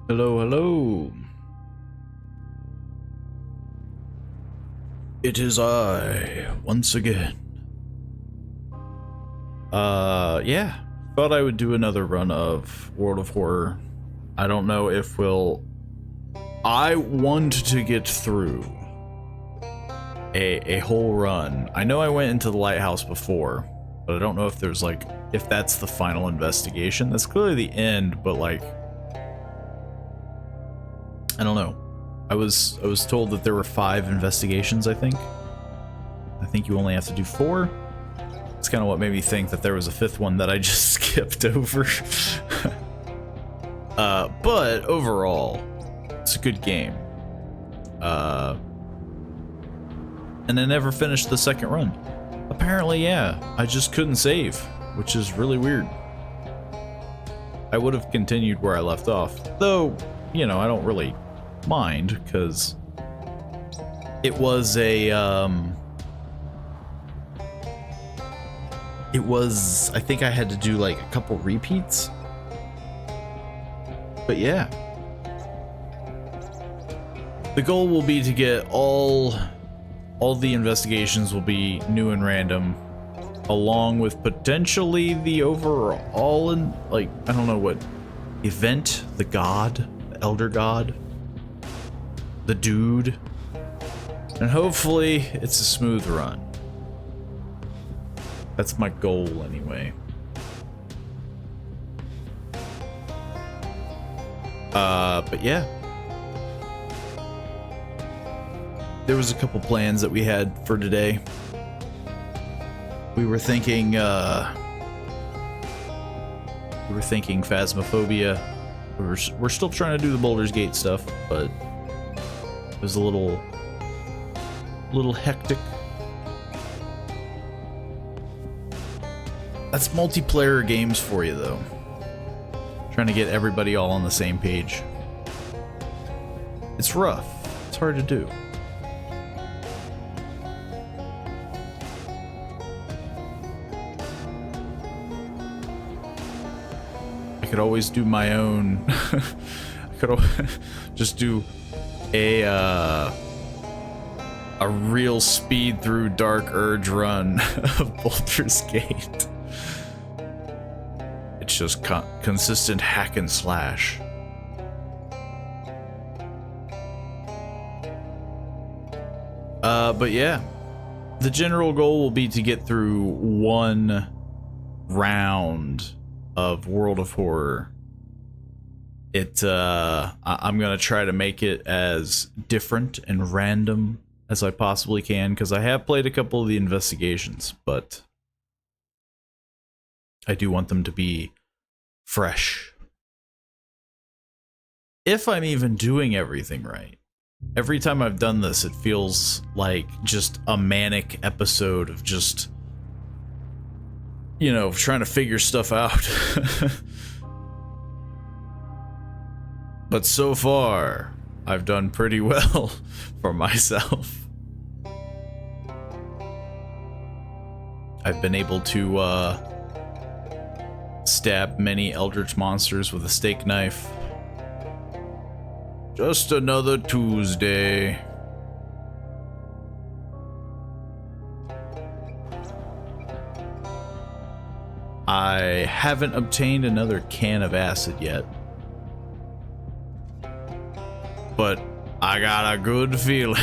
Hello, hello. It is I, once again. Yeah. Thought I would do another run of World of Horror. I don't know if I want to get through a whole run. I know I went into the lighthouse before, but I don't know if there's if that's the final investigation. That's clearly the end, but I don't know. I was told that there were 5 investigations, I think. I think you only have to do 4. It's kind of what made me think that there was a 5th one that I just skipped over. But overall, it's a good game. And I never finished the 2nd run. Apparently, yeah, I just couldn't save, which is really weird. I would have continued where I left off, though, you know, I don't really mind, because it was I think I had to do a couple repeats, but yeah, the goal will be to get all the investigations will be new and random, along with potentially the overall I don't know what event, the god, the elder god, the dude, and hopefully it's a smooth run. That's my goal anyway. But yeah, there was a couple plans that we had for today. We were thinking Phasmophobia. We're still trying to do the Baldur's Gate stuff, but it was a little hectic. That's multiplayer games for you, though. Trying to get everybody all on the same page. It's rough. It's hard to do. I could always do my own. I could just do a real speed through Dark Urge run of Baldur's Gate. It's just consistent hack and slash. But yeah, the general goal will be to get through one round of World of Horror. I'm gonna try to make it as different and random as I possibly can, because I have played a couple of the investigations, but I do want them to be fresh. If I'm even doing everything right. Every time I've done this, it feels like just a manic episode of just, you know, trying to figure stuff out. But so far, I've done pretty well for myself. I've been able to stab many eldritch monsters with a steak knife. Just another Tuesday. I haven't obtained another can of acid yet. But I got a good feeling.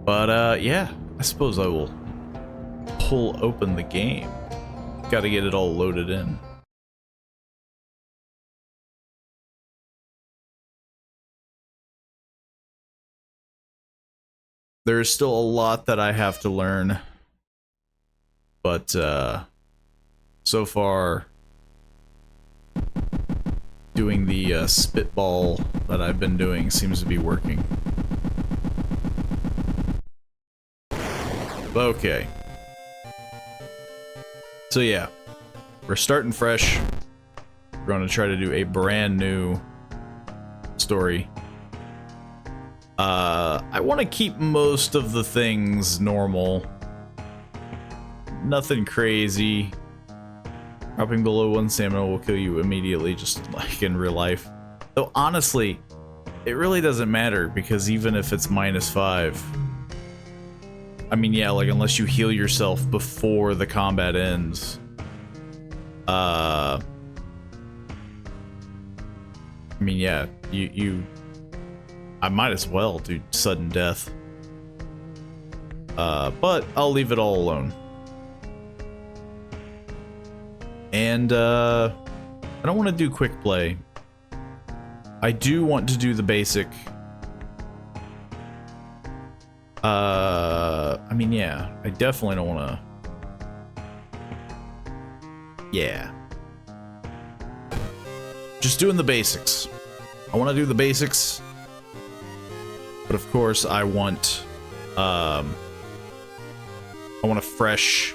But yeah, I suppose I will pull open the game. Gotta get it all loaded in. There's still a lot that I have to learn, but so far doing the spitball that I've been doing seems to be working. Okay. So yeah, we're starting fresh. We're going to try to do a brand new story. I want to keep most of the things normal. Nothing crazy. Dropping below 1 stamina will kill you immediately, just like in real life. Though honestly, it really doesn't matter, because even if it's -5, I mean, yeah, like unless you heal yourself before the combat ends. I mean, yeah, I might as well do sudden death. But I'll leave it all alone. And I don't want to do quick play. I do want to do the basic. I mean, yeah, I definitely don't want to. Yeah. Just doing the basics. I want to do the basics. But of course, I want a fresh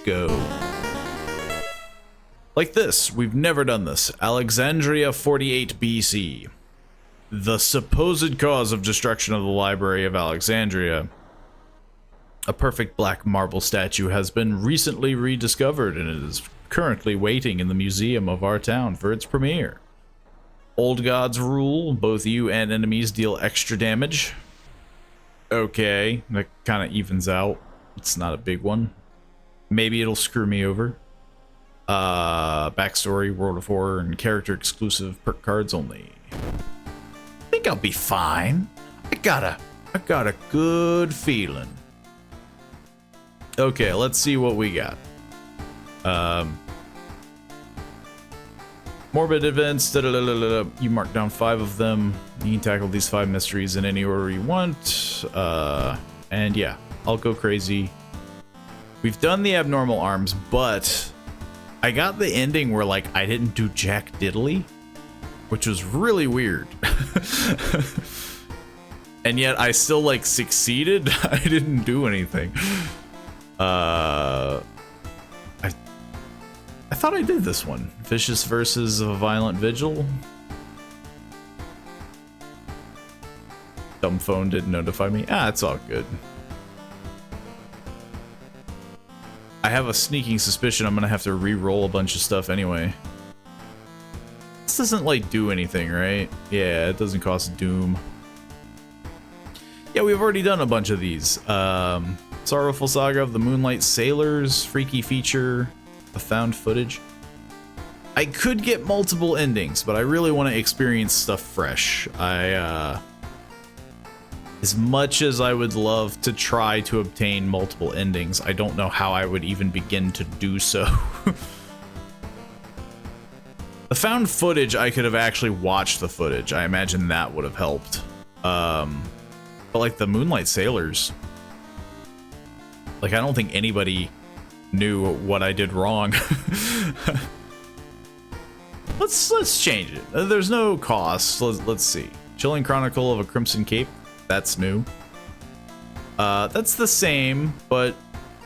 go. Like this. We've never done this. Alexandria 48 BC. The supposed cause of destruction of the Library of Alexandria. A perfect black marble statue has been recently rediscovered, and it is currently waiting in the museum of our town for its premiere. Old gods rule. Both you and enemies deal extra damage. Okay, that kind of evens out. It's not a big one. Maybe it'll screw me over. Backstory, World of Horror, and character exclusive perk cards only. I think I'll be fine. I got a good feeling. Okay, let's see what we got. Morbid events. You mark down 5 of them. You can tackle these 5 mysteries in any order you want. And yeah, I'll go crazy. We've done the abnormal arms, but I got the ending where like I didn't do jack diddly, which was really weird. And yet I still like succeeded. I didn't do anything. I thought I did this one. Vicious versus a violent vigil. Dumb phone didn't notify me. Ah, it's all good. I have a sneaking suspicion I'm gonna have to re-roll a bunch of stuff anyway. This doesn't, like, do anything, right? Yeah, it doesn't cost doom. Yeah, we've already done a bunch of these. Sorrowful Saga of the Moonlight Sailors, Freaky Feature, the Found Footage. I could get multiple endings, but I really want to experience stuff fresh. As much as I would love to try to obtain multiple endings, I don't know how I would even begin to do so. The found footage, I could have actually watched the footage. I imagine that would have helped. But like the Moonlight Sailors, like I don't think anybody knew what I did wrong. Let's change it. There's no cost. Let's see. Chilling Chronicle of a Crimson Cape. That's new. That's the same, but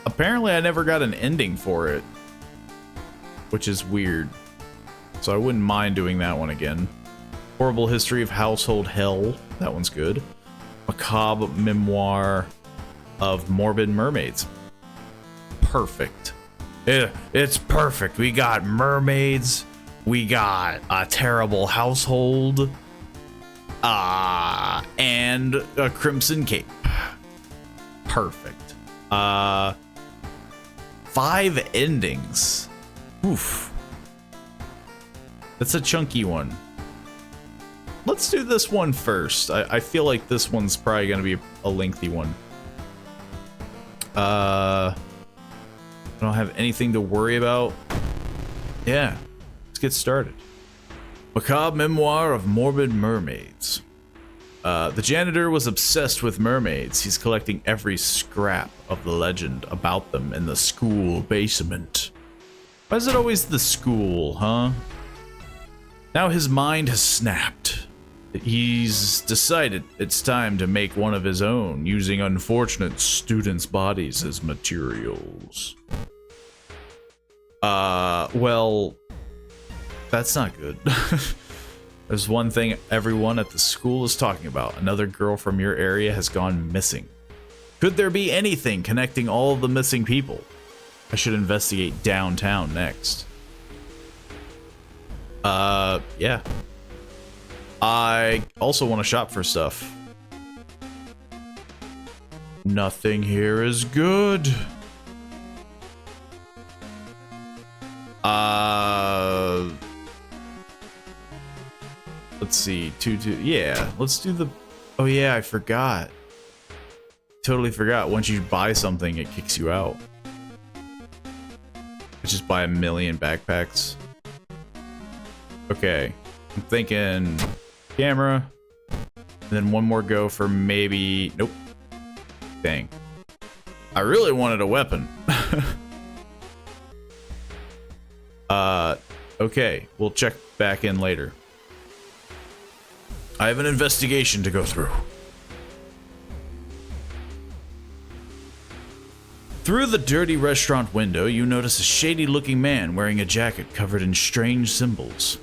apparently I never got an ending for it, which is weird. So I wouldn't mind doing that one again. Horrible History of Household Hell. That one's good. Macabre Memoir of Morbid Mermaids. Perfect. It's perfect. We got mermaids. We got a terrible household. And a Crimson Cape. Perfect. 5 endings. Oof. That's a chunky one. Let's do this one first. I feel like this one's probably going to be a lengthy one. I don't have anything to worry about. Yeah, let's get started. Macabre Memoir of Morbid Mermaids. The janitor was obsessed with mermaids. He's collecting every scrap of the legend about them in the school basement. Why is it always the school, huh? Now his mind has snapped. He's decided it's time to make one of his own, using unfortunate students' bodies as materials. Well, that's not good. There's one thing everyone at the school is talking about. Another girl from your area has gone missing. Could there be anything connecting all of the missing people? I should investigate downtown next. Yeah. I also want to shop for stuff. Nothing here is good. Let's see. Yeah, let's do the... Oh yeah, I forgot. Totally forgot. Once you buy something, it kicks you out. I just buy 1,000,000 backpacks. Okay. I'm thinking camera. And then one more go for maybe... Nope. Dang. I really wanted a weapon. Okay. We'll check back in later. I have an investigation to go through. Through the dirty restaurant window, you notice a shady-looking man wearing a jacket covered in strange symbols.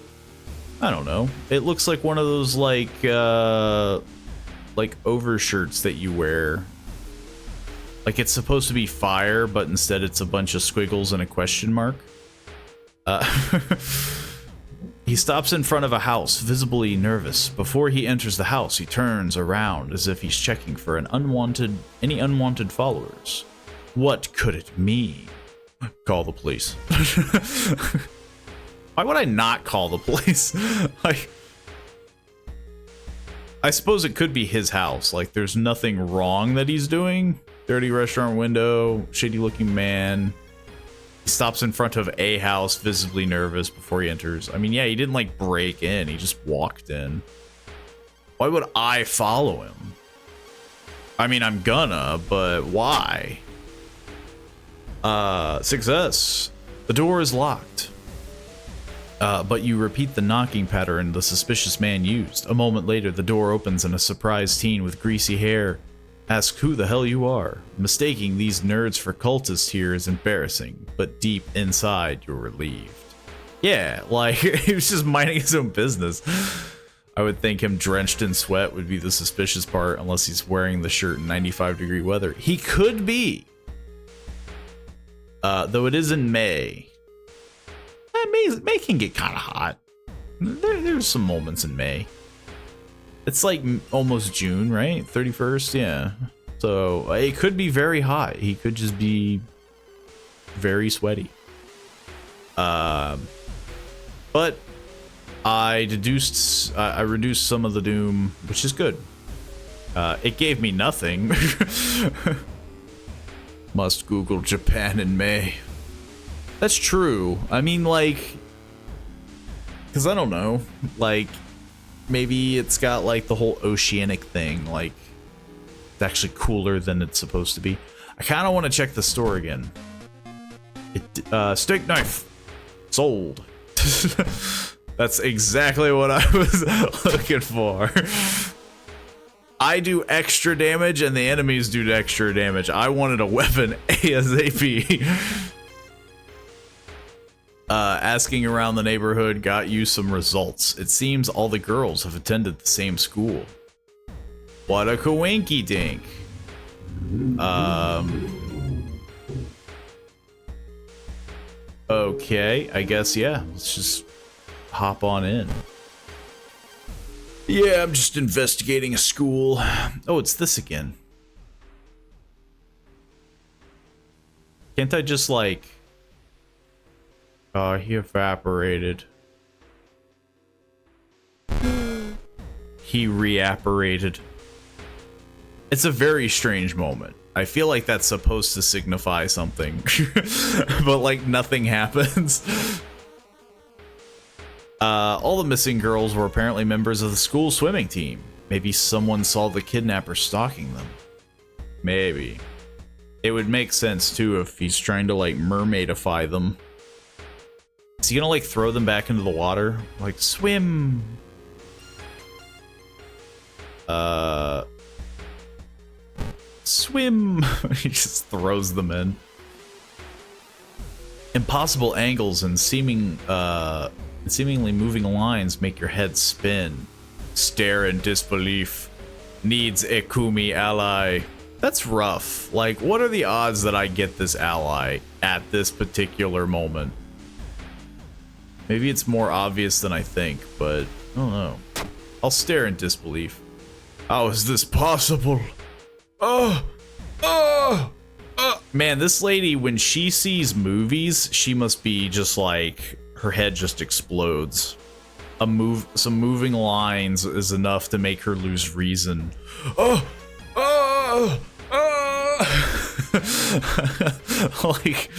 I don't know. It looks like one of those, like overshirts that you wear. Like it's supposed to be fire, but instead it's a bunch of squiggles and a question mark. He stops in front of a house, visibly nervous. Before he enters the house, he turns around as if he's checking for any unwanted followers. What could it mean? Call the police. Why would I not call the police? Like, I suppose it could be his house. Like, there's nothing wrong that he's doing. Dirty restaurant window, shady looking man. He stops in front of a house, visibly nervous before he enters. I mean, yeah, he didn't like break in. He just walked in. Why would I follow him? I mean, I'm gonna, but why? Success. The door is locked. But you repeat the knocking pattern the suspicious man used. A moment later, the door opens and a surprised teen with greasy hair Ask who the hell you are. Mistaking these nerds for cultists here is embarrassing, but deep inside you're relieved. Yeah, like, he was just minding his own business. I would think him drenched in sweat would be the suspicious part, unless he's wearing the shirt in 95-degree weather. He could be. Though it is in May. May can get kind of hot. There's some moments in May. It's like almost June, right? 31st, yeah. So it could be very hot. He could just be very sweaty. But I reduced some of the doom, which is good. It gave me nothing. Must Google Japan in May. That's true. I mean, like, because I don't know, like, maybe it's got like the whole oceanic thing, like it's actually cooler than it's supposed to be. I kind of want to check the store again. Steak knife sold. That's exactly what I was looking for. I do extra damage and the enemies do extra damage. I wanted a weapon ASAP. Asking around the neighborhood got you some results. It seems all the girls have attended the same school. What a coinky dink. Okay, I guess, yeah. Let's just hop on in. Yeah, I'm just investigating a school. Oh, it's this again. Can't I just, like... he evaporated. He reapparated. It's a very strange moment. I feel like that's supposed to signify something. But, like, nothing happens. All the missing girls were apparently members of the school swimming team. Maybe someone saw the kidnapper stalking them. Maybe. It would make sense, too, if he's trying to, like, mermaidify them. Is he gonna, like, throw them back into the water? Like, swim! Swim! He just throws them in. Impossible angles and seemingly moving lines make your head spin. Stare in disbelief. Needs a Kumi ally. That's rough. Like, what are the odds that I get this ally at this particular moment? Maybe it's more obvious than I think, but I don't know. I'll stare in disbelief. How is this possible? Man, this lady, when she sees movies, she must be just like, her head just explodes. Some moving lines is enough to make her lose reason. Like,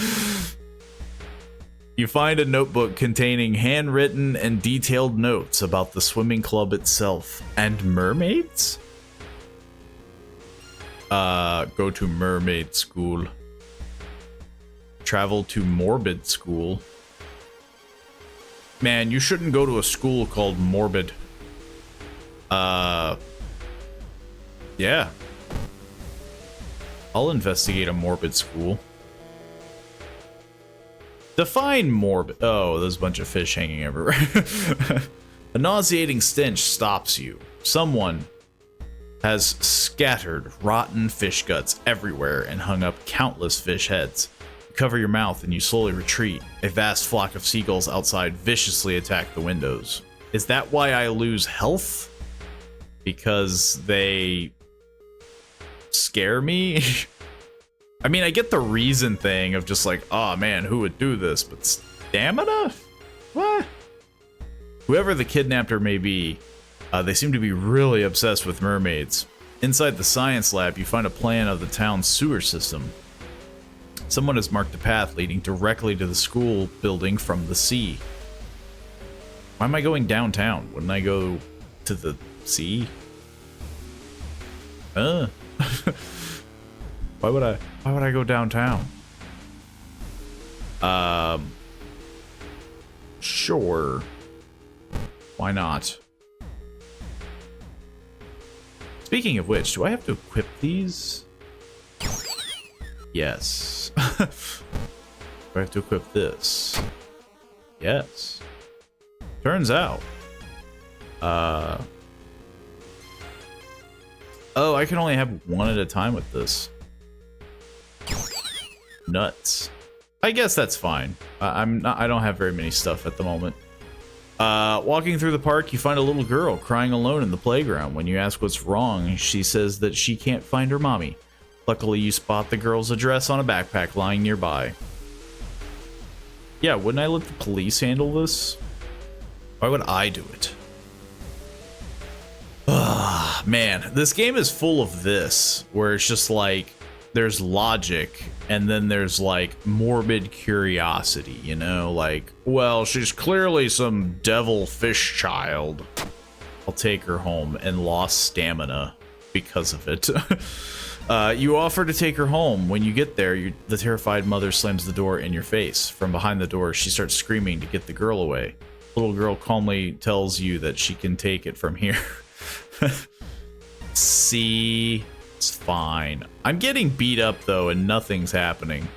you find a notebook containing handwritten and detailed notes about the swimming club itself. And mermaids? Go to mermaid school. Travel to morbid school. Man, you shouldn't go to a school called Morbid. Yeah. I'll investigate a morbid school. Define morbid. Oh, there's a bunch of fish hanging everywhere. A nauseating stench stops you. Someone has scattered rotten fish guts everywhere and hung up countless fish heads. You cover your mouth and you slowly retreat. A vast flock of seagulls outside viciously attack the windows. Is that why I lose health? Because they scare me? I mean, I get the reason thing of just like, oh man, who would do this? But stamina? What? Whoever the kidnapper may be, they seem to be really obsessed with mermaids. Inside the science lab, you find a plan of the town's sewer system. Someone has marked a path leading directly to the school building from the sea. Why am I going downtown? Wouldn't I go to the sea? Why would I go downtown? Sure. Why not? Speaking of which, do I have to equip these? Yes. Do I have to equip this? Yes. Turns out. Oh, I can only have one at a time with this. Nuts. I guess that's fine. I don't have very many stuff at the moment. Walking through the park, you find a little girl crying alone in the playground. When you ask what's wrong, she says that she can't find her mommy. Luckily, you spot the girl's address on a backpack lying nearby. Yeah, wouldn't I let the police handle this? Why would I do it? Ah, man, this game is full of this, where it's just like, there's logic, and then there's like morbid curiosity, you know? Like, well, she's clearly some devil fish child. I'll take her home, and lost stamina because of it. You offer to take her home. When you get there, the terrified mother slams the door in your face. From behind the door, she starts screaming to get the girl away. The little girl calmly tells you that she can take it from here. See, it's fine. I'm getting beat up though, and nothing's happening,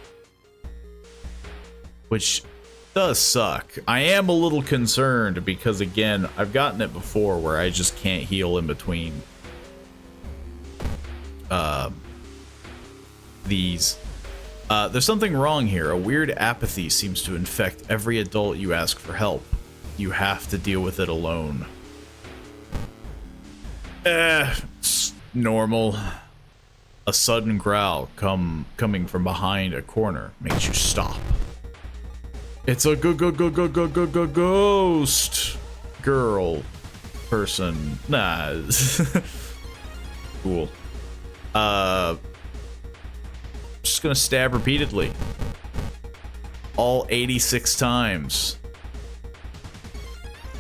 which does suck. I am a little concerned because, again, I've gotten it before where I just can't heal in between these. There's something wrong here. A weird apathy seems to infect every adult you ask for help. You have to deal with it alone. It's normal. A sudden growl coming from behind a corner makes you stop. It's a ghost girl person. Nah. Cool. Just gonna stab repeatedly. All 86 times.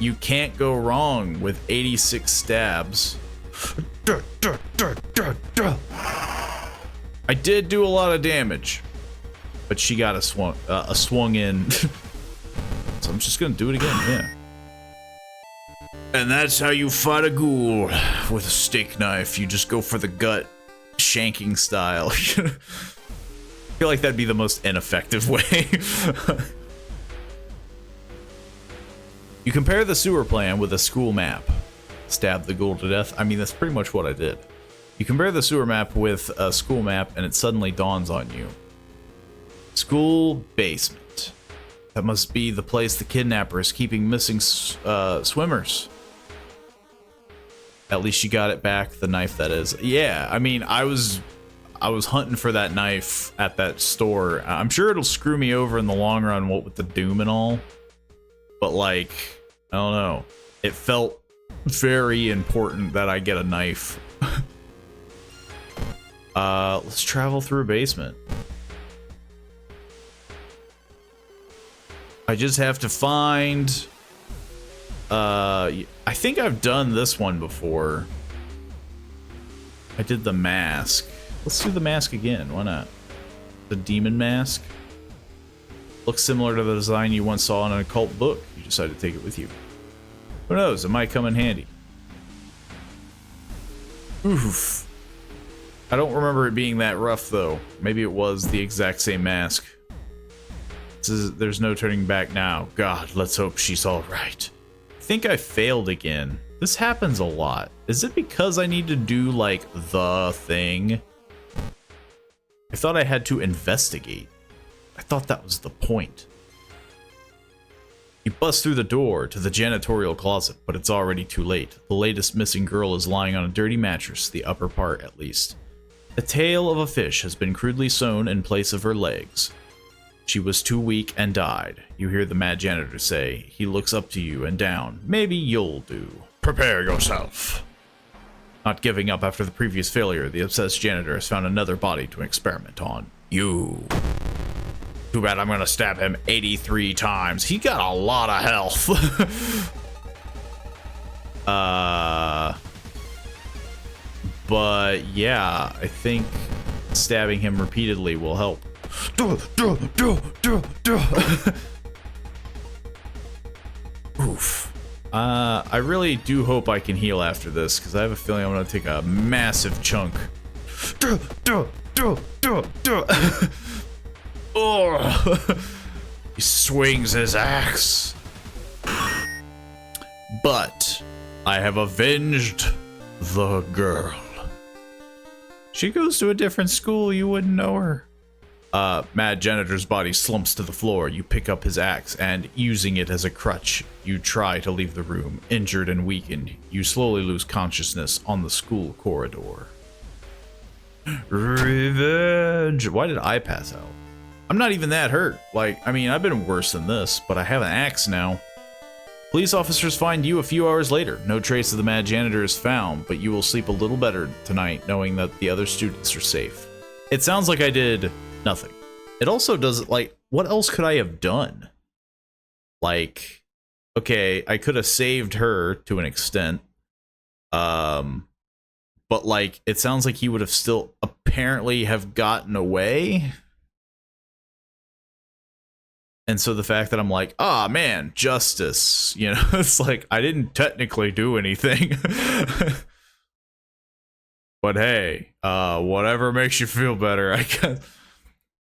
You can't go wrong with 86 stabs. I did do a lot of damage, but she got a swung in. So I'm just gonna do it again, yeah. And that's how you fight a ghoul with a steak knife. You just go for the gut, shanking style. I feel like that'd be the most ineffective way. You compare the sewer plan with a school map. Stab the ghoul to death. I mean, that's pretty much what I did. You compare the sewer map with a school map, and it suddenly dawns on you. School basement. That must be the place the kidnapper is keeping missing swimmers. At least you got it back, the knife that is. Yeah, I mean, I was hunting for that knife at that store. I'm sure it'll screw me over in the long run, what with the doom and all. But like, I don't know. It felt very important that I get a knife. Let's travel through a basement. I just have to find... I think I've done this one before. I did the mask. Let's do the mask again. Why not? The demon mask. Looks similar to the design you once saw in an occult book. You decided to take it with you. Who knows? It might come in handy. Oof. I don't remember it being that rough, though. Maybe it was the exact same mask. There's no turning back now. God, let's hope she's all right. I think I failed again. This happens a lot. Is it because I need to do, like, the thing? I thought I had to investigate. I thought that was the point. You bust through the door to the janitorial closet, but it's already too late. The latest missing girl is lying on a dirty mattress, the upper part at least. The tail of a fish has been crudely sewn in place of her legs. She was too weak and died. You hear the mad janitor say. He looks up to you and down. Maybe you'll do. Prepare yourself. Not giving up after the previous failure, the obsessed janitor has found another body to experiment on. You. Too bad I'm gonna stab him 83 times. He got a lot of health. But yeah, I think stabbing him repeatedly will help. Oof. I really do hope I can heal after this, because I have a feeling I'm going to take a massive chunk. Oh. He swings his axe. But I have avenged the girl. She goes to a different school, you wouldn't know her. Mad Janitor's body slumps to the floor. You pick up his axe and, using it as a crutch, you try to leave the room. Injured and weakened, you slowly lose consciousness on the school corridor. Revenge! Why did I pass out? I'm not even that hurt. Like, I mean, I've been worse than this, but I have an axe now. Police officers find you a few hours later. No trace of the Mad Janitor is found, but you will sleep a little better tonight knowing that the other students are safe. It sounds like I did nothing. It also does, like, what else could I have done? Like, okay, I could have saved her to an extent. But, like, it sounds like he would have still apparently have gotten away. And so the fact that I'm like, ah, man, justice, you know, it's like, I didn't technically do anything. But hey, whatever makes you feel better, I guess.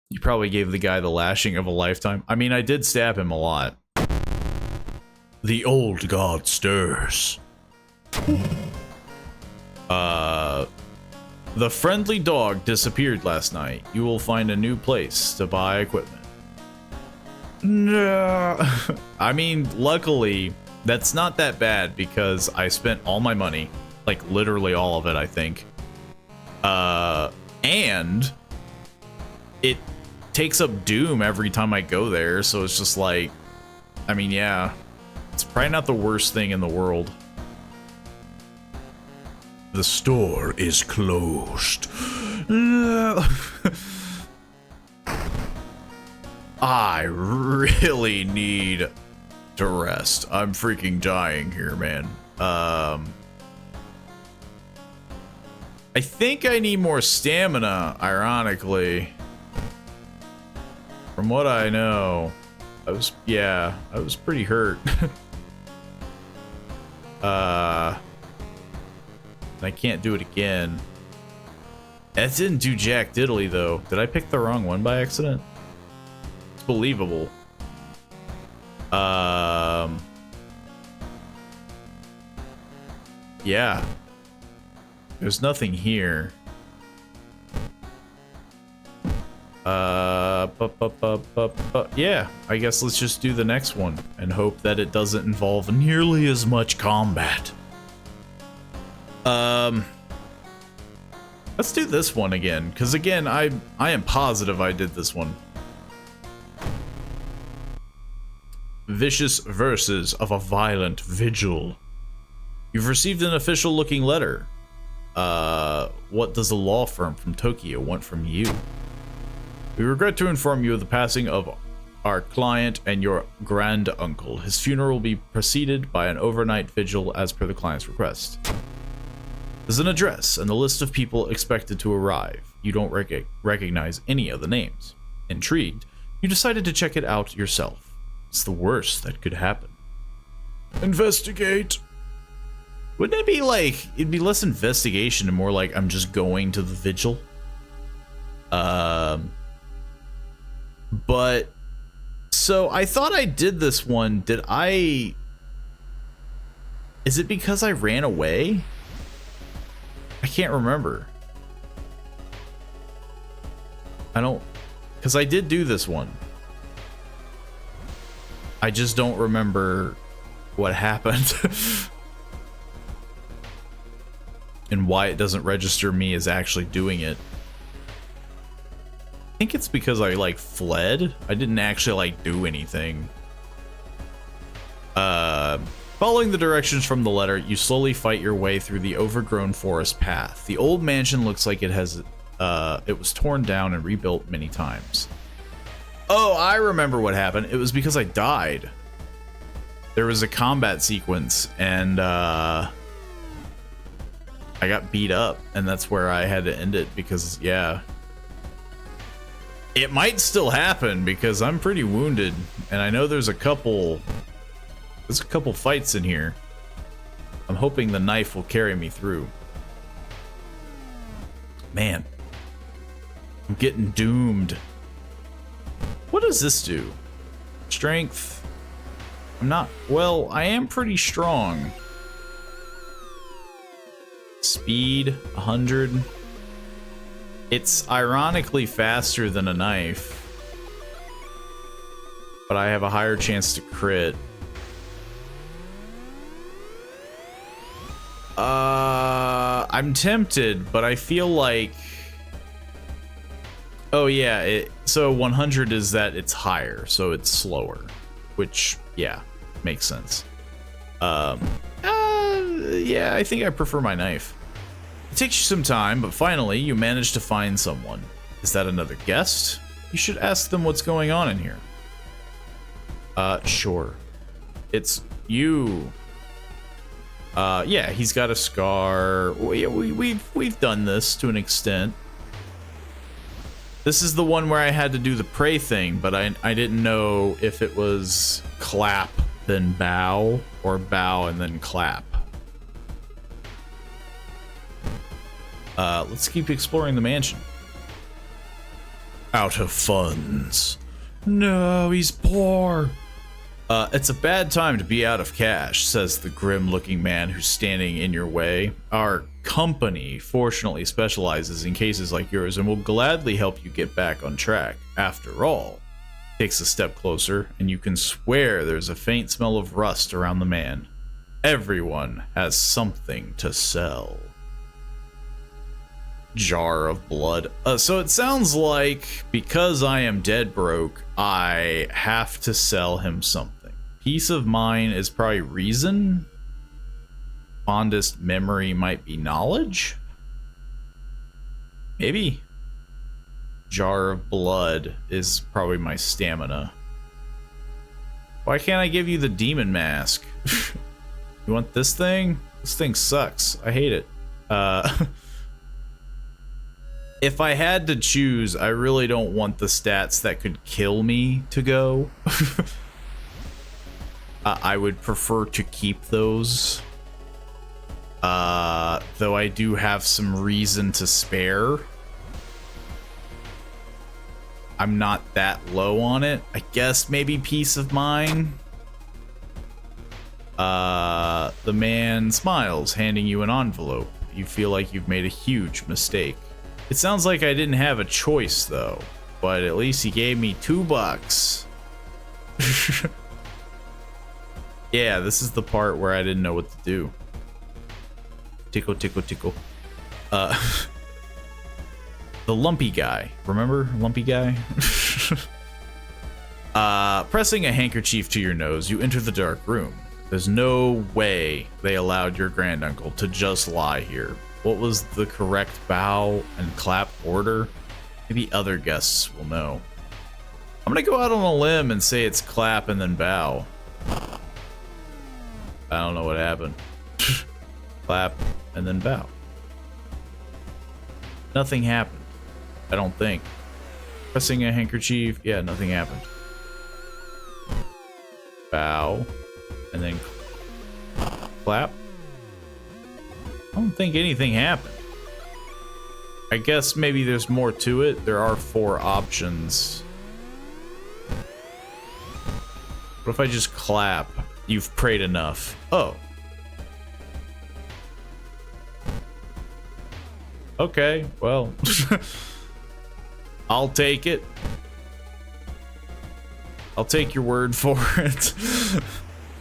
You probably gave the guy the lashing of a lifetime. I mean, I did stab him a lot. The old god stirs. The friendly dog disappeared last night. You will find a new place to buy equipment. No. I mean, luckily, that's not that bad because I spent all my money, like literally all of it, I think. And it takes up Doom every time I go there, so it's just like, I mean, yeah, it's probably not the worst thing in the world. The store is closed. No. I really need to rest. I'm freaking dying here, man. I think I need more stamina, ironically. From what I know, I was pretty hurt. I can't do it again. That didn't do jack diddly, though. Did I pick the wrong one by accident? It's believable. Yeah. There's nothing here. Yeah, I guess let's just do the next one and hope that it doesn't involve nearly as much combat. Let's do this one again, because again, I am positive I did this one. Vicious verses of a violent vigil. You've received an official-looking letter. What does a law firm from Tokyo want from you? We regret to inform you of the passing of our client and your grand uncle. His funeral will be preceded by an overnight vigil as per the client's request. There's an address and the list of people expected to arrive. You don't recognize any of the names. Intrigued, you decided to check it out yourself. It's the worst that could happen. Investigate. Wouldn't it be like, it'd be less investigation and more like I'm just going to the vigil? But, so I thought I did this one. Did I? Is it because I ran away? I can't remember. I don't, because I did do this one. I just don't remember what happened. And why it doesn't register me as actually doing it. I think it's because I like fled. I didn't actually like do anything. Following the directions from the letter, you slowly fight your way through the overgrown forest path. The old mansion looks like it has it was torn down and rebuilt many times. Oh, I remember what happened. It was because I died. There was a combat sequence and I got beat up, and that's where I had to end it because, yeah. It might still happen because I'm pretty wounded, and I know there's a couple There's a couple fights in here. I'm hoping the knife will carry me through. Man. I'm getting doomed. What does this do? Strength. I'm not... Well, I am pretty strong. Speed, 100. It's ironically faster than a knife. But I have a higher chance to crit. I'm tempted, but I feel like... Oh yeah, so 100 is that it's higher, so it's slower. Which, yeah, makes sense. Yeah, I think I prefer my knife. It takes you some time, but finally you manage to find someone. Is that another guest? You should ask them what's going on in here. Sure. It's you. Yeah, he's got a scar. We've done this to an extent. This is the one where I had to do the pray thing, but I didn't know if it was clap then bow or bow and then clap. Let's keep exploring the mansion. Out of funds. No, he's poor. It's a bad time to be out of cash, says the grim-looking man who's standing in your way. Our company fortunately specializes in cases like yours and will gladly help you get back on track. After all, takes a step closer, and you can swear there's a faint smell of rust around the man. Everyone has something to sell. Jar of blood. So it sounds like because I am dead broke, I have to sell him something. Peace of mind is probably reason. Fondest memory might be knowledge. Maybe. Jar of blood is probably my stamina. Why can't I give you the demon mask? You want this thing? This thing sucks. I hate it. If I had to choose, I really don't want the stats that could kill me to go. I would prefer to keep those. Though I do have some reason to spare. I'm not that low on it. I guess maybe peace of mind. The man smiles, handing you an envelope. You feel like you've made a huge mistake. It sounds like I didn't have a choice, though. But at least he gave me $2. Yeah, this is the part where I didn't know what to do. Tickle, tickle, tickle. The lumpy guy. Remember? Lumpy guy? Pressing a handkerchief to your nose, you enter the dark room. There's no way they allowed your granduncle to just lie here. What was the correct bow and clap order? Maybe other guests will know. I'm gonna go out on a limb and say it's clap and then bow. I don't know what happened. Clap and then bow. Nothing happened. I don't think. Pressing a handkerchief. Yeah, nothing happened. Bow. And then clap. I don't think anything happened. I guess maybe there's more to it. There are 4 options. What if I just clap? You've prayed enough. Oh. Okay, well. I'll take it. I'll take your word for it.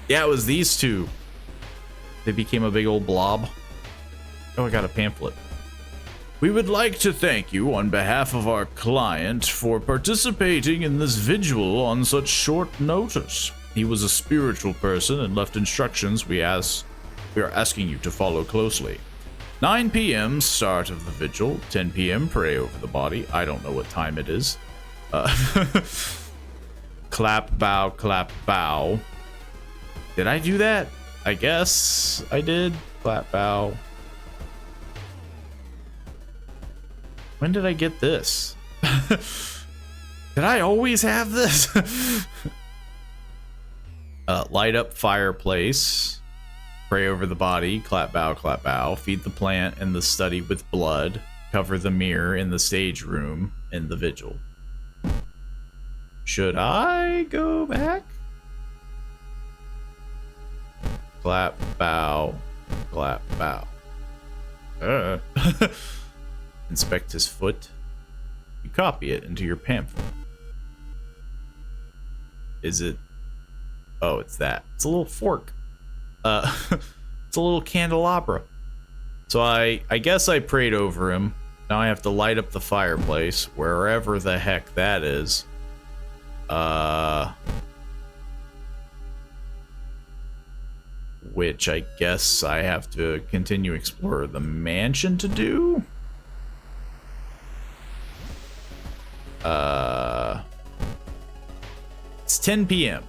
Yeah, it was these two. They became a big old blob. Oh, I got a pamphlet. We would like to thank you on behalf of our client for participating in this vigil on such short notice. He was a spiritual person and left instructions we are asking you to follow closely. 9 p.m. start of the vigil, 10 p.m. pray over the body. I don't know what time it is. Clap, bow. Did I do that? I guess I did. Clap, bow. When did I get this? Did I always have this? Light up fireplace. Pray over the body. Clap, bow. Feed the plant in the study with blood. Cover the mirror in the stage room in the vigil. Should I go back? Clap, bow. Clap, bow. Inspect his foot. You copy it into your pamphlet. Is it? Oh, it's that. It's a little fork. It's a little candelabra. So I guess I prayed over him. Now I have to light up the fireplace, wherever the heck that is. Which I guess I have to continue explore the mansion to do. It's 10 p.m.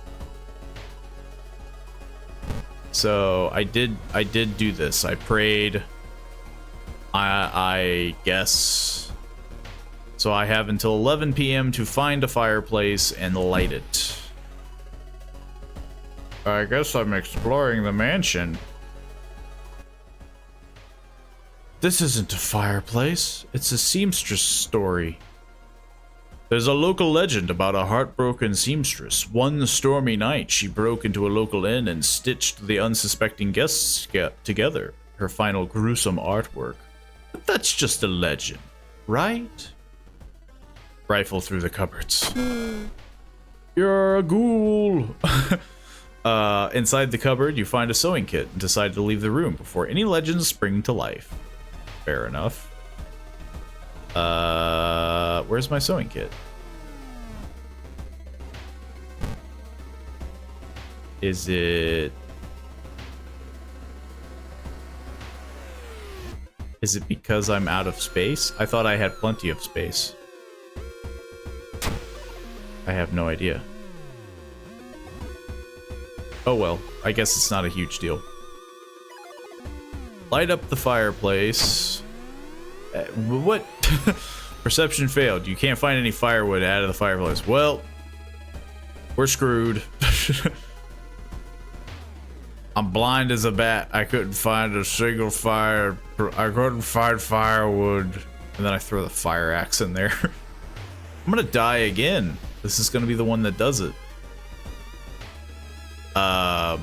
So I did do this. I prayed. I guess. So I have until 11 p.m. to find a fireplace and light it. I guess I'm exploring the mansion. This isn't a fireplace. It's a seamstress story. There's a local legend about a heartbroken seamstress. One stormy night, she broke into a local inn and stitched the unsuspecting guests together. Her final gruesome artwork. But that's just a legend, right? Rifle through the cupboards. You're a ghoul. Inside the cupboard, you find a sewing kit and decide to leave the room before any legends spring to life. Fair enough. Where's my sewing kit? Is it because I'm out of space? I thought I had plenty of space. I have no idea. Oh well, I guess it's not a huge deal. Light up the fireplace. What? Perception failed. You can't find any firewood out of the fireplace. Well, we're screwed. I'm blind as a bat. I couldn't find a single I couldn't find firewood. And then I throw the fire axe in there. I'm gonna die again. This is gonna be the one that does it. I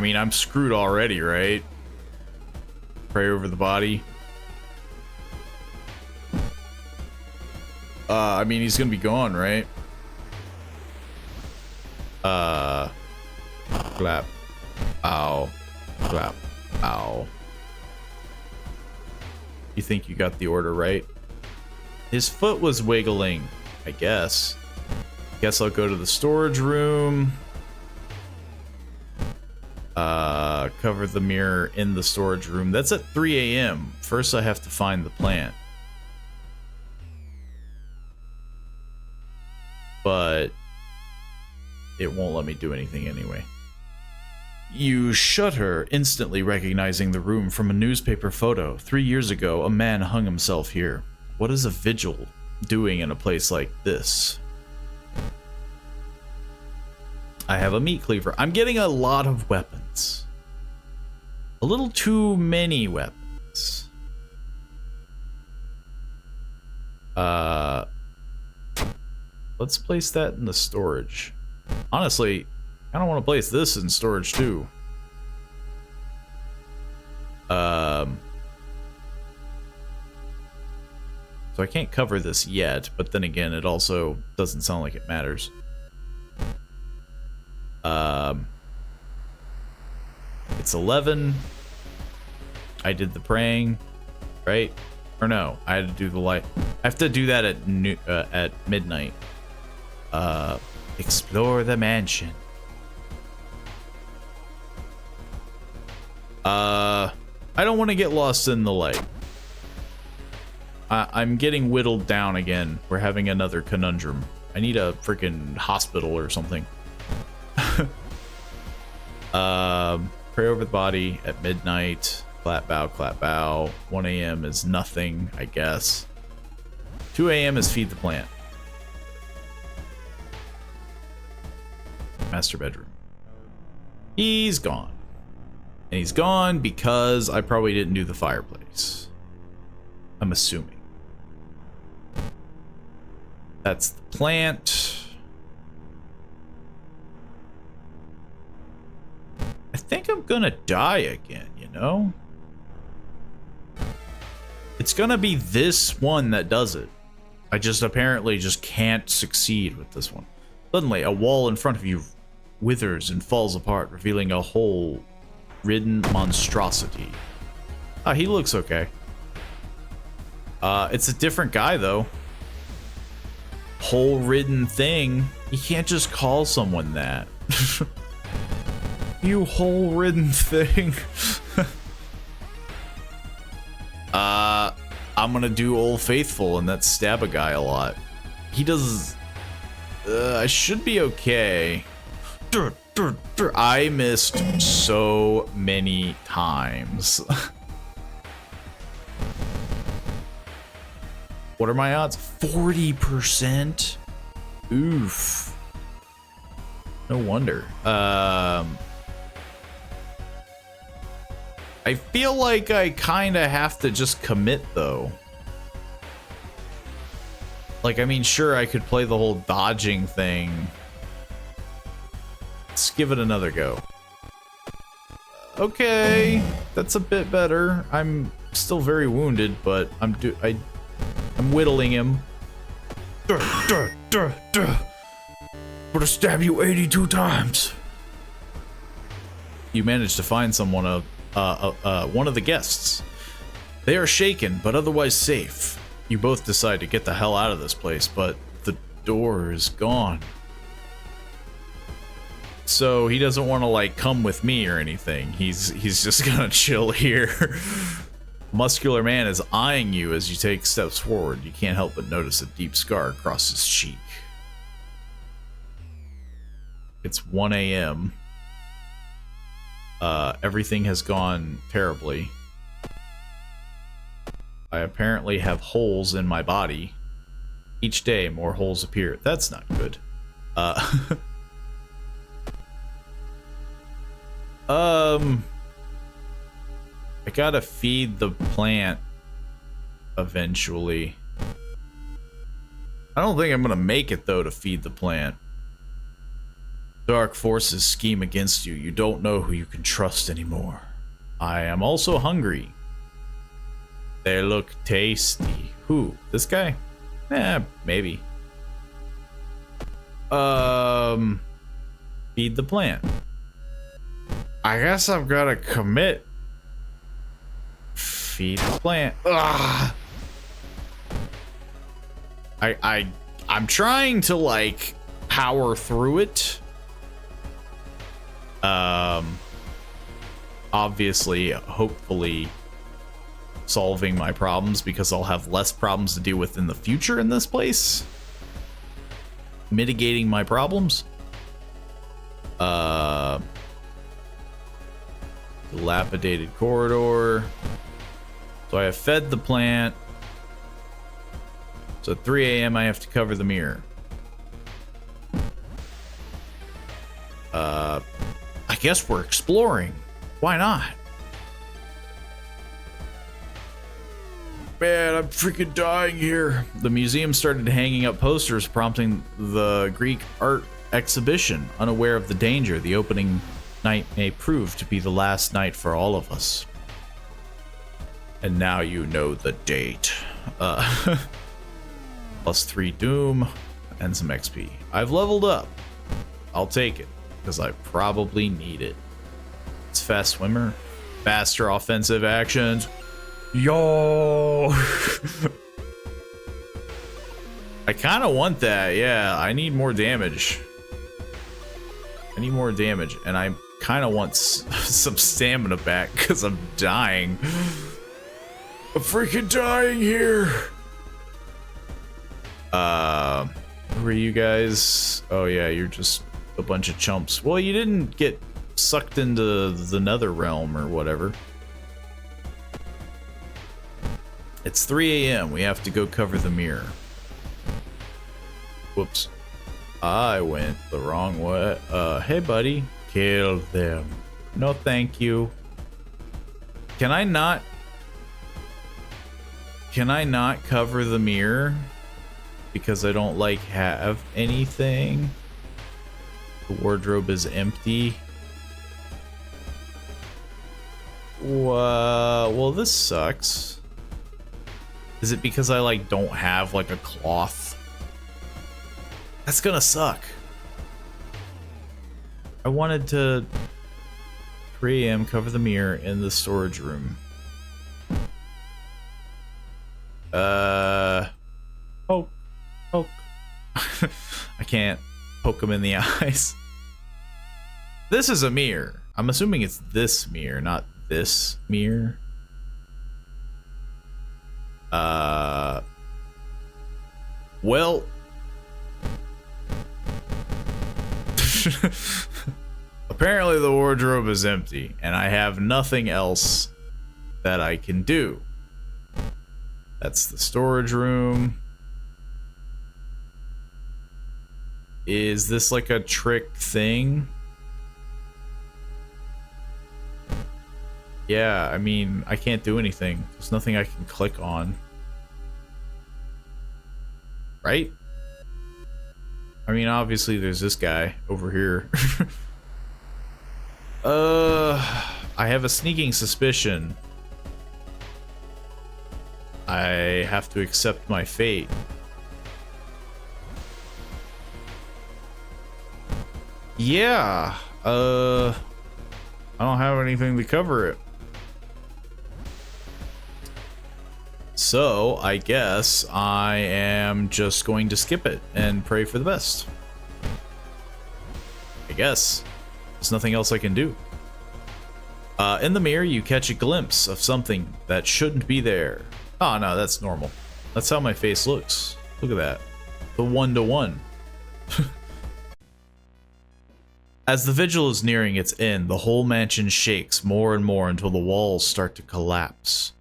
mean, I'm screwed already, right? Pray over the body. I mean, he's gonna be gone, right? Clap. Ow. Clap. Ow. You think you got the order right? His foot was wiggling, I guess. Guess I'll go to the storage room. Cover the mirror in the storage room. That's at 3 a.m. First, I have to find the plant. But it won't let me do anything anyway. You shudder, instantly recognizing the room from a newspaper photo. 3 years ago, a man hung himself here. What is a vigil doing in a place like this? I have a meat cleaver. I'm getting a lot of weapons. A little too many weapons. Let's place that in the storage. Honestly, I don't want to place this in storage too. So I can't cover this yet, but then again, it also doesn't sound like it matters. It's 11. I did the praying, right? Or no, I had to do the light. I have to do that at midnight. Explore the mansion. I don't want to get lost in the light. I'm getting whittled down again. We're having another conundrum. I need a freaking hospital or something. Pray over the body at midnight. Clap, bow. 1 a.m. is nothing, I guess. 2 a.m. is feed the plant. Master bedroom. He's gone. And he's gone because I probably didn't do the fireplace. I'm assuming. That's the plant. I think I'm gonna die again, you know? It's gonna be this one that does it. I just apparently just can't succeed with this one. Suddenly, a wall in front of you withers and falls apart, revealing a hole-ridden monstrosity. Ah, he looks okay. It's a different guy, though. Hole-ridden thing. You can't just call someone that. You hole-ridden thing. I'm gonna do Old Faithful and that's stab a guy a lot. He does... I should be okay. I missed so many times. What are my odds? 40%? Oof. No wonder. I feel like I kind of have to just commit, though. Like, I mean, sure, I could play the whole dodging thing. Let's give it another go. Okay, that's a bit better. I'm still very wounded, but I'm whittling him. I'm gonna stab you 82 times. You managed to find someone one of the guests. They are shaken, but otherwise safe. You both decide to get the hell out of this place, but the door is gone. So he doesn't want to like come with me or anything. He's just gonna chill here. Muscular man is eyeing you as you take steps forward. You can't help but notice a deep scar across his cheek. It's 1 a.m. Everything has gone terribly. I apparently have holes in my body. Each day, more holes appear. That's not good. I gotta feed the plant eventually. I don't think I'm gonna make it, though, to feed the plant. Dark forces scheme against you. You don't know who you can trust anymore. I am also hungry. They look tasty. Who? This guy? Eh, maybe. Feed the plant. I guess I've got to commit. Feed the plant. Ugh. I'm trying to like power through it. Obviously, hopefully solving my problems because I'll have less problems to deal with in the future in this place. Mitigating my problems. Dilapidated corridor. So I have fed the plant. So at 3 a.m. I have to cover the mirror. I guess we're exploring. Why not? Man, I'm freaking dying here. The museum started hanging up posters prompting the Greek art exhibition. Unaware of the danger, the opening night may prove to be the last night for all of us. And now you know the date. +3 Doom and some XP. I've leveled up. I'll take it, because I probably need it. It's fast swimmer. Faster offensive actions. Yo! I kind of want that, yeah. I need more damage. I need more damage, and I kind of want some stamina back, because I'm dying. I'm freaking dying here! Who are you guys? Oh yeah, you're just a bunch of chumps. Well, you didn't get sucked into the nether realm or whatever. It's 3 a.m. We have to go cover the mirror. Whoops. I went the wrong way. Hey buddy, Kill them. No, thank you. Can I not cover the mirror? Because I don't like have anything. The wardrobe is empty. Well, this sucks. Is it because I like don't have like a cloth? That's gonna suck. I wanted to 3 AM cover the mirror in the storage room. Poke. I can't poke him in the eyes. This is a mirror. I'm assuming it's this mirror, not this mirror. Well. Apparently the wardrobe is empty, and I have nothing else that I can do. That's the storage room. Is this like a trick thing? Yeah, I mean, I can't do anything. There's nothing I can click on. Right? I mean, obviously there's this guy over here. I have a sneaking suspicion. I have to accept my fate. Yeah, I don't have anything to cover it. So, I guess I am just going to skip it and pray for the best. I guess. There's nothing else I can do. In the mirror, you catch a glimpse of something that shouldn't be there. Oh, no, that's normal. That's how my face looks. Look at that. The 1-to-1. As the vigil is nearing its end, the whole mansion shakes more and more until the walls start to collapse,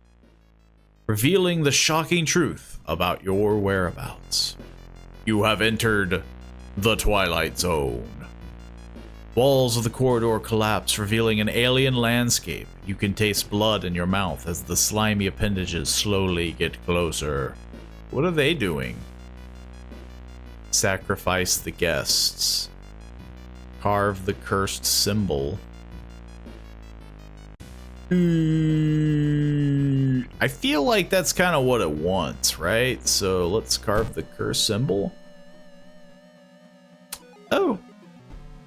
revealing the shocking truth about your whereabouts. You have entered the Twilight Zone. Walls of the corridor collapse, revealing an alien landscape. You can taste blood in your mouth as the slimy appendages slowly get closer. What are they doing? Sacrifice the guests. Carve the cursed symbol. I feel like that's kind of what it wants, right? So let's carve the cursed symbol. Oh.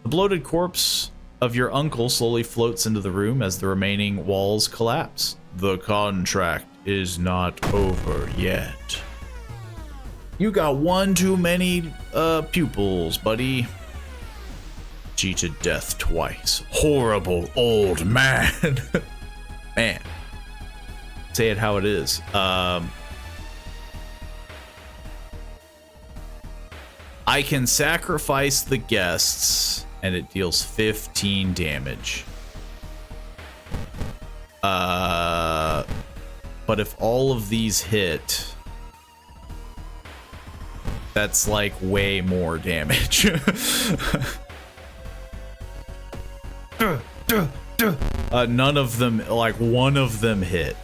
The bloated corpse of your uncle slowly floats into the room as the remaining walls collapse. The contract is not over yet. You got one too many pupils, buddy. Cheated death twice. Horrible old man. Man. Say it how it is. I can sacrifice the guests and it deals 15 damage. But if all of these hit, that's like way more damage. None of them, like one of them hit.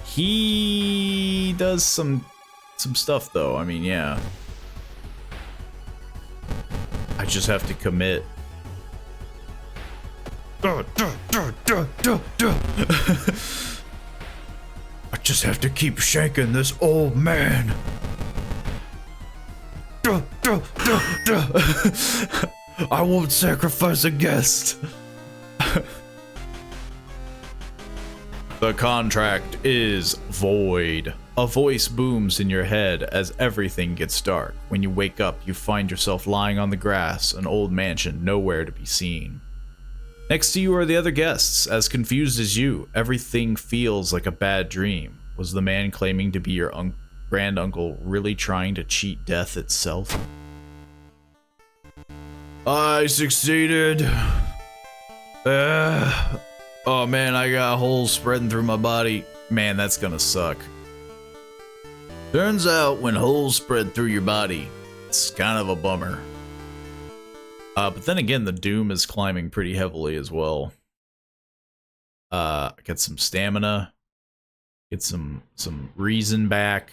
He does some stuff though. I mean, yeah. I just have to commit. I just have to keep shaking this old man. I won't sacrifice a guest. The contract is void. A voice booms in your head as everything gets dark. When you wake up, you find yourself lying on the grass, an old mansion nowhere to be seen. Next to you are the other guests, as confused as you. Everything feels like a bad dream. Was the man claiming to be your granduncle really trying to cheat death itself? I succeeded. Oh man, I got holes spreading through my body. Man, that's gonna suck. Turns out when holes spread through your body, it's kind of a bummer. But then again, the Doom is climbing pretty heavily as well. Get some stamina. Get some reason back.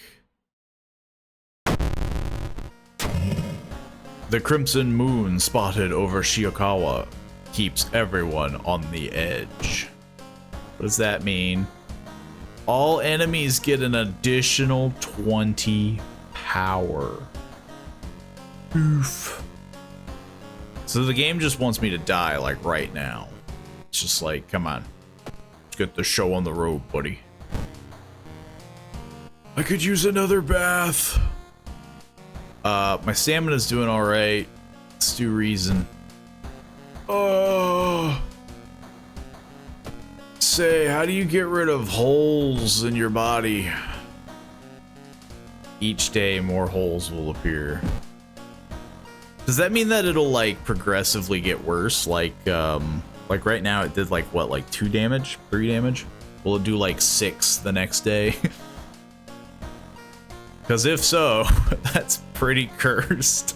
The crimson moon spotted over Shiokawa keeps everyone on the edge. What does that mean? All enemies get an additional 20 power. Oof. So the game just wants me to die, like, right now. It's just like, come on. Let's get the show on the road, buddy. I could use another bath. My stamina's doing alright. Let's do reason. Oh. Say, how do you get rid of holes in your body? Each day, more holes will appear. Does that mean that it'll, like, progressively get worse? Like right now it did, like, what, like 2 damage? 3 damage? Will it do, like, 6 the next day? Because if so, that's pretty cursed.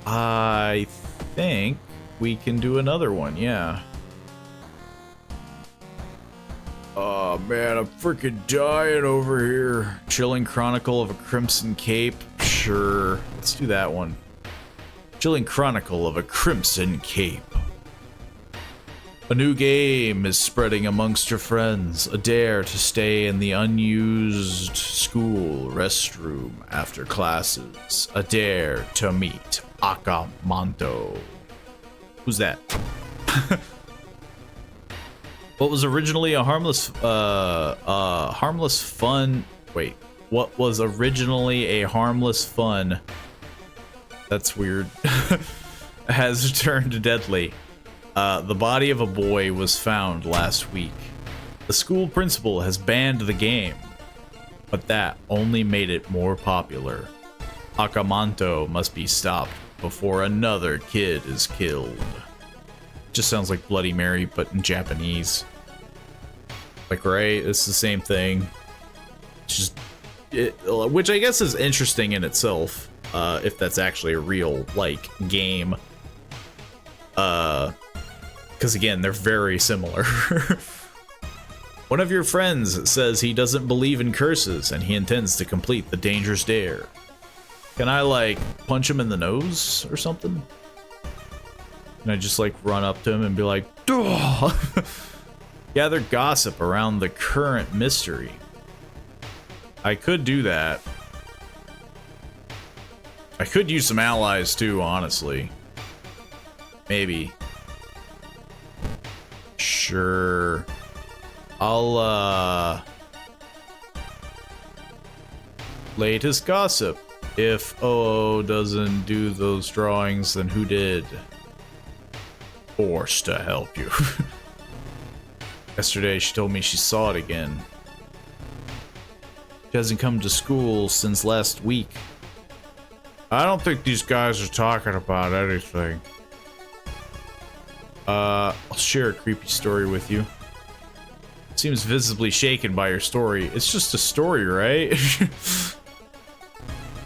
I think we can do another one, yeah. Oh man, I'm freaking dying over here. Chilling Chronicle of a Crimson Cape. Sure, let's do that one. Chilling Chronicle of a Crimson Cape. A new game is spreading amongst your friends. A dare to stay in the unused school restroom after classes. A dare to meet Akamanto. Who's that? What was originally a harmless fun... Wait. What was originally a harmless fun... That's weird. Has turned deadly. The body of a boy was found last week. The school principal has banned the game, but that only made it more popular. Akamanto must be stopped before another kid is killed. Just sounds like Bloody Mary, but in Japanese. Like, right? It's the same thing. It's just, which I guess is interesting in itself, if that's actually a real, like, game. Because again, they're very similar. One of your friends says he doesn't believe in curses and he intends to complete the dangerous dare. Can I, like, punch him in the nose or something? Can I just, like, run up to him and be like, duh! Gather gossip around the current mystery. I could do that. I could use some allies too, honestly. Maybe. Sure. I'll, latest gossip. If OO doesn't do those drawings, then who did? Forced to help you. Yesterday, she told me she saw it again. She hasn't come to school since last week. I don't think these guys are talking about anything. I'll share a creepy story with you. Seems visibly shaken by your story. It's just a story, right?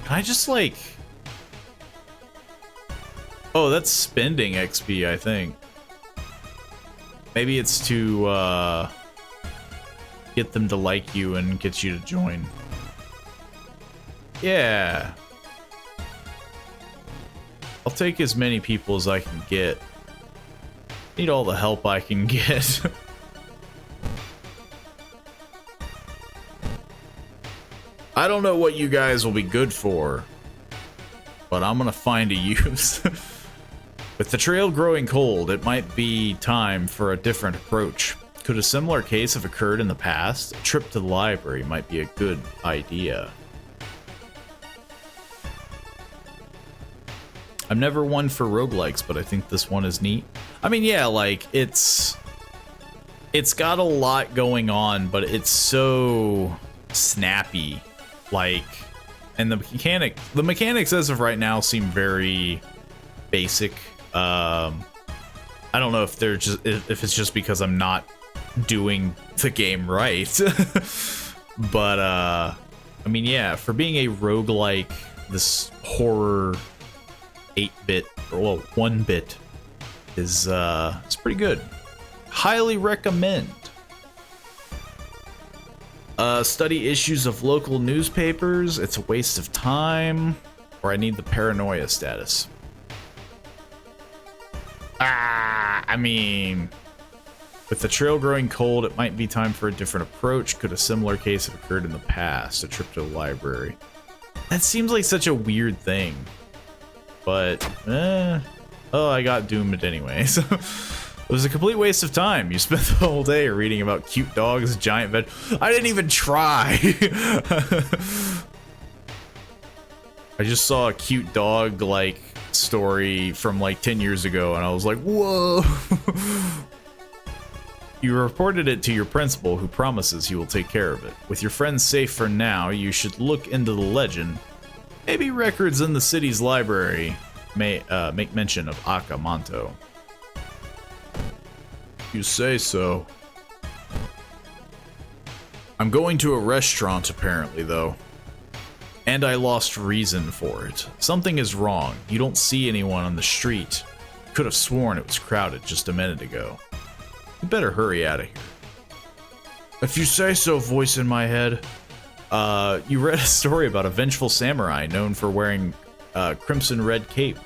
Can I just, like... Oh, that's spending XP, I think. Maybe it's to, get them to like you and get you to join. Yeah. I'll take as many people as I can get. Need all the help I can get. I don't know what you guys will be good for, but I'm gonna find a use. With the trail growing cold, it might be time for a different approach. Could a similar case have occurred in the past? A trip to the library might be a good idea. I'm never one for roguelikes, but I think this one is neat. I mean, yeah, like, it's got a lot going on, but it's so snappy. Like, and the mechanics as of right now seem very basic. I don't know if they're just, if it's just because I'm not doing the game right. But I mean, yeah, for being a roguelike, this horror 8-bit, or well, 1-bit is it's pretty good. Highly recommend. Study issues of local newspapers. It's a waste of time. Or I need the paranoia status. I mean, with the trail growing cold, it might be time for a different approach. Could a similar case have occurred in the past? A trip to the library. That seems like such a weird thing. But, oh, I got doomed anyway. So it was a complete waste of time. You spent the whole day reading about cute dogs, giant veg. I didn't even try. I just saw a cute dog, like, story from like 10 years ago, and I was like, whoa. You reported it to your principal, who promises he will take care of it. With your friends safe for now, you should look into the legend. Maybe records in the city's library may make mention of Akamanto. You say so. I'm going to a restaurant, apparently, though. And I lost reason for it. Something is wrong. You don't see anyone on the street. Could have sworn it was crowded just a minute ago. You better hurry out of here. If you say so, voice in my head. You read a story about a vengeful samurai known for wearing a crimson red cape.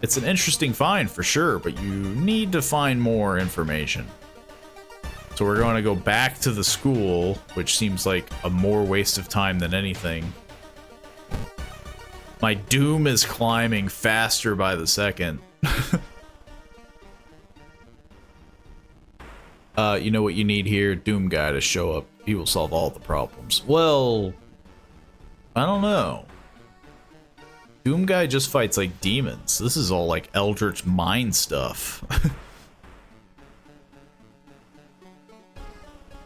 It's an interesting find for sure, but you need to find more information. So we're going to go back to the school, which seems like a more waste of time than anything. My doom is climbing faster by the second. You know what you need here? Doom guy to show up. He will solve all the problems. Well, I don't know. Doom guy just fights like demons. This is all like Eldritch Mind stuff.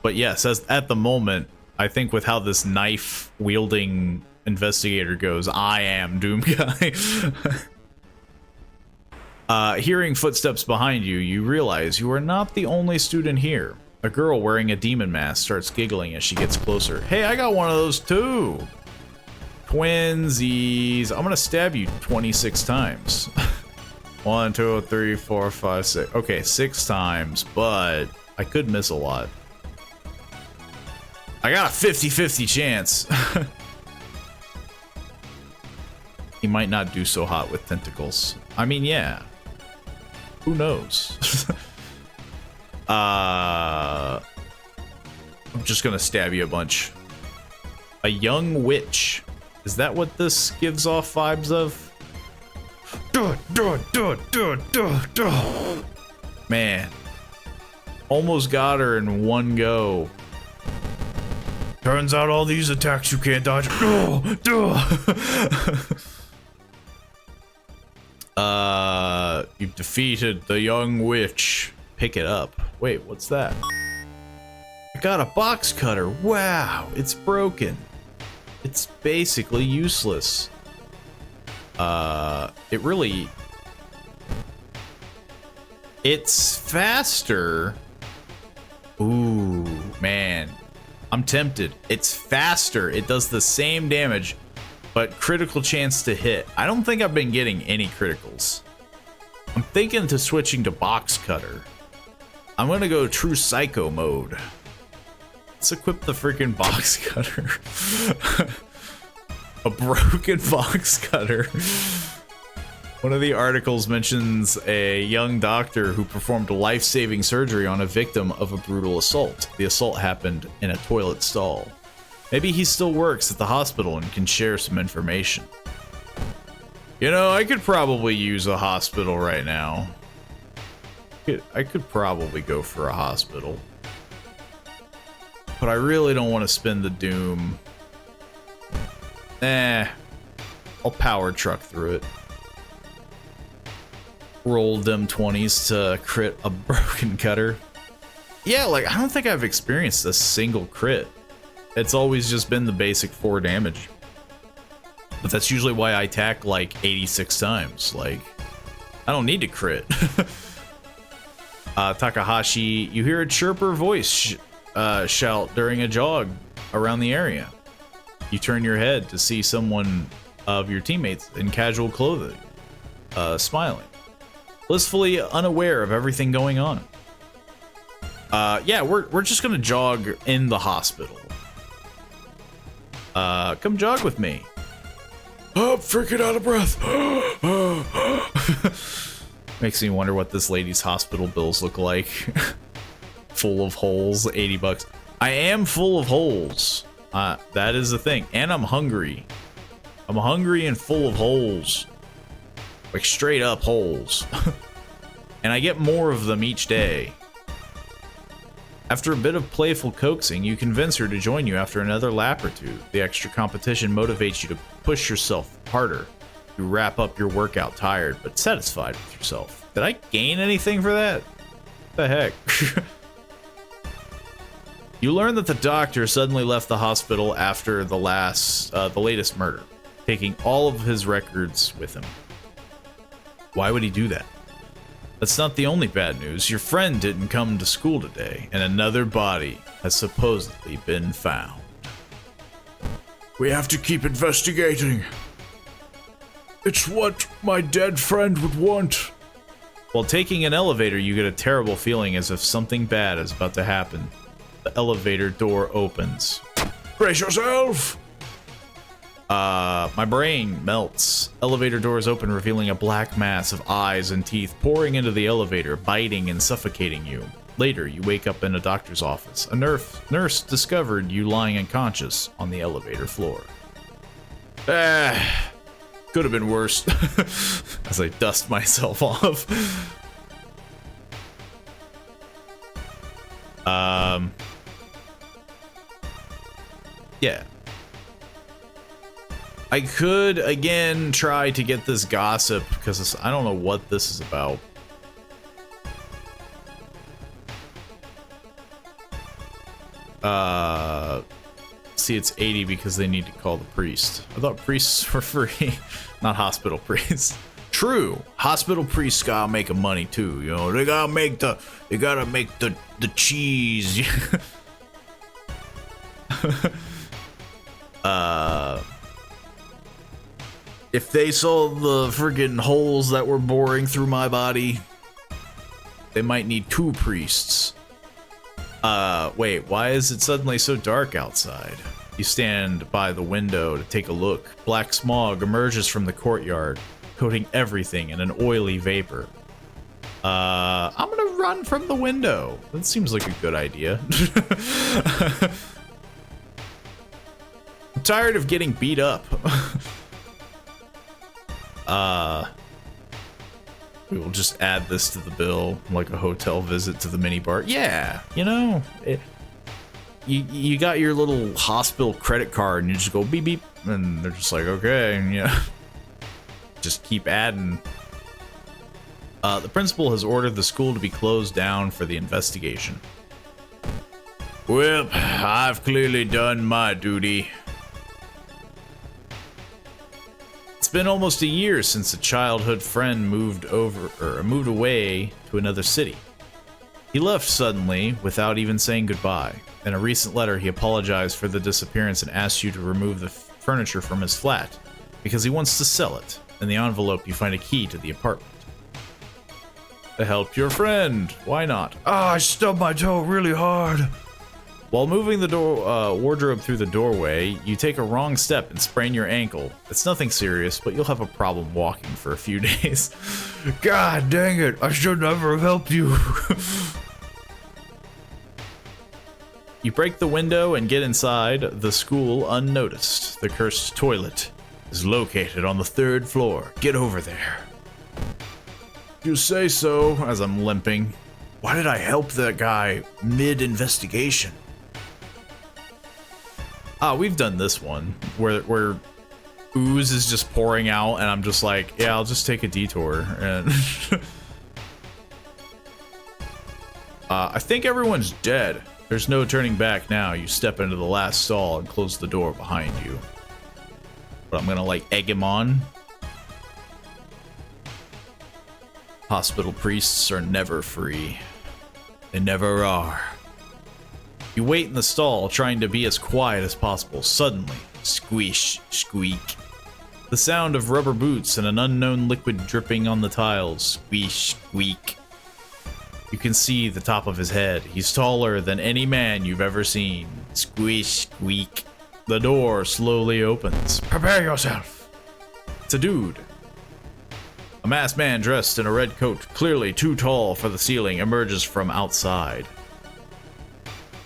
But yes, at the moment, I think with how this knife wielding investigator goes, I am Doom guy. Hearing footsteps behind you, you realize you are not the only student here. A girl wearing a demon mask starts giggling as she gets closer. Hey, I got one of those too. Twinsies. I'm gonna stab you 26 times. 1, 2, 3, 4, 5, 6. Okay, 6 times, but I could miss a lot. I got a 50-50 chance. He might not do so hot with tentacles. I mean, yeah. Who knows? I'm just gonna stab you a bunch. A young witch. Is that what this gives off vibes of? Man. Almost got her in one go. Turns out all these attacks you can't dodge. You've defeated the young witch. Pick it up. Wait, what's that? I got a box cutter. Wow, it's broken. It's basically useless. It really... It's faster. Ooh, man. I'm tempted. It's faster. It does the same damage, but critical chance to hit. I don't think I've been getting any criticals. I'm thinking to switching to box cutter. I'm gonna go true psycho mode. Let's equip the freaking box cutter. A broken box cutter. One of the articles mentions a young doctor who performed life-saving surgery on a victim of a brutal assault. The assault happened in a toilet stall. Maybe he still works at the hospital and can share some information. You know, I could probably use a hospital right now. I could probably go for a hospital. But I really don't want to spend the doom. I'll power truck through it. Roll them 20s to crit a broken cutter. Yeah, like, I don't think I've experienced a single crit. It's always just been the basic 4 damage. But that's usually why I attack like 86 times. Like, I don't need to crit. Takahashi, you hear a chirper voice shout during a jog around the area. You turn your head to see someone of your teammates in casual clothing, smiling, blissfully unaware of everything going on. Yeah, we're just gonna jog in the hospital. Come jog with me. Oh, I'm freaking out of breath. Makes me wonder what this lady's hospital bills look like. Full of holes, $80. I am full of holes. That is the thing. And I'm hungry. I'm hungry and full of holes. Like straight up holes. And I get more of them each day. After a bit of playful coaxing, you convince her to join you after another lap or two. The extra competition motivates you to push yourself harder. You wrap up your workout tired, but satisfied with yourself. Did I gain anything for that? What the heck? You learn that the doctor suddenly left the hospital after the latest murder, taking all of his records with him. Why would he do that? That's not the only bad news. Your friend didn't come to school today, and another body has supposedly been found. We have to keep investigating. It's what my dead friend would want. While taking an elevator, you get a terrible feeling as if something bad is about to happen. The elevator door opens. Brace yourself! My brain melts. Elevator doors open, revealing a black mass of eyes and teeth pouring into the elevator, biting and suffocating you. Later, you wake up in a doctor's office. A nurse discovered you lying unconscious on the elevator floor. Could have been worse. As I dust myself off. Yeah. I could, again, try to get this gossip, because I don't know what this is about. See, it's 80 because they need to call the priest. I thought priests were free, not hospital priests. True, hospital priests gotta make money too, you know. They gotta make the cheese. If they saw the friggin' holes that were boring through my body, they might need 2 priests. Wait, why is it suddenly so dark outside? You stand by the window to take a look. Black smog emerges from the courtyard, coating everything in an oily vapor. I'm gonna run from the window. That seems like a good idea. I'm tired of getting beat up. We will just add this to the bill, like a hotel visit to the minibar. Yeah, you know, you got your little hospital credit card, and you just go beep beep, and they're just like, okay, and yeah, just keep adding. The principal has ordered the school to be closed down for the investigation. Well, I've clearly done my duty. It's been almost a year since a childhood friend moved away to another city. He left suddenly without even saying goodbye. In a recent letter, he apologized for the disappearance and asked you to remove the furniture from his flat because he wants to sell it. In the envelope, you find a key to the apartment. To help your friend. Why not? I stubbed my toe really hard. While moving the wardrobe through the doorway, you take a wrong step and sprain your ankle. It's nothing serious, but you'll have a problem walking for a few days. God dang it, I should never have helped you. You break the window and get inside the school unnoticed. The cursed toilet is located on the 3rd floor. Get over there. You say so, as I'm limping. Why did I help that guy mid-investigation? We've done this one where ooze is just pouring out, and I'm just like, yeah, I'll just take a detour. And I think everyone's dead. There's no turning back now. You step into the last stall and close the door behind you. But I'm gonna like egg him on. Hospital priests are never free. They never are. You wait in the stall, trying to be as quiet as possible. Suddenly, Squish, squeak. The sound of rubber boots and an unknown liquid dripping on the tiles. Squish, squeak. You can see the top of his head. He's taller than any man you've ever seen. Squish, squeak. The door slowly opens. Prepare yourself. It's a dude. A masked man dressed in a red coat, clearly too tall for the ceiling, emerges from outside.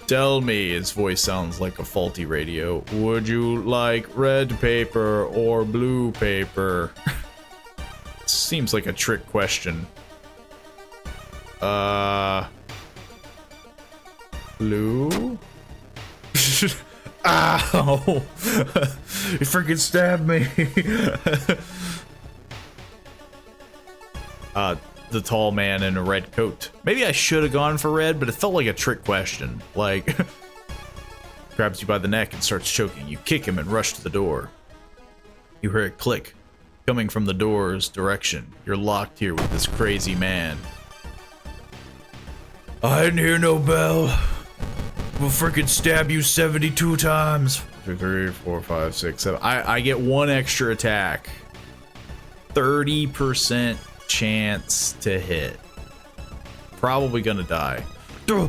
Tell me, his voice sounds like a faulty radio. Would you like red paper or blue paper? Seems like a trick question. Blue? Ow! You freaking stabbed me! The tall man in a red coat. Maybe I should have gone for red, but it felt like a trick question. Like, grabs you by the neck and starts choking. You kick him and rush to the door. You hear a click coming from the door's direction. You're locked here with this crazy man. I didn't hear no bell. We'll freaking stab you 72 times. 2, 3, 4, 5, 6, 7. I get one extra attack. 30% chance to hit. Probably gonna die. Die,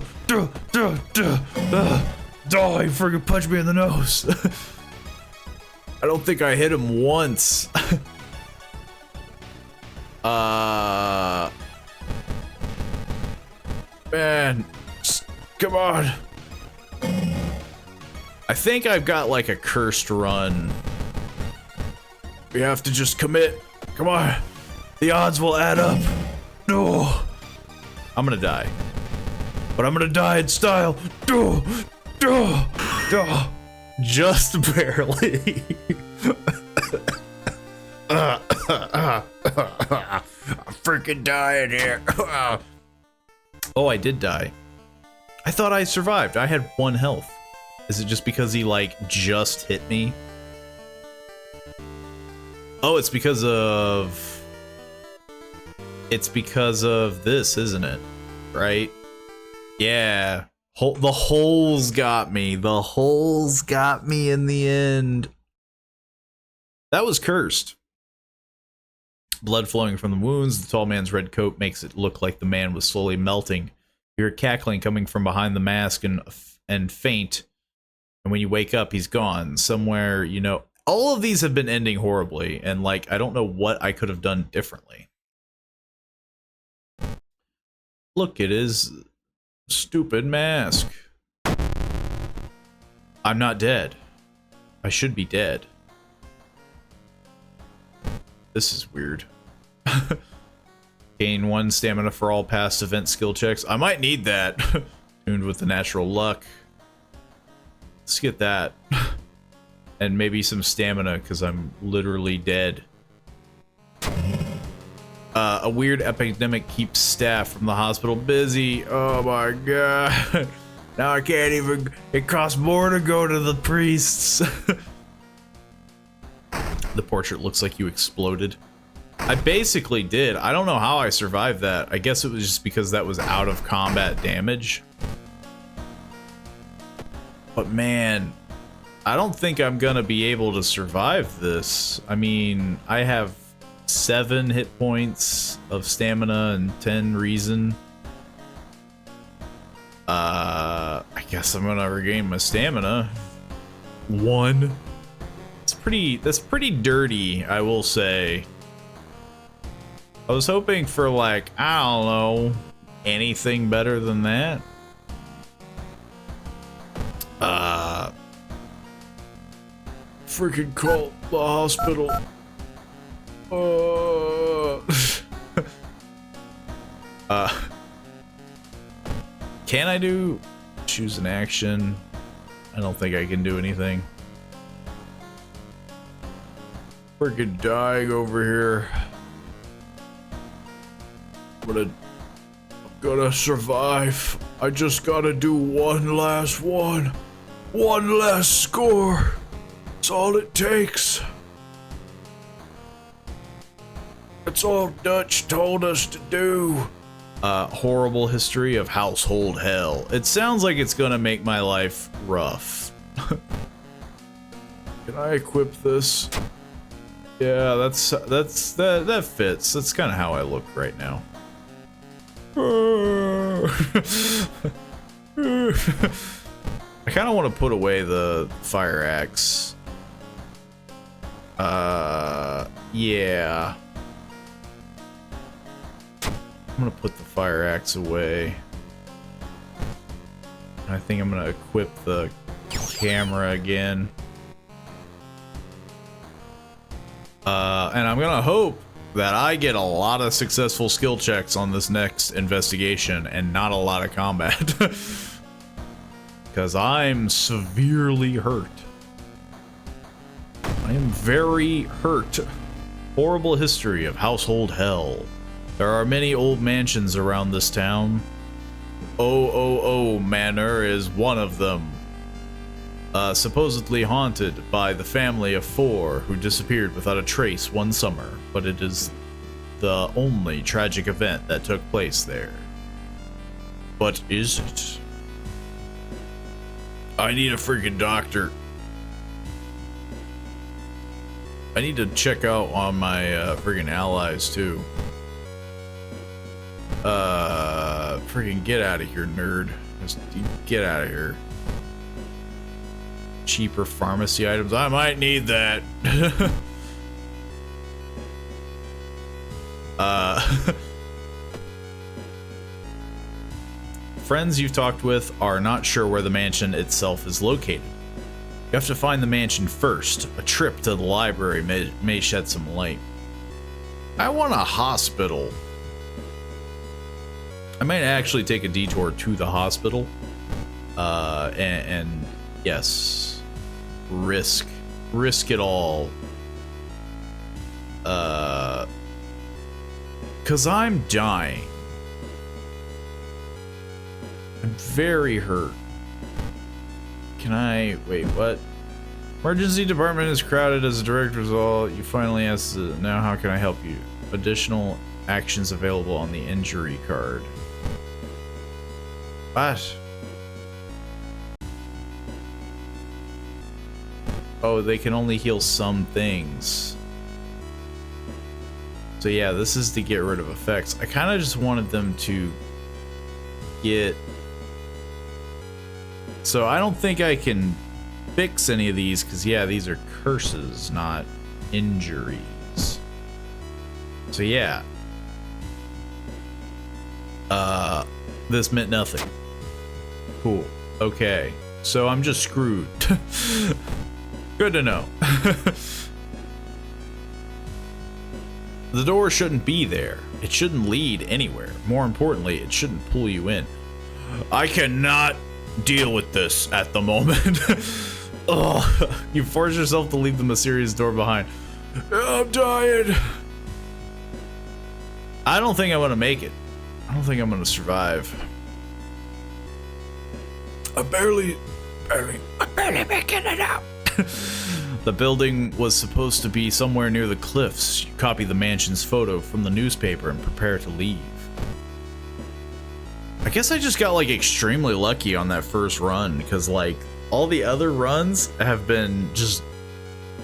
freaking punch me in the nose. I don't think I hit him once. Man, come on. I think I've got like a cursed run. We have to just commit. Come on. The odds will add up. No. I'm gonna die. But I'm gonna die in style. Just barely. I'm freaking dying here. Oh, I did die. I thought I survived. I had 1 health. Is it just because he, like, just hit me? Oh, it's because of... It's because of this, isn't it? Right? Yeah. The holes got me. The holes got me in the end. That was cursed. Blood flowing from the wounds. The tall man's red coat makes it look like the man was slowly melting. You hear cackling coming from behind the mask and faint. And when you wake up, he's gone. Somewhere, you know, all of these have been ending horribly. And, like, I don't know what I could have done differently. Look at his stupid mask. I'm not dead. I should be dead. This is weird. Gain 1 stamina for all past event skill checks. I might need that. Tuned with the natural luck. Let's get that. And maybe some stamina, because I'm literally dead. A weird epidemic keeps staff from the hospital busy. Oh my god. Now I can't even... It costs more to go to the priests. The portrait looks like you exploded. I basically did. I don't know how I survived that. I guess it was just because that was out of combat damage. But man, I don't think I'm gonna be able to survive this. I mean, I have 7 hit points of stamina and 10 reason. I guess I'm gonna regain my stamina. 1. That's pretty dirty, I will say. I was hoping for, like, I don't know, anything better than that. Freaking call the hospital. Can I choose an action? I don't think I can do anything. Freaking dying over here. I'm gonna survive. I just gotta do one last one. One last score. That's all it takes. That's all Dutch told us to do. Horrible history of household hell. It sounds like it's gonna make my life rough. Can I equip this? Yeah, that fits. That's kind of how I look right now. I kind of want to put away the fire axe. Yeah. I'm gonna put the fire axe away. I think I'm gonna equip the camera again. And I'm gonna hope that I get a lot of successful skill checks on this next investigation and not a lot of combat. Because I'm severely hurt. I am very hurt. Horrible history of household hell. There are many old mansions around this town. Manor is one of them. Supposedly haunted by the family of 4 who disappeared without a trace one summer, but it is the only tragic event that took place there. But is it? I need a freaking doctor. I need to check out on my freaking allies too. Freaking get out of here, nerd. Just get out of here. Cheaper pharmacy items. I might need that. Friends you've talked with are not sure where the mansion itself is located. You have to find the mansion first. A trip to the library may shed some light. I want a hospital. I might actually take a detour to the hospital. And yes, risk it all. 'Cause I'm dying. I'm very hurt. Can I wait? What? Emergency department is crowded as a direct result. You finally asked. Now, how can I help you? Additional actions available on the injury card. What? Oh, they can only heal some things. So yeah, this is to get rid of effects. I kind of just wanted them to get... So I don't think I can fix any of these, because yeah, these are curses, not injuries. So yeah. This meant nothing. Cool. Okay. So I'm just screwed. Good to know. The door shouldn't be there. It shouldn't lead anywhere. More importantly, it shouldn't pull you in. I cannot deal with this at the moment. Ugh. You force yourself to leave the mysterious door behind. I'm dying. I don't think I'm gonna make it. I don't think I'm gonna survive. I'm barely making it out. The building was supposed to be somewhere near the cliffs. You copy the mansion's photo from the newspaper and prepare to leave. I guess I just got like extremely lucky on that first run, because like all the other runs have been just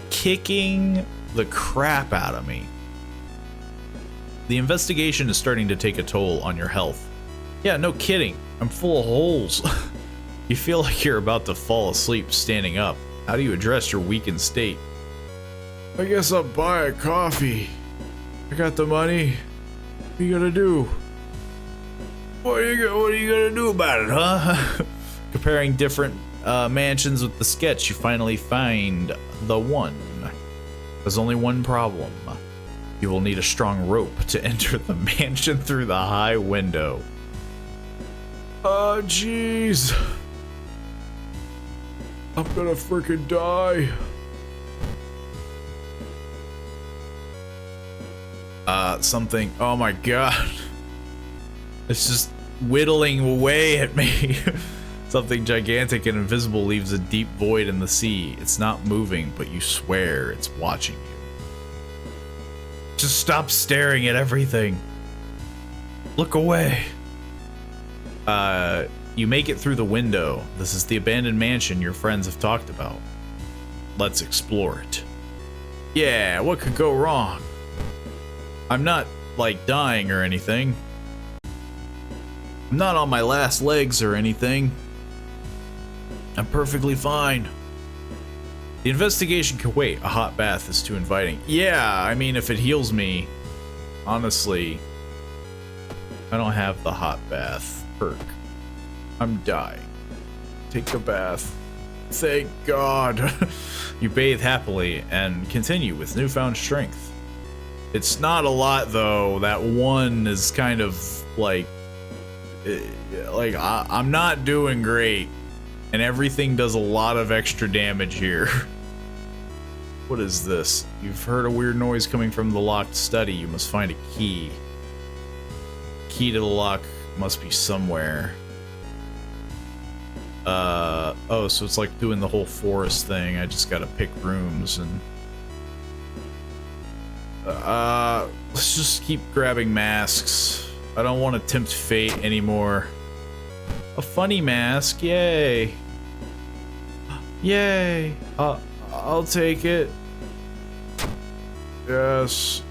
kicking the crap out of me. The investigation is starting to take a toll on your health. Yeah, no kidding. I'm full of holes. You feel like you're about to fall asleep standing up. How do you address your weakened state? I guess I'll buy a coffee. I got the money. What are you gonna do? What are you gonna do about it, huh? Comparing different mansions with the sketch, you finally find the one. There's only one problem. You will need a strong rope to enter the mansion through the high window. Oh, jeez. I'm gonna freaking die. Something. Oh my god. It's just whittling away at me. Something gigantic and invisible leaves a deep void in the sea. It's not moving, but you swear it's watching you. Just stop staring at everything. Look away. You make it through the window. This is the abandoned mansion your friends have talked about. let's explore it. Yeah, what could go wrong? I'm not, like, dying or anything. I'm not on my last legs or anything. I'm perfectly fine. The investigation can wait. A hot bath is too inviting. Yeah, I mean, if it heals me, honestly, I don't have the hot bath perk. I'm dying. Take a bath. Thank God. You bathe happily and continue with newfound strength. It's not a lot, though. That one is kind of like I'm not doing great, and everything does a lot of extra damage here. What is this? You've heard a weird noise coming from the locked study. You must find a key. Key to the lock must be somewhere. Oh, so it's like doing the whole forest thing. I just gotta pick rooms and let's just keep grabbing masks. I don't want to tempt fate anymore. A funny mask, yay. Yay. I'll take it. Yes.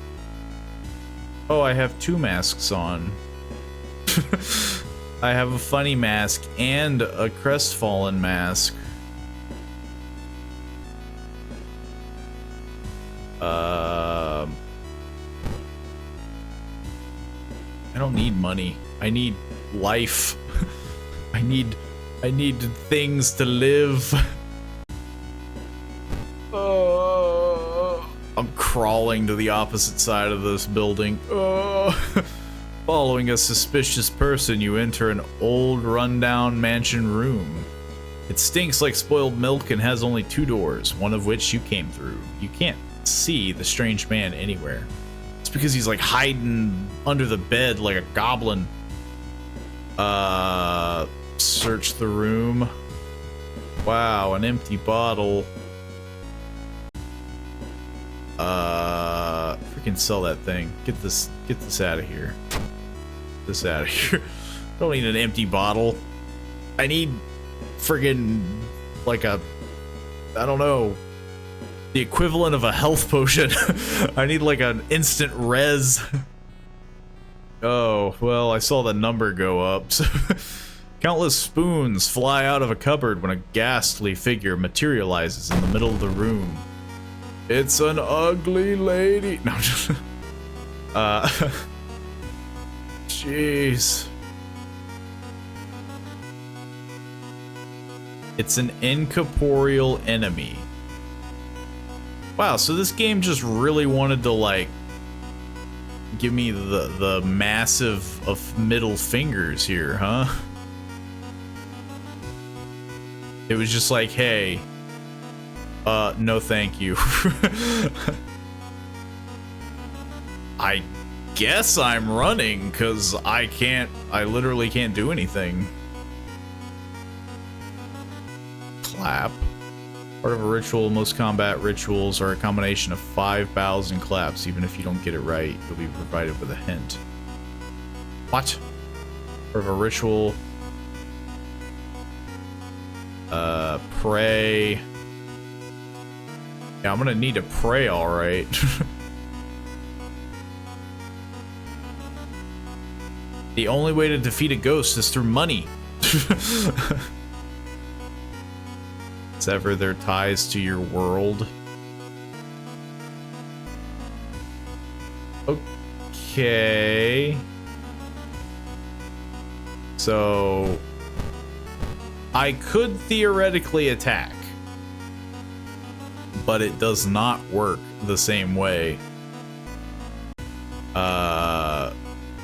Oh, I have 2 masks on. I have a funny mask and a crestfallen mask. I don't need money. I need life. I need things to live. I'm crawling to the opposite side of this building. Following a suspicious person, you enter an old rundown mansion room. It stinks like spoiled milk and has only 2 doors, one of which you came through. You can't see the strange man anywhere. It's because he's like hiding under the bed like a goblin. Search the room. Wow, an empty bottle. Freaking sell that thing. Get this out of here. This out of here. I don't need an empty bottle. I need friggin' like a, I don't know, the equivalent of a health potion. I need like an instant res. Oh, well, I saw the number go up. So countless spoons fly out of a cupboard when a ghastly figure materializes in the middle of the room. It's an ugly lady. No, just jeez. It's an incorporeal enemy. Wow, so this game just really wanted to like give me the massive of middle fingers here, huh? It was just like, hey, no thank you. I guess I'm running because I literally can't do anything. Clap. Part of a ritual. Most combat rituals are a combination of 5 bows and claps. Even if you don't get it right, you'll be provided with a hint. What? Part of a ritual. Pray. Yeah, I'm gonna need to pray, alright. The only way to defeat a ghost is through money. Sever their ties to your world. Okay. So I could theoretically attack, but it does not work the same way.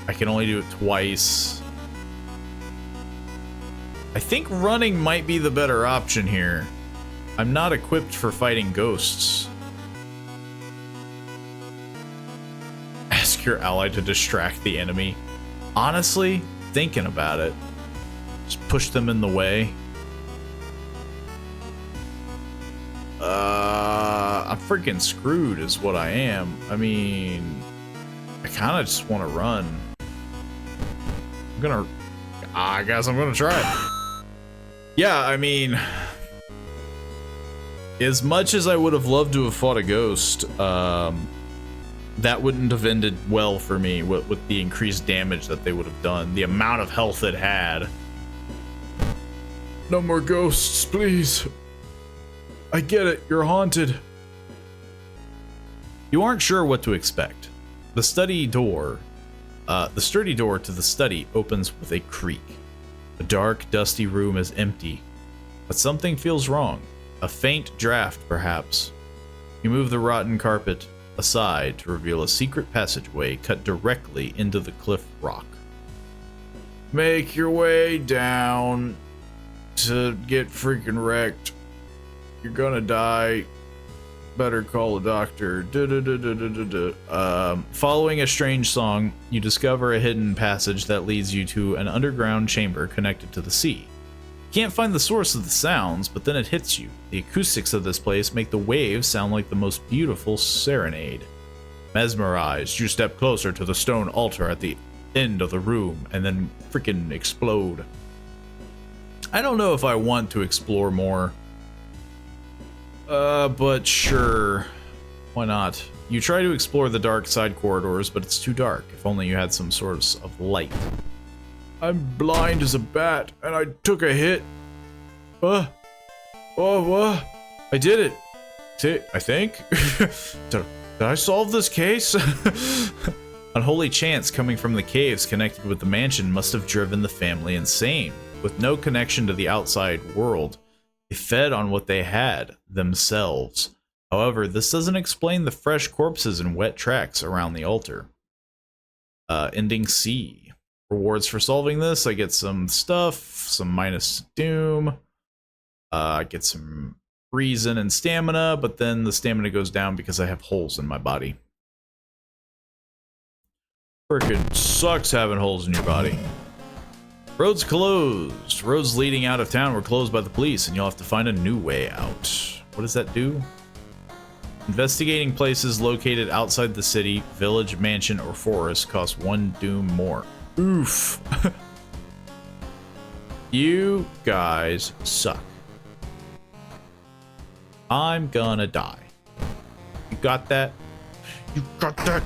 I can only do it twice. I think running might be the better option here. I'm not equipped for fighting ghosts. Ask your ally to distract the enemy. Honestly, thinking about it, just push them in the way. I'm freaking screwed is what I am. I mean, I kind of just want to run. I guess I'm gonna try it. Yeah, I mean, As much as I would have loved to have fought a ghost, that wouldn't have ended well for me with the increased damage that they would have done. The amount of health it had. No more ghosts, please. I get it, you're haunted. You aren't sure what to expect. The sturdy door to the study opens with a creak. The dark, dusty room is empty, but something feels wrong. A faint draft, perhaps. You move the rotten carpet aside to reveal a secret passageway cut directly into the cliff rock. Make your way down to get freaking wrecked. You're gonna die. Better call a doctor. Following a strange song, you discover a hidden passage that leads you to an underground chamber connected to the sea. You can't find the source of the sounds, but then it hits you. The acoustics of this place make the waves sound like the most beautiful serenade. Mesmerized, you step closer to the stone altar at the end of the room and then freaking explode. I don't know if I want to explore more. But sure. Why not? You try to explore the dark side corridors, but it's too dark. If only you had some source of light. I'm blind as a bat, and I took a hit. What? I did it. I think? Did I solve this case? Unholy chants coming from the caves connected with the mansion must have driven the family insane. With no connection to the outside world, they fed on what they had themselves. However, this doesn't explain the fresh corpses and wet tracks around the altar. Ending C. Rewards for solving this. I get some stuff, some minus doom. I get some reason and stamina, but then the stamina goes down because I have holes in my body. Frickin' sucks having holes in your body. Roads closed. Roads leading out of town were closed by the police, and you'll have to find a new way out. What does that do? Investigating places located outside the city, village, mansion, or forest costs 1 doom more. Oof. You guys suck. I'm gonna die. You got that? You got that?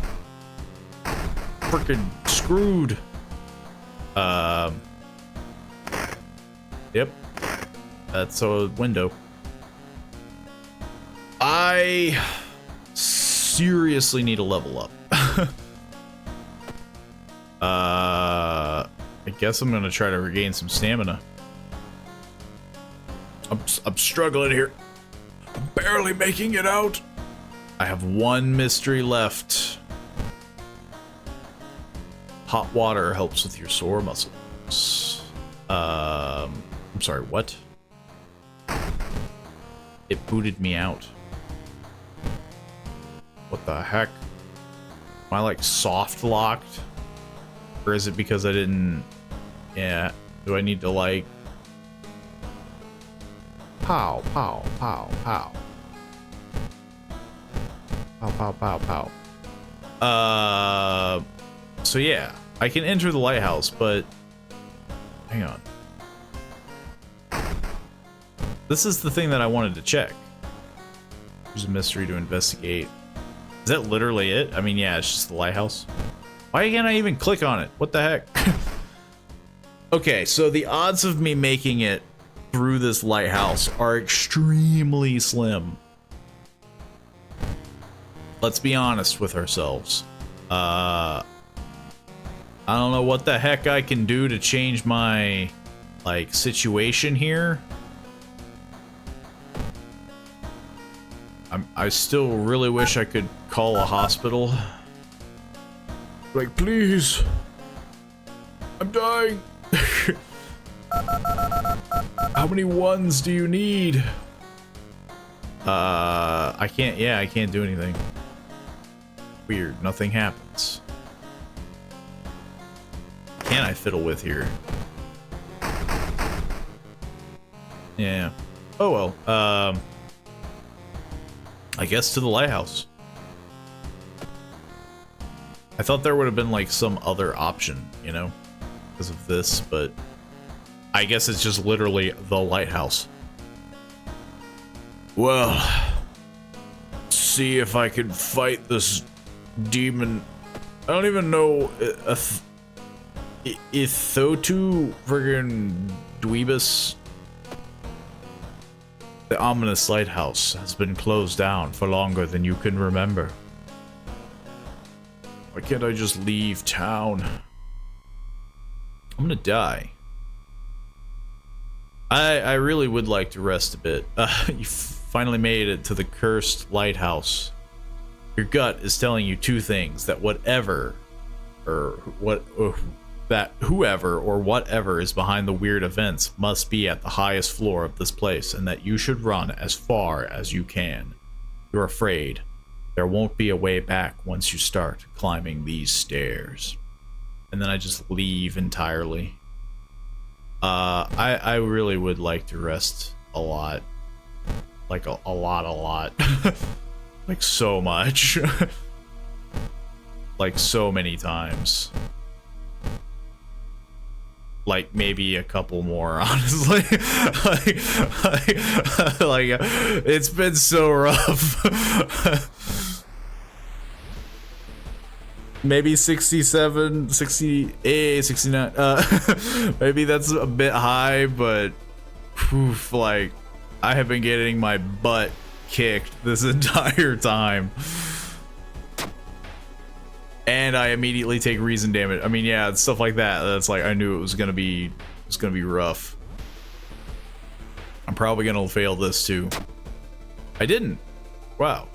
Freaking screwed. Yep. That's a window. I seriously need a level up. I guess I'm gonna try to regain some stamina. I'm struggling here. I'm barely making it out. I have 1 mystery left. Hot water helps with your sore muscles. I'm sorry, what? It booted me out. What the heck? Am I like soft locked? Or is it because I didn't... Yeah. Do I need to like... Pow, pow, pow, pow. Pow, pow, pow, pow. So yeah. I can enter the lighthouse, but... Hang on. This is the thing that I wanted to check. There's a mystery to investigate. Is that literally it? I mean, yeah, it's just the lighthouse. Why can't I even click on it? What the heck? Okay, so the odds of me making it through this lighthouse are extremely slim. Let's be honest with ourselves. I don't know what the heck I can do to change my, like, situation here. I still really wish I could call a hospital. Like, please. I'm dying. How many ones do you need? I can't do anything. Weird, nothing happens. Can I fiddle with here? Yeah. Oh well, I guess to the lighthouse. I thought there would have been like some other option, you know, because of this, but I guess it's just literally the lighthouse. Well, see if I can fight this demon. I don't even know. Ithotu friggin' Dweebus. The ominous lighthouse has been closed down for longer than you can remember. Why can't I just leave town? I'm gonna die. I really would like to rest a bit. You finally made it to the cursed lighthouse. Your gut is telling you two things: that whoever or whatever is behind the weird events must be at the highest floor of this place, and that you should run as far as you can. You're afraid there won't be a way back once you start climbing these stairs. And then I just leave entirely. I really would like to rest a lot. Like a lot. Like so much. Like so many times. Like maybe a couple more, honestly. like it's been so rough. Maybe 67, 68, 69. Maybe that's a bit high, but oof, like I have been getting my butt kicked this entire time. And I immediately take reason damage. I mean, yeah, stuff like that. That's like I knew it was gonna be rough. I'm probably gonna fail this too. I didn't. Wow.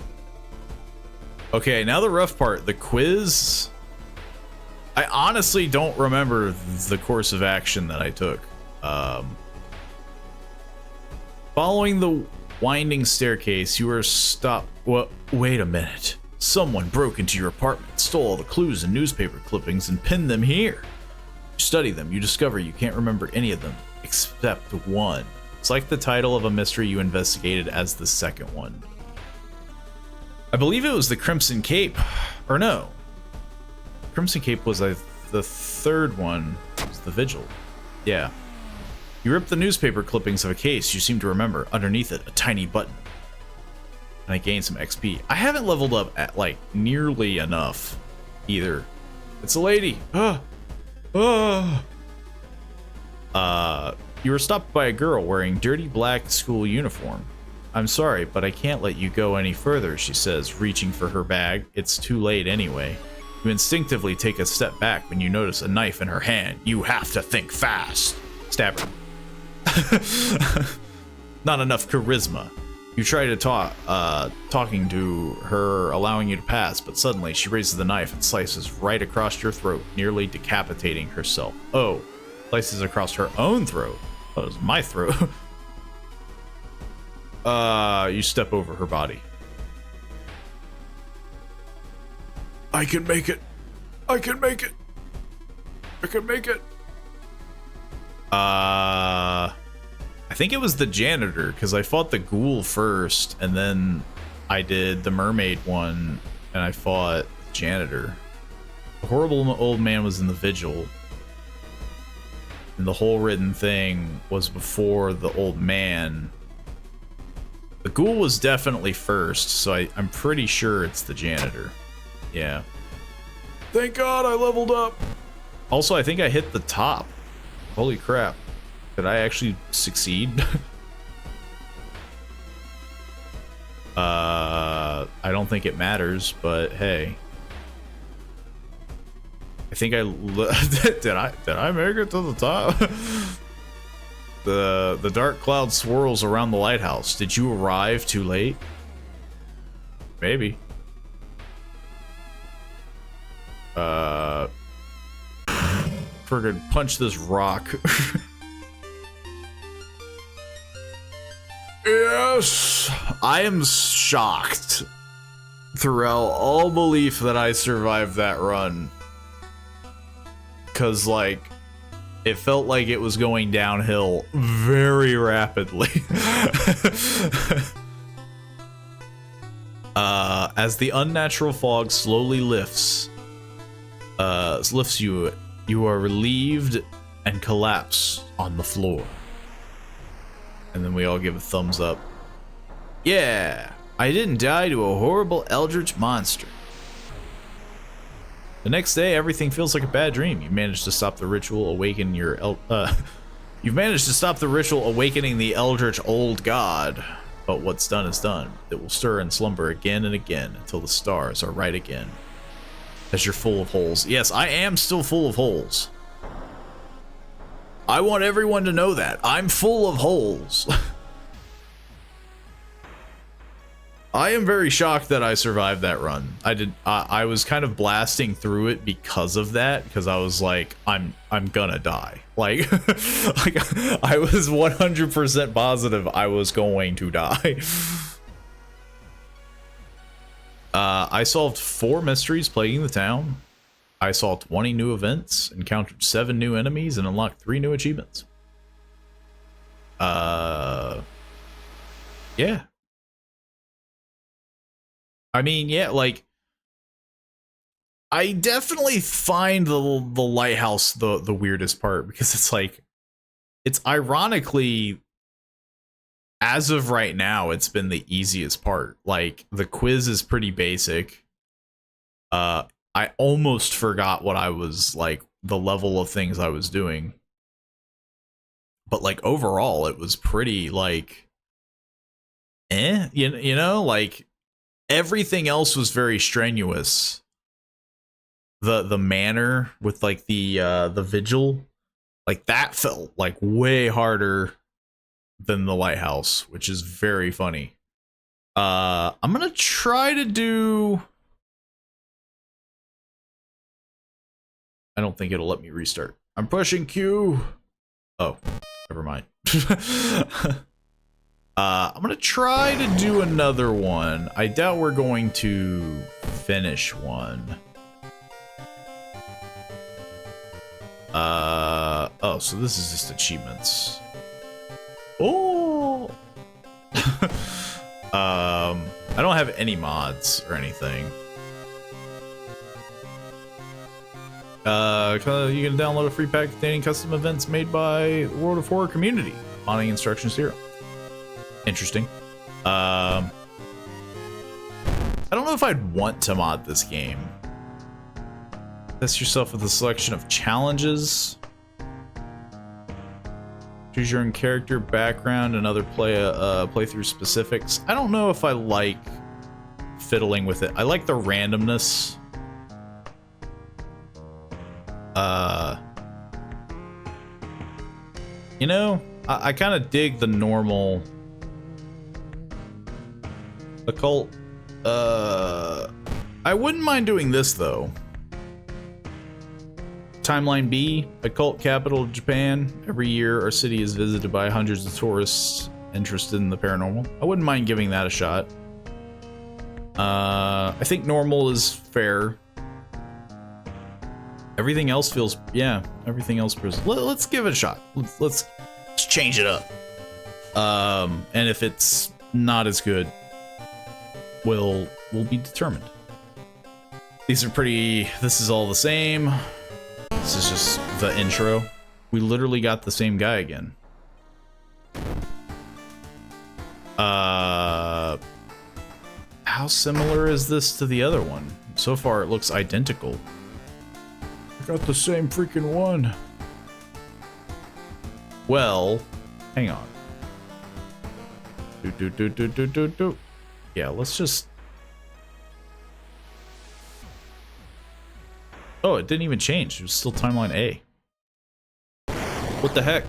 Okay, now the rough part, the quiz. I honestly don't remember the course of action that I took. Following the winding staircase, you are stopped. Well, wait a minute. Someone broke into your apartment, stole all the clues and newspaper clippings, and pinned them here. You study them, you discover you can't remember any of them, except one. It's like the title of a mystery you investigated as the second one. I believe it was the Crimson Cape. Or no. Crimson Cape was the third one. It was the Vigil. Yeah. You ripped the newspaper clippings of a case you seem to remember. Underneath it, a tiny button. And I gained some XP. I haven't leveled up at, like, nearly enough either. It's a lady. You were stopped by a girl wearing dirty black school uniform. I'm sorry, but I can't let you go any further, she says, reaching for her bag. It's too late anyway. You instinctively take a step back when you notice a knife in her hand. You have to think fast. Stab her. Not enough charisma. You try to talking to her, allowing you to pass, but suddenly she raises the knife and slices right across your throat, nearly decapitating herself. Oh, slices across her own throat. That was my throat. You step over her body. I can make it. I can make it. I can make it. I think it was the janitor, because I fought the ghoul first, and then I did the mermaid one, and I fought the janitor. The horrible old man was in the Vigil, and the whole written thing was before the old man. The ghoul was definitely first, so I'm pretty sure it's the janitor. Yeah. Thank God I leveled up! Also, I think I hit the top. Holy crap. Did I actually succeed? I don't think it matters, but hey. I think did I make it to the top? The dark cloud swirls around the lighthouse. Did you arrive too late? Maybe. Friggin' punch this rock. Yes, I am shocked throughout all belief that I survived that run. Cause like, it felt like it was going downhill very rapidly. As the unnatural fog slowly lifts you, you are relieved and collapse on the floor. And then we all give a thumbs up. Yeah, I didn't die to a horrible eldritch monster. The next day, everything feels like a bad dream. You managed to stop the ritual, awaken your You've managed to stop the ritual, awakening the eldritch old god. But what's done is done. It will stir and slumber again and again until the stars are right again. As you're full of holes. Yes, I am still full of holes. I want everyone to know that. I'm full of holes. I am very shocked that I survived that run. I was kind of blasting through it because of that, because I was like, I'm gonna die. Like, like I was 100% positive I was going to die. I solved 4 mysteries plaguing the town. I saw 20 new events, encountered 7 new enemies, and unlocked 3 new achievements. Yeah. I mean, yeah, like, I definitely find the lighthouse the weirdest part, because it's like, it's ironically, as of right now, it's been the easiest part. Like, the quiz is pretty basic. I almost forgot what I was, like, the level of things I was doing. But, like, overall, it was pretty, like, you know, like, everything else was very strenuous. The manor with, like, the vigil, like, that felt like way harder than the lighthouse, which is very funny. I'm gonna try to do... I don't think it'll let me restart. I'm pushing Q. Oh, never mind. I'm gonna try to do another one. I doubt we're going to finish one. Oh, so this is just achievements. Oh! I don't have any mods or anything. You can download a free pack containing custom events made by the World of Horror community. Modding instructions here. Interesting. I don't know if I'd want to mod this game. Test yourself with a selection of challenges. Choose your own character, background, and other playthrough specifics. I don't know if I like fiddling with it. I like the randomness. You know, I kind of dig the normal occult. I wouldn't mind doing this though. Timeline B, occult capital of Japan. Every year, our city is visited by hundreds of tourists interested in the paranormal. I wouldn't mind giving that a shot. I think normal is fair. Everything else feels, yeah, everything else feels. Let's give it a shot. Let's change it up. And if it's not as good, we'll be determined. These are pretty. This is all the same. This is just the intro. We literally got the same guy again. How similar is this to the other one? So far, it looks identical. I got the same freaking one. Well, hang on. Do. Yeah, let's just. Oh, it didn't even change. It was still timeline A. What the heck?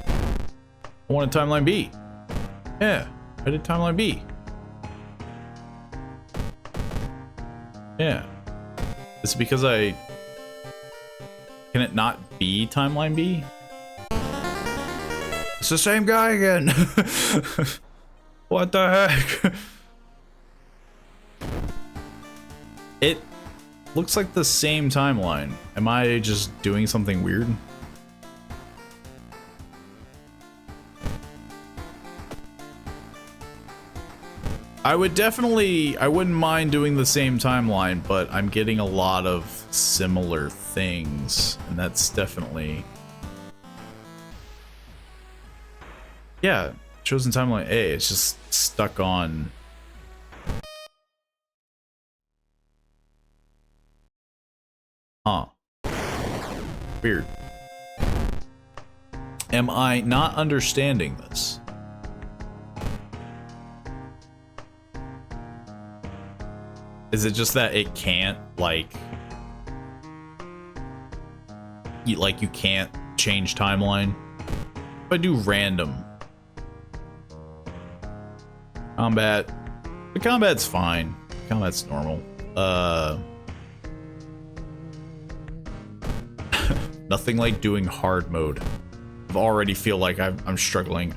I wanted timeline B. Yeah, I did timeline B. Yeah. It's because I... Can it not be timeline B? It's the same guy again. What the heck? It looks like the same timeline. Am I just doing something weird? I wouldn't mind doing the same timeline, but I'm getting a lot of similar things, and that's definitely... Yeah, Chosen timeline A, it's just stuck on. Huh. Weird. Am I not understanding this? Is it just that it can't, like you can't change timeline? If I do random combat, the combat's fine. Combat's normal. Nothing like doing hard mode. I already feel like I'm struggling.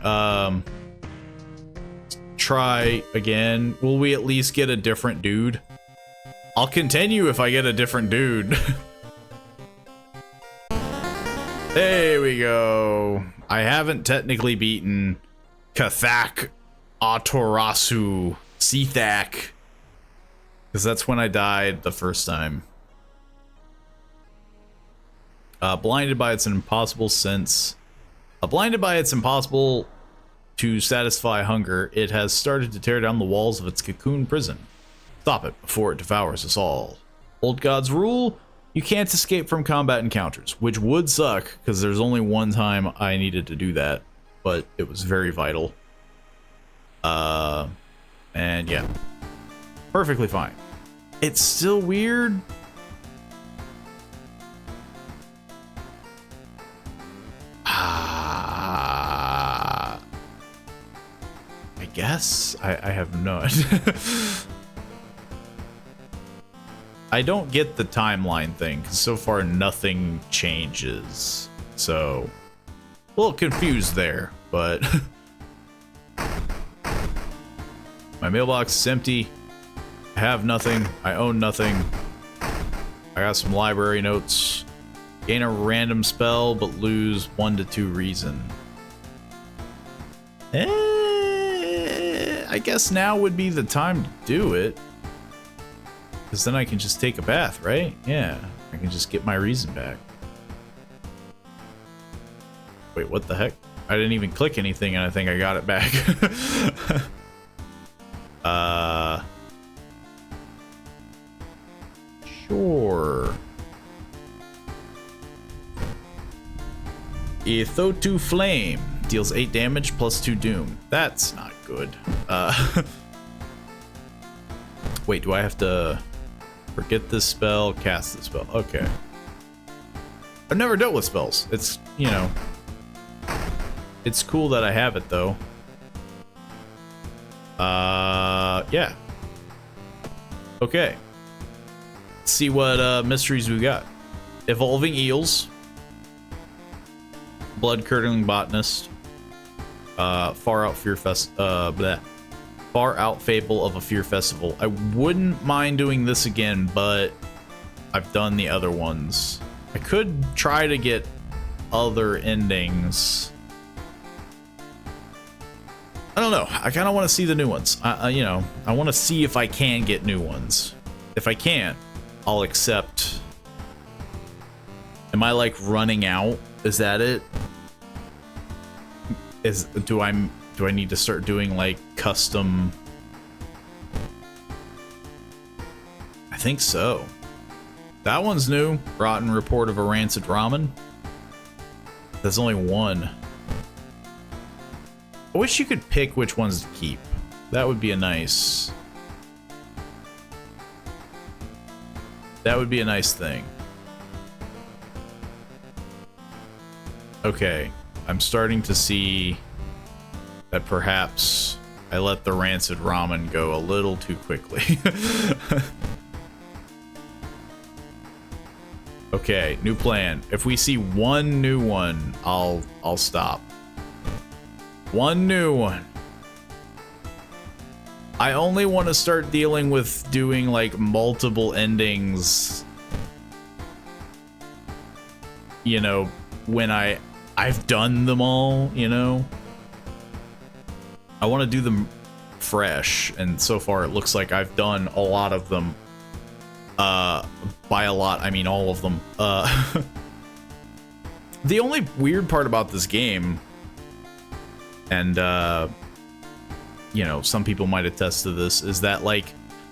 Try again. Will we at least get a different dude? I'll continue if I get a different dude. There we go. I haven't technically beaten Kathak Autorasu Sethak, because that's when I died the first time. Blinded by its impossible sense. Blinded by its impossible to satisfy hunger, it has started to tear down the walls of its cocoon prison. Stop it before it devours us all. Old gods rule. You can't escape from combat encounters, which would suck, because there's only one time I needed to do that, but it was very vital. And yeah. Perfectly fine. It's still weird. I guess? I have no idea. I don't get the timeline thing, because so far nothing changes. So, a little confused there, but... My mailbox is empty. I have nothing. I own nothing. I got some library notes. Gain a random spell, but lose 1 to 2 reason. I guess now would be the time to do it. Because then I can just take a bath, right? Yeah, I can just get my reason back. Wait, what the heck? I didn't even click anything and I think I got it back. Sure. Ethotu Flame deals 8 damage plus 2 doom. That's not good. Wait, do I have to forget this spell, cast this spell? Okay. I've never dealt with spells. It's, you know, it's cool that I have it though. Yeah. Okay. Let's see what mysteries we got. Evolving Eels. Blood Curdling Botanist. Far Out Fear Fest. Far Out Fable of a Fear Festival. I wouldn't mind doing this again, but I've done the other ones. I could try to get other endings. I don't know. I kind of want to see the new ones. You know, I want to see if I can get new ones. If I can't, I'll accept. Am I like running out? Is that it? Do I need to start doing like custom? I think so. That one's new. Rotten Report of a Rancid Ramen. There's only one. I wish you could pick which ones to keep. That would be a nice... That would be a nice thing. Okay. I'm starting to see that perhaps I let the Rancid Ramen go a little too quickly. Okay, new plan. If we see one new one, I'll stop. One new one. I only want to start dealing with doing like multiple endings. You know, when I've done them all, you know? I want to do them fresh, and so far it looks like I've done a lot of them. By a lot, I mean all of them. The only weird part about this game, and you know, some people might attest to this, is that, like,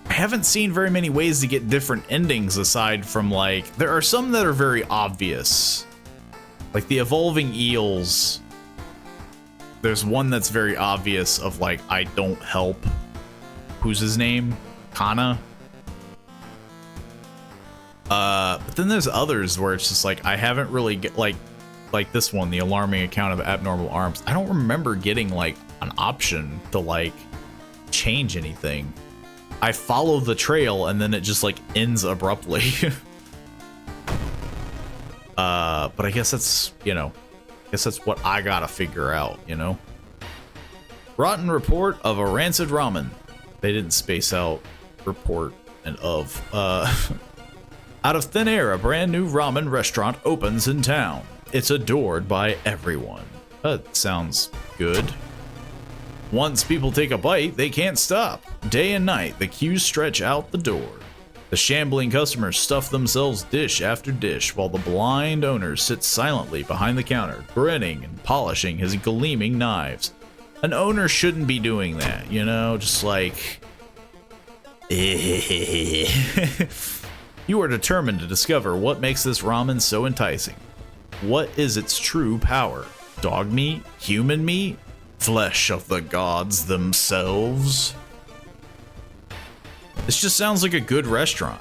I haven't seen very many ways to get different endings aside from, like, there are some that are very obvious. Like the evolving eels. There's one that's very obvious of, like, I don't help. Who's his name? Kana? But then there's others where it's just like, I haven't really get, like this one, the alarming account of abnormal arms. I don't remember getting, like, an option to, like, change anything. I follow the trail and then it just, like, ends abruptly. But I guess that's, you know, I guess that's what I gotta figure out, you know? Rotten report of a rancid ramen. They didn't space out report and of. Out of thin air, a brand new ramen restaurant opens in town. It's adored by everyone. That sounds good. Once people take a bite, they can't stop. Day and night, the queues stretch out the door. The shambling customers stuff themselves dish after dish, while the blind owner sits silently behind the counter, grinning and polishing his gleaming knives. An owner shouldn't be doing that, you know, just like... You are determined to discover what makes this ramen so enticing. What is its true power? Dog meat? Human meat? Flesh of the gods themselves? This just sounds like a good restaurant.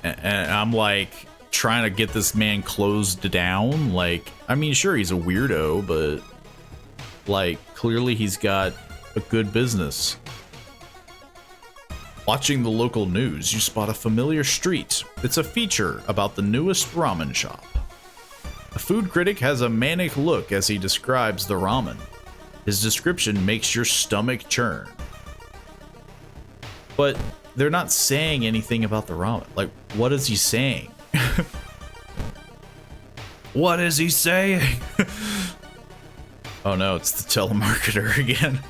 And I'm like trying to get this man closed down. Like, I mean, sure, he's a weirdo, but like clearly he's got a good business. Watching the local news, you spot a familiar street. It's a feature about the newest ramen shop. A food critic has a manic look as he describes the ramen. His description makes your stomach churn. But they're not saying anything about the ramen. Like, what is he saying? What is he saying? Oh no, it's the telemarketer again.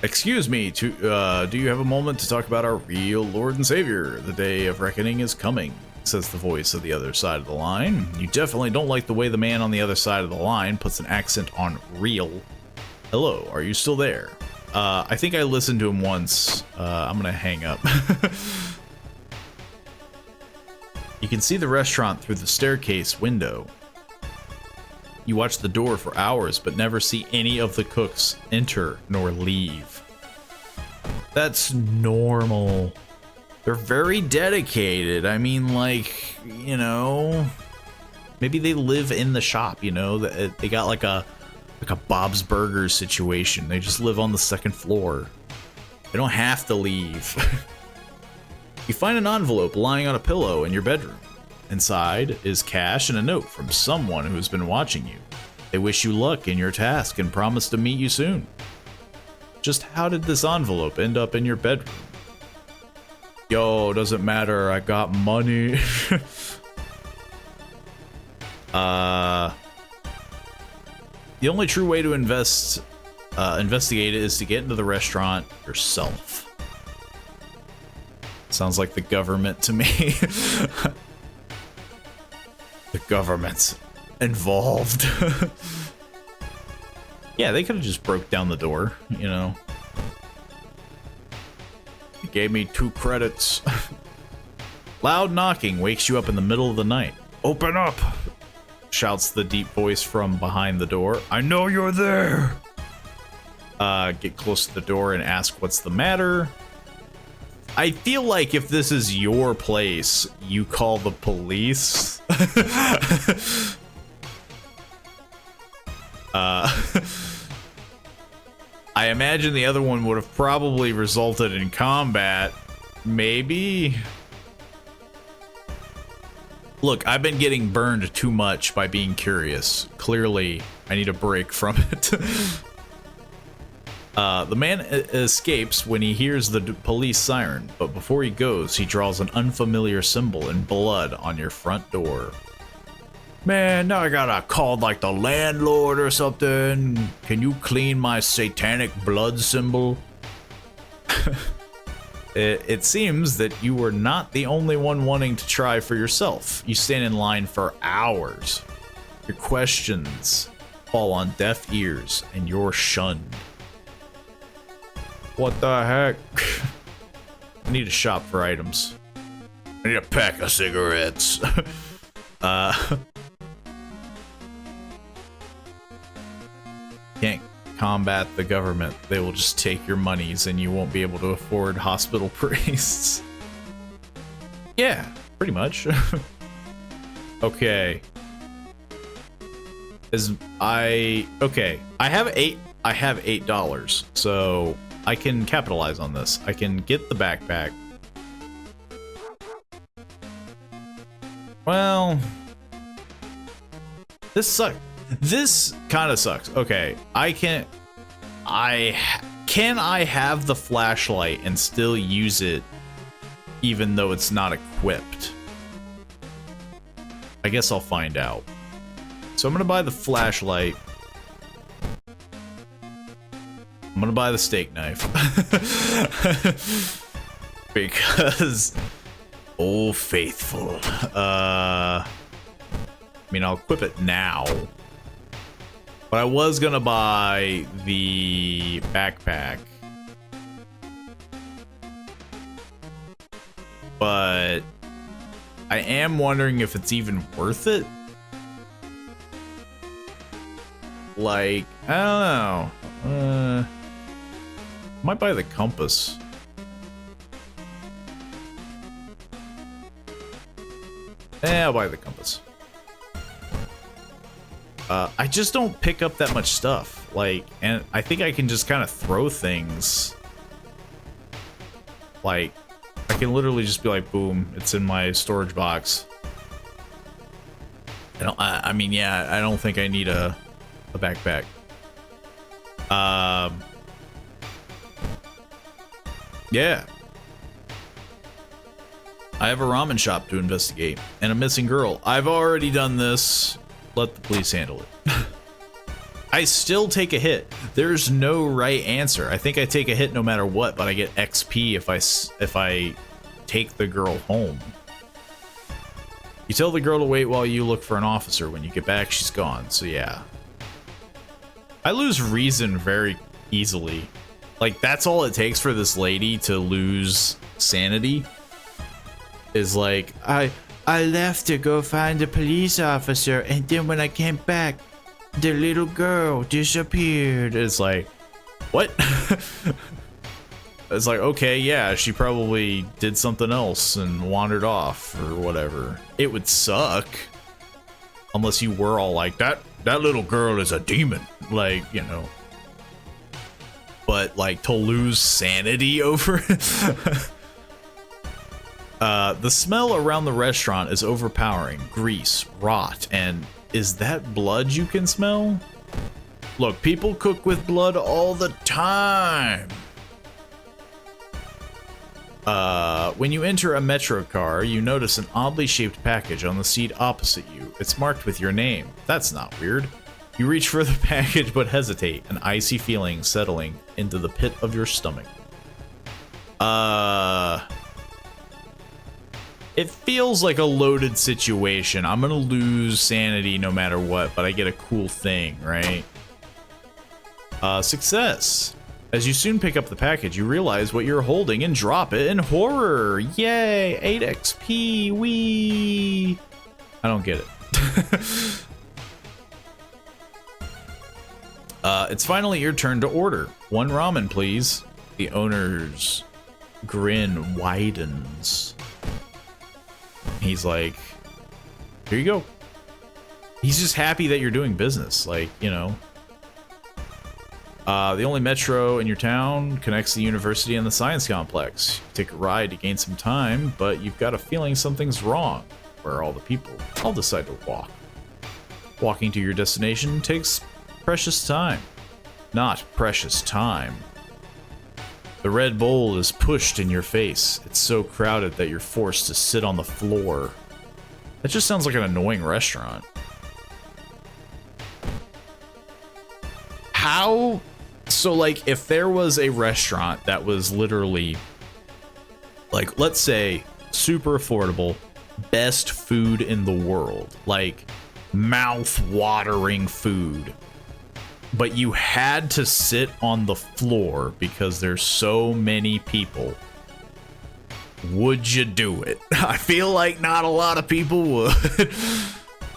Excuse me, do you have a moment to talk about our real Lord and Savior? The day of reckoning is coming, says the voice of the other side of the line. You definitely don't like the way the man on the other side of the line puts an accent on real. Hello, are you still there? I think I listened to him once. I'm gonna hang up. You can see the restaurant through the staircase window. You watch the door for hours, but never see any of the cooks enter nor leave. That's normal. They're very dedicated. I mean, like, you know, maybe they live in the shop, you know, they got like a Bob's Burgers situation. They just live on the second floor. They don't have to leave. You find an envelope lying on a pillow in your bedroom. Inside is cash and a note from someone who's been watching you. They wish you luck in your task and promise to meet you soon. Just how did this envelope end up in your bedroom? Yo, doesn't matter, I got money. The only true way to investigate it is to get into the restaurant yourself. Sounds like the government to me. The government's involved. Yeah, they could have just broke down the door, you know. He gave me 2 credits. Loud knocking wakes you up in the middle of the night. Open up! Shouts the deep voice from behind the door. I know you're there! Get close to the door and ask what's the matter. I feel like if this is your place, you call the police. I imagine the other one would have probably resulted in combat. Maybe? Look, I've been getting burned too much by being curious. Clearly, I need a break from it. The man escapes when he hears the police siren, but before he goes, he draws an unfamiliar symbol in blood on your front door. Man, now I gotta call like the landlord or something. Can you clean my satanic blood symbol? It seems that you were not the only one wanting to try for yourself. You stand in line for hours. Your questions fall on deaf ears and you're shunned. What the heck? I need to shop for items. I need a pack of cigarettes. Can't combat the government. They will just take your monies and you won't be able to afford hospital priests. Yeah, pretty much. Okay. I have $8, so I can capitalize on this. I can get the backpack. Well, this sucks. This kind of sucks. Okay, can I have the flashlight and still use it even though it's not equipped? I guess I'll find out. So I'm gonna buy the flashlight. I'm gonna buy the steak knife. Because Old Faithful. I mean, I'll equip it now. But I was gonna buy the backpack. But I am wondering if it's even worth it. Like, I don't know. Might buy the compass. I'll buy the compass. I just don't pick up that much stuff. Like, and I think I can just kind of throw things. Like, I can literally just be like, boom, it's in my storage box. I mean, yeah, I don't think I need a backpack. Yeah. I have a ramen shop to investigate and a missing girl. I've already done this. Let the police handle it. I still take a hit. There's no right answer. I think I take a hit no matter what, but I get XP if I take the girl home. You tell the girl to wait while you look for an officer. When you get back, she's gone. So yeah. I lose reason very easily. Like, that's all it takes for this lady to lose sanity. Is like, I left to go find a police officer, and then when I came back, the little girl disappeared. It's like, what? It's like, okay, yeah, she probably did something else and wandered off or whatever. It would suck. Unless you were all like, that little girl is a demon. Like, you know. But, like, to lose sanity over it. The smell around the restaurant is overpowering. Grease, rot, and is that blood you can smell? Look, people cook with blood all the time. When you enter a metro car, you notice an oddly shaped package on the seat opposite you. It's marked with your name. That's not weird. You reach for the package but hesitate, an icy feeling settling into the pit of your stomach. It feels like a loaded situation. I'm gonna lose sanity no matter what, but I get a cool thing, right? Success. As you soon pick up the package, you realize what you're holding and drop it in horror. Yay, 8 XP, wee. I don't get it. It's finally your turn to order. 1 ramen, please. The owner's grin widens. He's like, here you go. He's just happy that you're doing business, like, you know. The only metro in your town connects the university and the science complex. You take a ride to gain some time, but you've got a feeling something's wrong. Where are all the people? I'll decide to walk. Walking to your destination takes precious time. Not precious time. The red bowl is pushed in your face. It's so crowded that you're forced to sit on the floor. That just sounds like an annoying restaurant. How? So, like, if there was a restaurant that was literally, like, let's say, super affordable, best food in the world, like, mouth-watering food, but you had to sit on the floor because there's so many people, would you do it? I feel like not a lot of people would.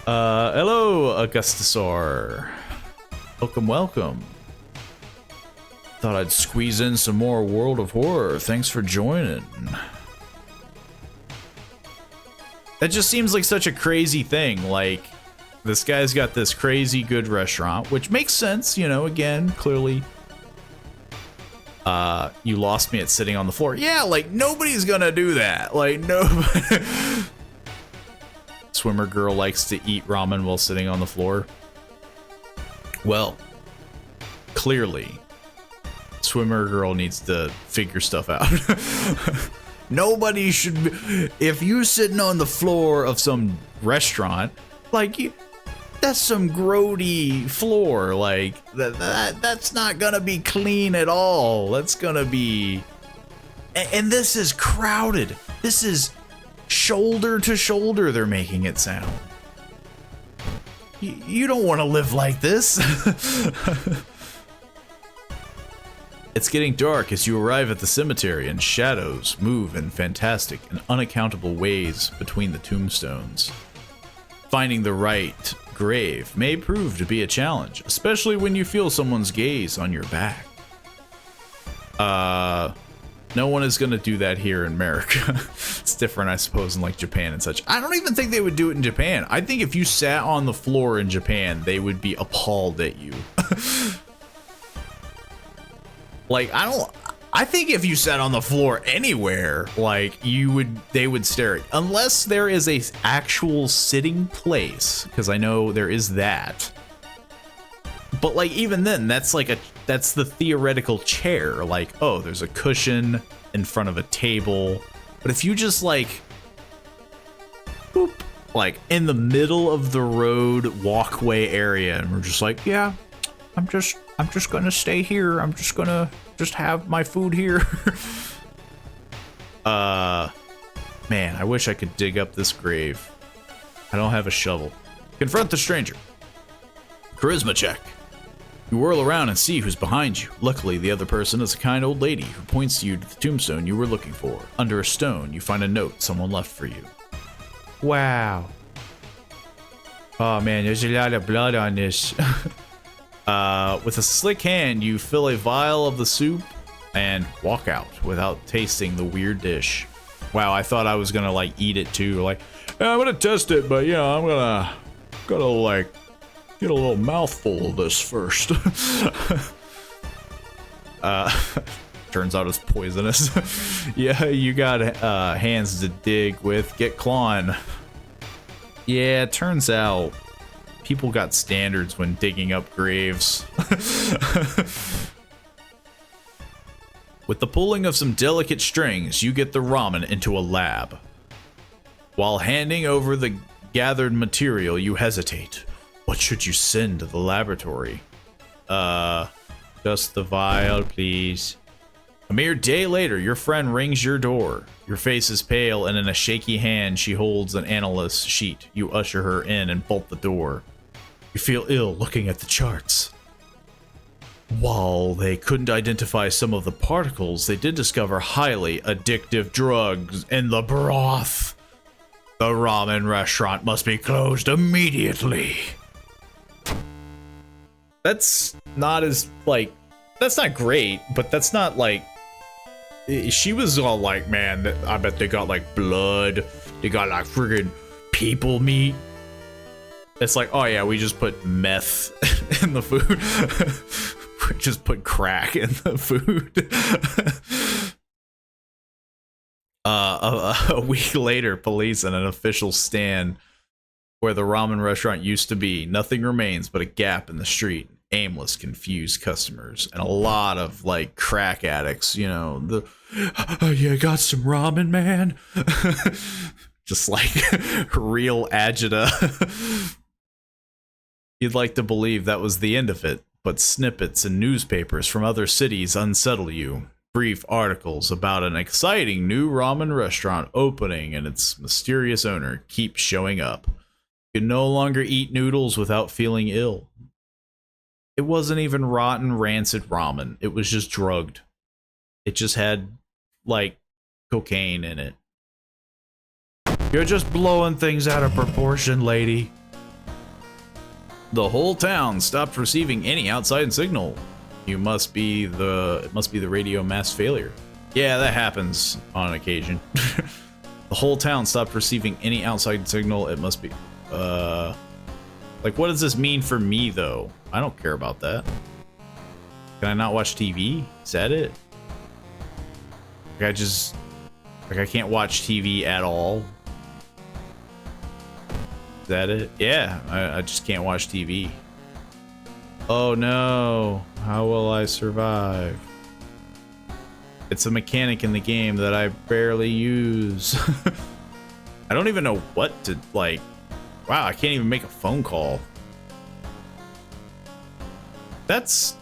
Hello, Augustusaur. Welcome, welcome. Thought I'd squeeze in some more World of Horror. Thanks for joining. That just seems like such a crazy thing. Like, this guy's got this crazy good restaurant, which makes sense, you know, again, clearly. You lost me at sitting on the floor. Yeah, like, nobody's gonna do that. Like, no. Swimmer girl likes to eat ramen while sitting on the floor. Well, clearly, swimmer girl needs to figure stuff out. Nobody should be, if you're sitting on the floor of some restaurant, like, that's some grody floor. Like, that's not gonna be clean at all. That's gonna be, and this is crowded. This is shoulder to shoulder, they're making it sound. You don't want to live like this. It's getting dark as you arrive at the cemetery, and shadows move in fantastic and unaccountable ways between the tombstones. Finding the right grave may prove to be a challenge, especially when you feel someone's gaze on your back. No one is going to do that here in America. It's different, I suppose, in like Japan and such. I don't even think they would do it in Japan. I think if you sat on the floor in Japan, they would be appalled at you. Like, I think if you sat on the floor anywhere, like, they would stare at you. Unless there is a actual sitting place, because I know there is that. But like, even then, that's the theoretical chair. Like, oh, there's a cushion in front of a table. But if you just like, boop, like in the middle of the road walkway area, and we're just like, yeah, I'm just gonna stay here. I'm just gonna have my food here. Man, I wish I could dig up this grave. I don't have a shovel. Confront the stranger. Charisma check. You whirl around and see who's behind you. Luckily, the other person is a kind old lady who points you to the tombstone you were looking for. Under a stone, you find a note someone left for you. Wow. Oh man, there's a lot of blood on this. With a slick hand, you fill a vial of the soup and walk out without tasting the weird dish. Wow, I thought I was gonna like eat it too. Like, yeah, I'm gonna test it, but yeah, I'm gonna like get a little mouthful of this first. Turns out it's poisonous. Yeah, you got hands to dig with. Get clawing. Yeah, it turns out people got standards when digging up graves. With the pulling of some delicate strings, you get the ramen into a lab. While handing over the gathered material, you hesitate. What should you send to the laboratory? Just the vial, please. A mere day later, your friend rings your door. Your face is pale, and in a shaky hand, she holds an analyst sheet. You usher her in and bolt the door. You feel ill looking at the charts. While they couldn't identify some of the particles, they did discover highly addictive drugs in the broth. The ramen restaurant must be closed immediately. That's not as, like, that's not great, but that's not, like, she was all like, man, I bet they got, like, blood. They got, like, friggin' people meat. It's like, oh yeah, we just put meth in the food. We just put crack in the food. A week later, police and an official stand where the ramen restaurant used to be. Nothing remains but a gap in the street. Aimless, confused customers, and a lot of like crack addicts, you know, you got some ramen, man? Just like real agita. You'd like to believe that was the end of it, but snippets in newspapers from other cities unsettle you. Brief articles about an exciting new ramen restaurant opening and its mysterious owner keep showing up. You can no longer eat noodles without feeling ill. It wasn't even rotten, rancid ramen. It was just drugged. It just had, like, cocaine in it. You're just blowing things out of proportion, lady. The whole town stopped receiving any outside signal. It must be the radio mass failure. Yeah, that happens on occasion. The whole town stopped receiving any outside signal. It must be, like, what does this mean for me, though? I don't care about that. Can I not watch TV? Is that it? Like, I can't watch TV at all. Is that it? Yeah, I just can't watch TV. Oh no, how will I survive? It's a mechanic in the game that I barely use. I don't even know what to, like, wow, I can't even make a phone call. That's,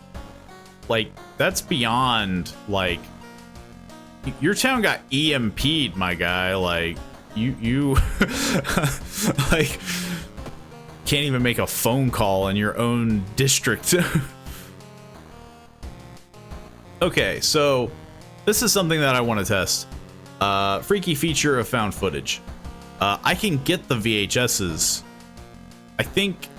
like, that's beyond, like, your town got EMP'd, my guy. Like, you like, can't even make a phone call in your own district. Okay, so this is something that I want to test. Freaky feature of found footage. I can get the VHSs. I think,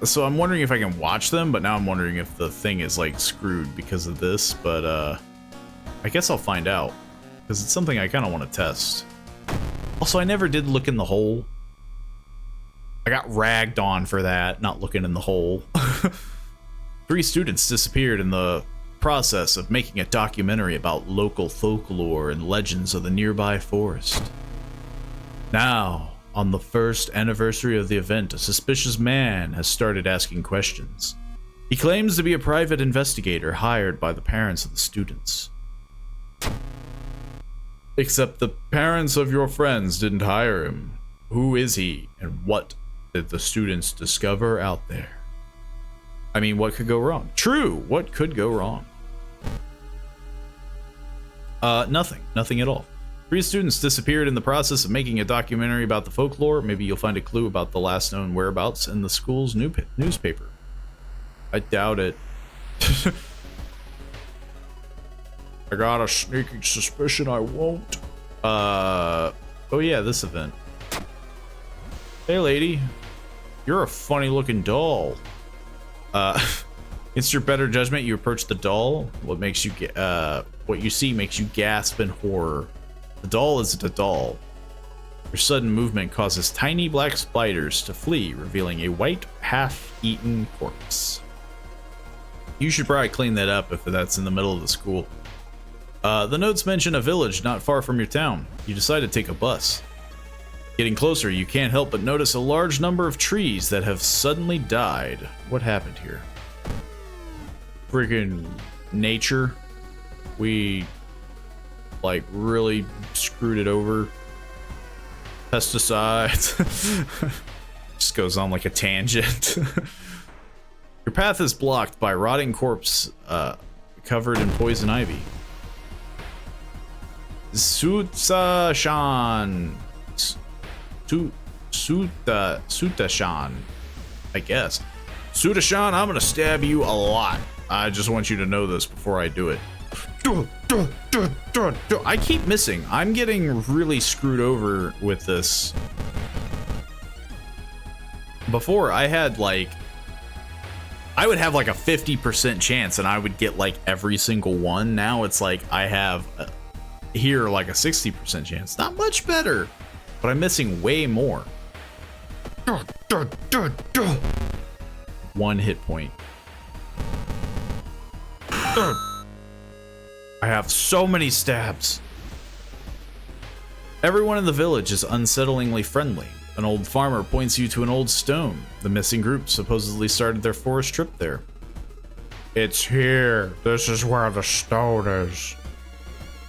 so I'm wondering if I can watch them, but now I'm wondering if the thing is, like, screwed because of this, but I guess I'll find out, because it's something I kind of want to test. Also, I never did look in the hole. I got ragged on for that, not looking in the hole. 3 students disappeared in the process of making a documentary about local folklore and legends of the nearby forest. Now, on the first anniversary of the event, a suspicious man has started asking questions. He claims to be a private investigator hired by the parents of the students. Except the parents of your friends didn't hire him. Who is he, and what did the students discover out there? I mean, what could go wrong? True, what could go wrong? Nothing. Nothing at all. 3 students disappeared in the process of making a documentary about the folklore. Maybe you'll find a clue about the last known whereabouts in the school's newspaper. I doubt it. I got a sneaking suspicion I won't. Oh yeah, this event. Hey lady, you're a funny looking doll. Against your better judgment, you approach the doll. What you see makes you gasp in horror. The doll isn't a doll. Your sudden movement causes tiny black spiders to flee, revealing a white, half-eaten corpse. You should probably clean that up if that's in the middle of the school. The notes mention a village not far from your town. You decide to take a bus. Getting closer, you can't help but notice a large number of trees that have suddenly died. What happened here? Freaking nature. We, like, really screwed it over. Pesticides. Just goes on like a tangent. Your path is blocked by rotting corpse covered in poison ivy. Sutashan. Sutashan. I guess. Sutashan, I'm gonna stab you a lot. I just want you to know this before I do it. I keep missing. I'm getting really screwed over with this. Before, I had like, I would have like a 50% chance and I would get like every single one. Now it's like I have here like a 60% chance. Not much better, but I'm missing way more. 1 hit point. I have so many stabs. Everyone in the village is unsettlingly friendly. An old farmer points you to an old stone. The missing group supposedly started their forest trip there. It's here. This is where the stone is.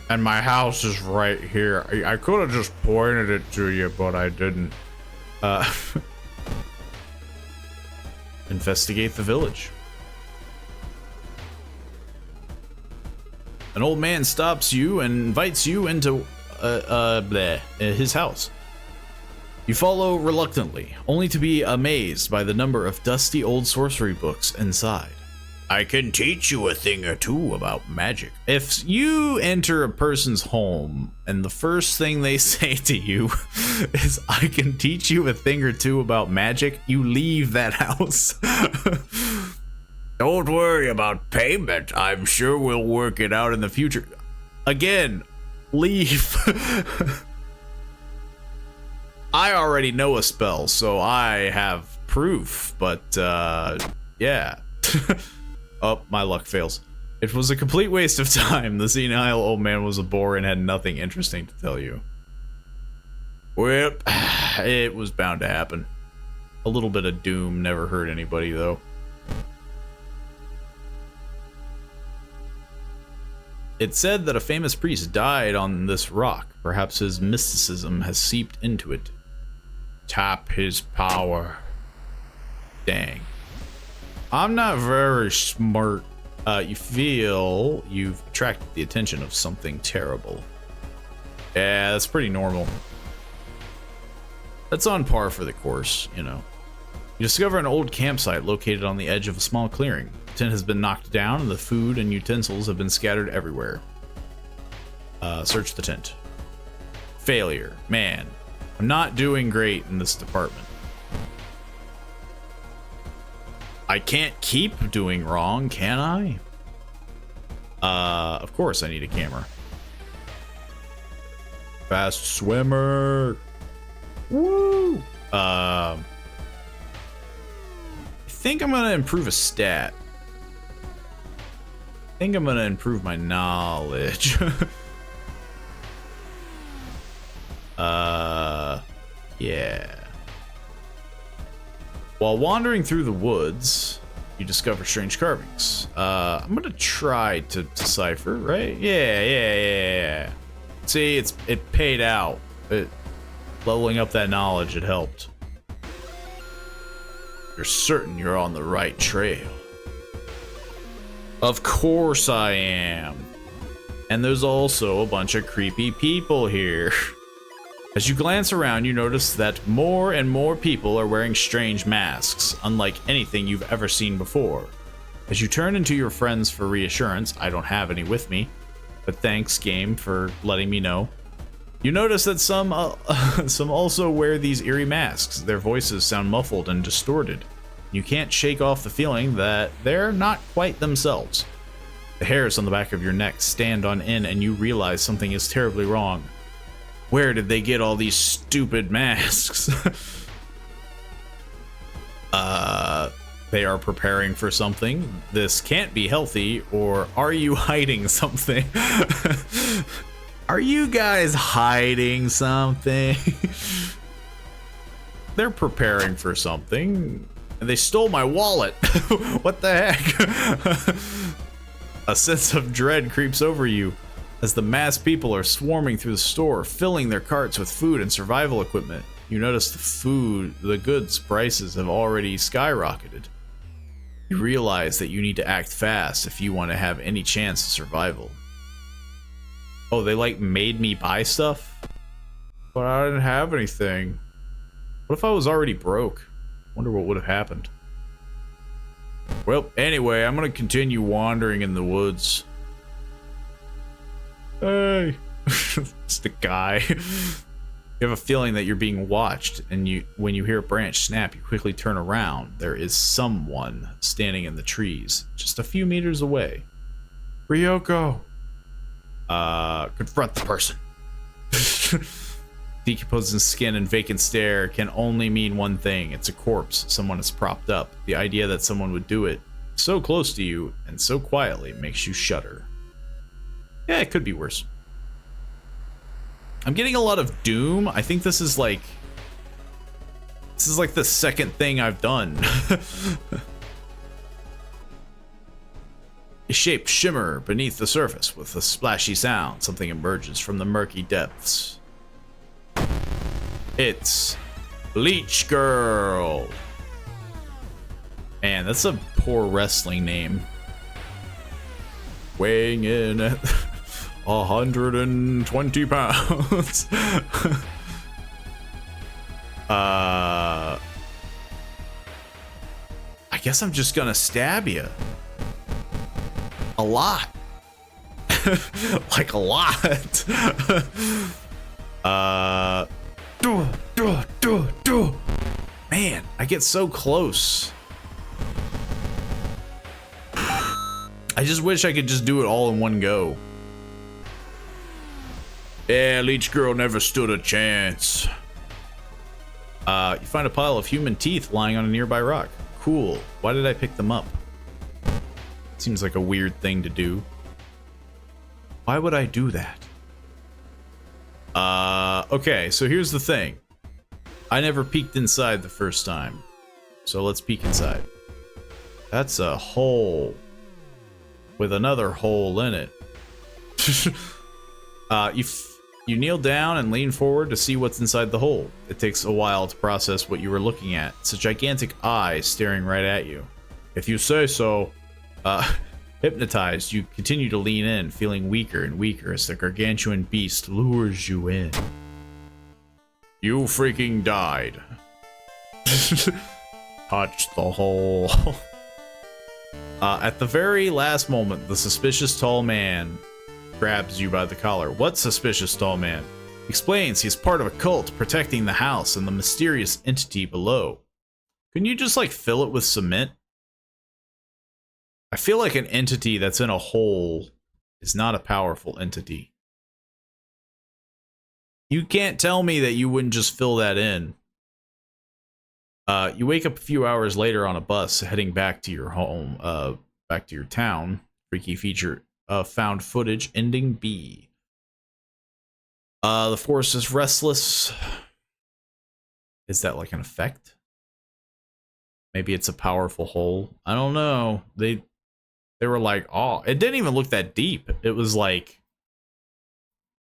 And my house is right here. I could have just pointed it to you, but I didn't. Investigate the village. An old man stops you and invites you into his house. You follow reluctantly, only to be amazed by the number of dusty old sorcery books inside. I can teach you a thing or two about magic. If you enter a person's home and the first thing they say to you is, I can teach you a thing or two about magic, you leave that house. Don't worry about payment. I'm sure we'll work it out in the future. Again, leave. I already know a spell, so I have proof, but yeah. Oh, my luck fails. It was a complete waste of time. The senile old man was a bore and had nothing interesting to tell you. Well, it was bound to happen. A little bit of doom never hurt anybody, though. It's said that a famous priest died on this rock. Perhaps his mysticism has seeped into it. Tap his power. Dang. I'm not very smart. You feel you've attracted the attention of something terrible. Yeah, that's pretty normal. That's on par for the course, you know. You discover an old campsite located on the edge of a small clearing. The tent has been knocked down and the food and utensils have been scattered everywhere. Search the tent. Failure. Man, I'm not doing great in this department. I can't keep doing wrong, can I? Of course I need a camera. Fast swimmer. Woo! I think I'm gonna improve a stat. I think I'm gonna improve my knowledge. Yeah. While wandering through the woods, you discover strange carvings. I'm gonna try to decipher, right? Yeah. See, it paid out. Leveling up that knowledge, it helped. You're certain you're on the right trail. Of course I am. And there's also a bunch of creepy people here. As you glance around, you notice that more and more people are wearing strange masks, unlike anything you've ever seen before. As you turn into your friends for reassurance, I don't have any with me, but thanks, game, for letting me know. You notice that some also wear these eerie masks. Their voices sound muffled and distorted. You can't shake off the feeling that they're not quite themselves. The hairs on the back of your neck stand on end and you realize something is terribly wrong. Where did they get all these stupid masks? They are preparing for something. This can't be healthy, or are you hiding something? Are you guys hiding something? They're preparing for something. And they stole my wallet. What the heck? A sense of dread creeps over you as the massed people are swarming through the store, filling their carts with food and survival equipment. You notice the goods prices have already skyrocketed. You realize that you need to act fast if you want to have any chance of survival. Oh, they like made me buy stuff? But I didn't have anything. What if I was already broke? Wonder what would have happened. Well, anyway, I'm gonna continue wandering in the woods. Hey, it's the guy. You have a feeling that you're being watched, and when you hear a branch snap, you quickly turn around. There is someone standing in the trees, just a few meters away. Ryoko. Confront the person. Decomposing skin and vacant stare can only mean one thing. It's a corpse. Someone is propped up. The idea that someone would do it so close to you and so quietly makes you shudder. Yeah, it could be worse. I'm getting a lot of doom. I think this is like the second thing I've done. A shape shimmer beneath the surface with a splashy sound. Something emerges from the murky depths. It's Bleach Girl. Man, that's a poor wrestling name. Weighing in at 120 pounds. I guess I'm just gonna stab you. A lot. Like a lot. Man, I get so close. I just wish I could just do it all in one go. Yeah, Leech Girl never stood a chance. You find a pile of human teeth lying on a nearby rock. Cool. Why did I pick them up? Seems like a weird thing to do. Why would I do that? Okay, so here's the thing. I never peeked inside the first time. So let's peek inside. That's a hole with another hole in it. You kneel down and lean forward to see what's inside the hole. It takes a while to process what you were looking at. It's a gigantic eye staring right at you. If you say so. Hypnotized, you continue to lean in, feeling weaker and weaker as the gargantuan beast lures you in. You freaking died. Touch the hole. At the very last moment, the suspicious tall man grabs you by the collar. What suspicious tall man? Explains he's part of a cult protecting the house and the mysterious entity below. Couldn't you just like fill it with cement? I feel like an entity that's in a hole is not a powerful entity. You can't tell me that you wouldn't just fill that in. You wake up a few hours later on a bus heading back to your home, back to your town. Freaky feature, found footage ending B. The forest is restless. Is that like an effect? Maybe it's a powerful hole. I don't know. They were like, oh, it didn't even look that deep. It was like,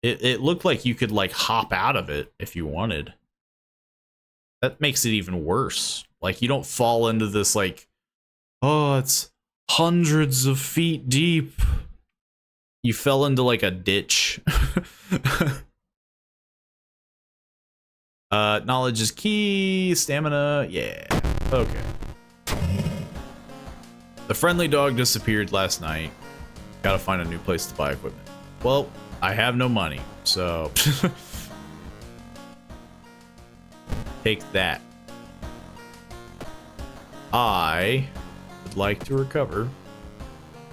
it looked like you could like hop out of it if you wanted. That makes it even worse. Like you don't fall into this like, oh, it's hundreds of feet deep. You fell into like a ditch. Knowledge is key. Stamina, yeah. Okay. The friendly dog disappeared last night. Gotta find a new place to buy equipment. Well, I have no money, so... Take that. I would like to recover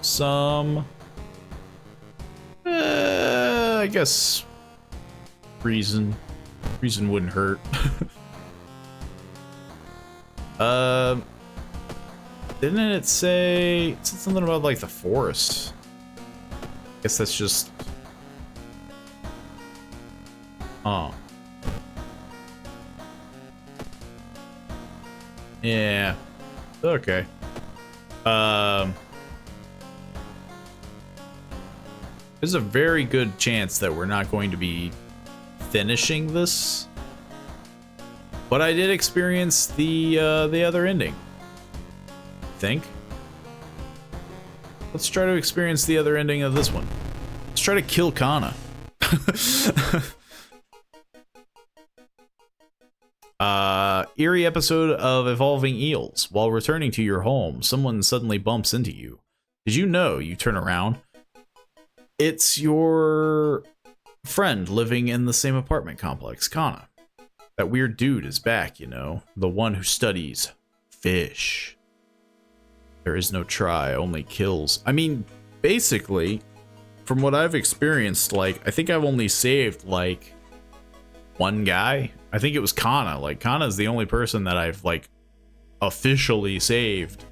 some... I guess... Reason wouldn't hurt. Didn't it say something about like the forest? I guess that's just. Oh. Yeah. Okay. There's a very good chance that we're not going to be finishing this. But I did experience the other ending. Think. Let's try to experience the other ending of this one. Let's try to kill Kana. Eerie episode of Evolving Eels. While returning to your home, someone suddenly bumps into you. Did you know? You turn around. It's your friend living in the same apartment complex, Kana. That weird dude is back, you know. The one who studies fish. There is no try, only kills. I mean, basically, from what I've experienced, like, I think I've only saved, like, one guy. I think it was Kana. Like, Kana's the only person that I've, like, officially saved.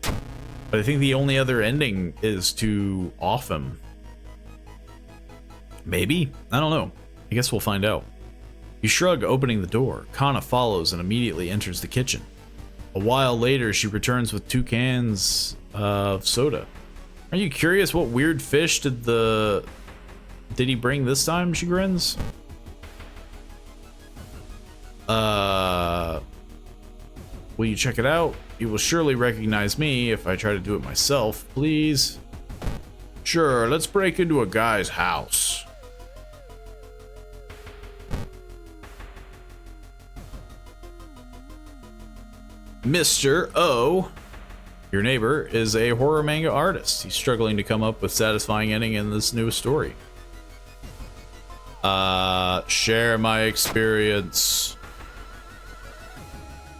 But I think the only other ending is to off him. Maybe? I don't know. I guess we'll find out. You shrug, opening the door. Kana follows and immediately enters the kitchen. A while later, she returns with 2 cans of soda. Are you curious what weird fish did he bring this time? She grins. Will you check it out? You will surely recognize me if I try to do it myself, please. Sure, let's break into a guy's house. Mr. O, Your neighbor is a horror manga artist. He's struggling to come up with satisfying ending in this new story. Share my experience.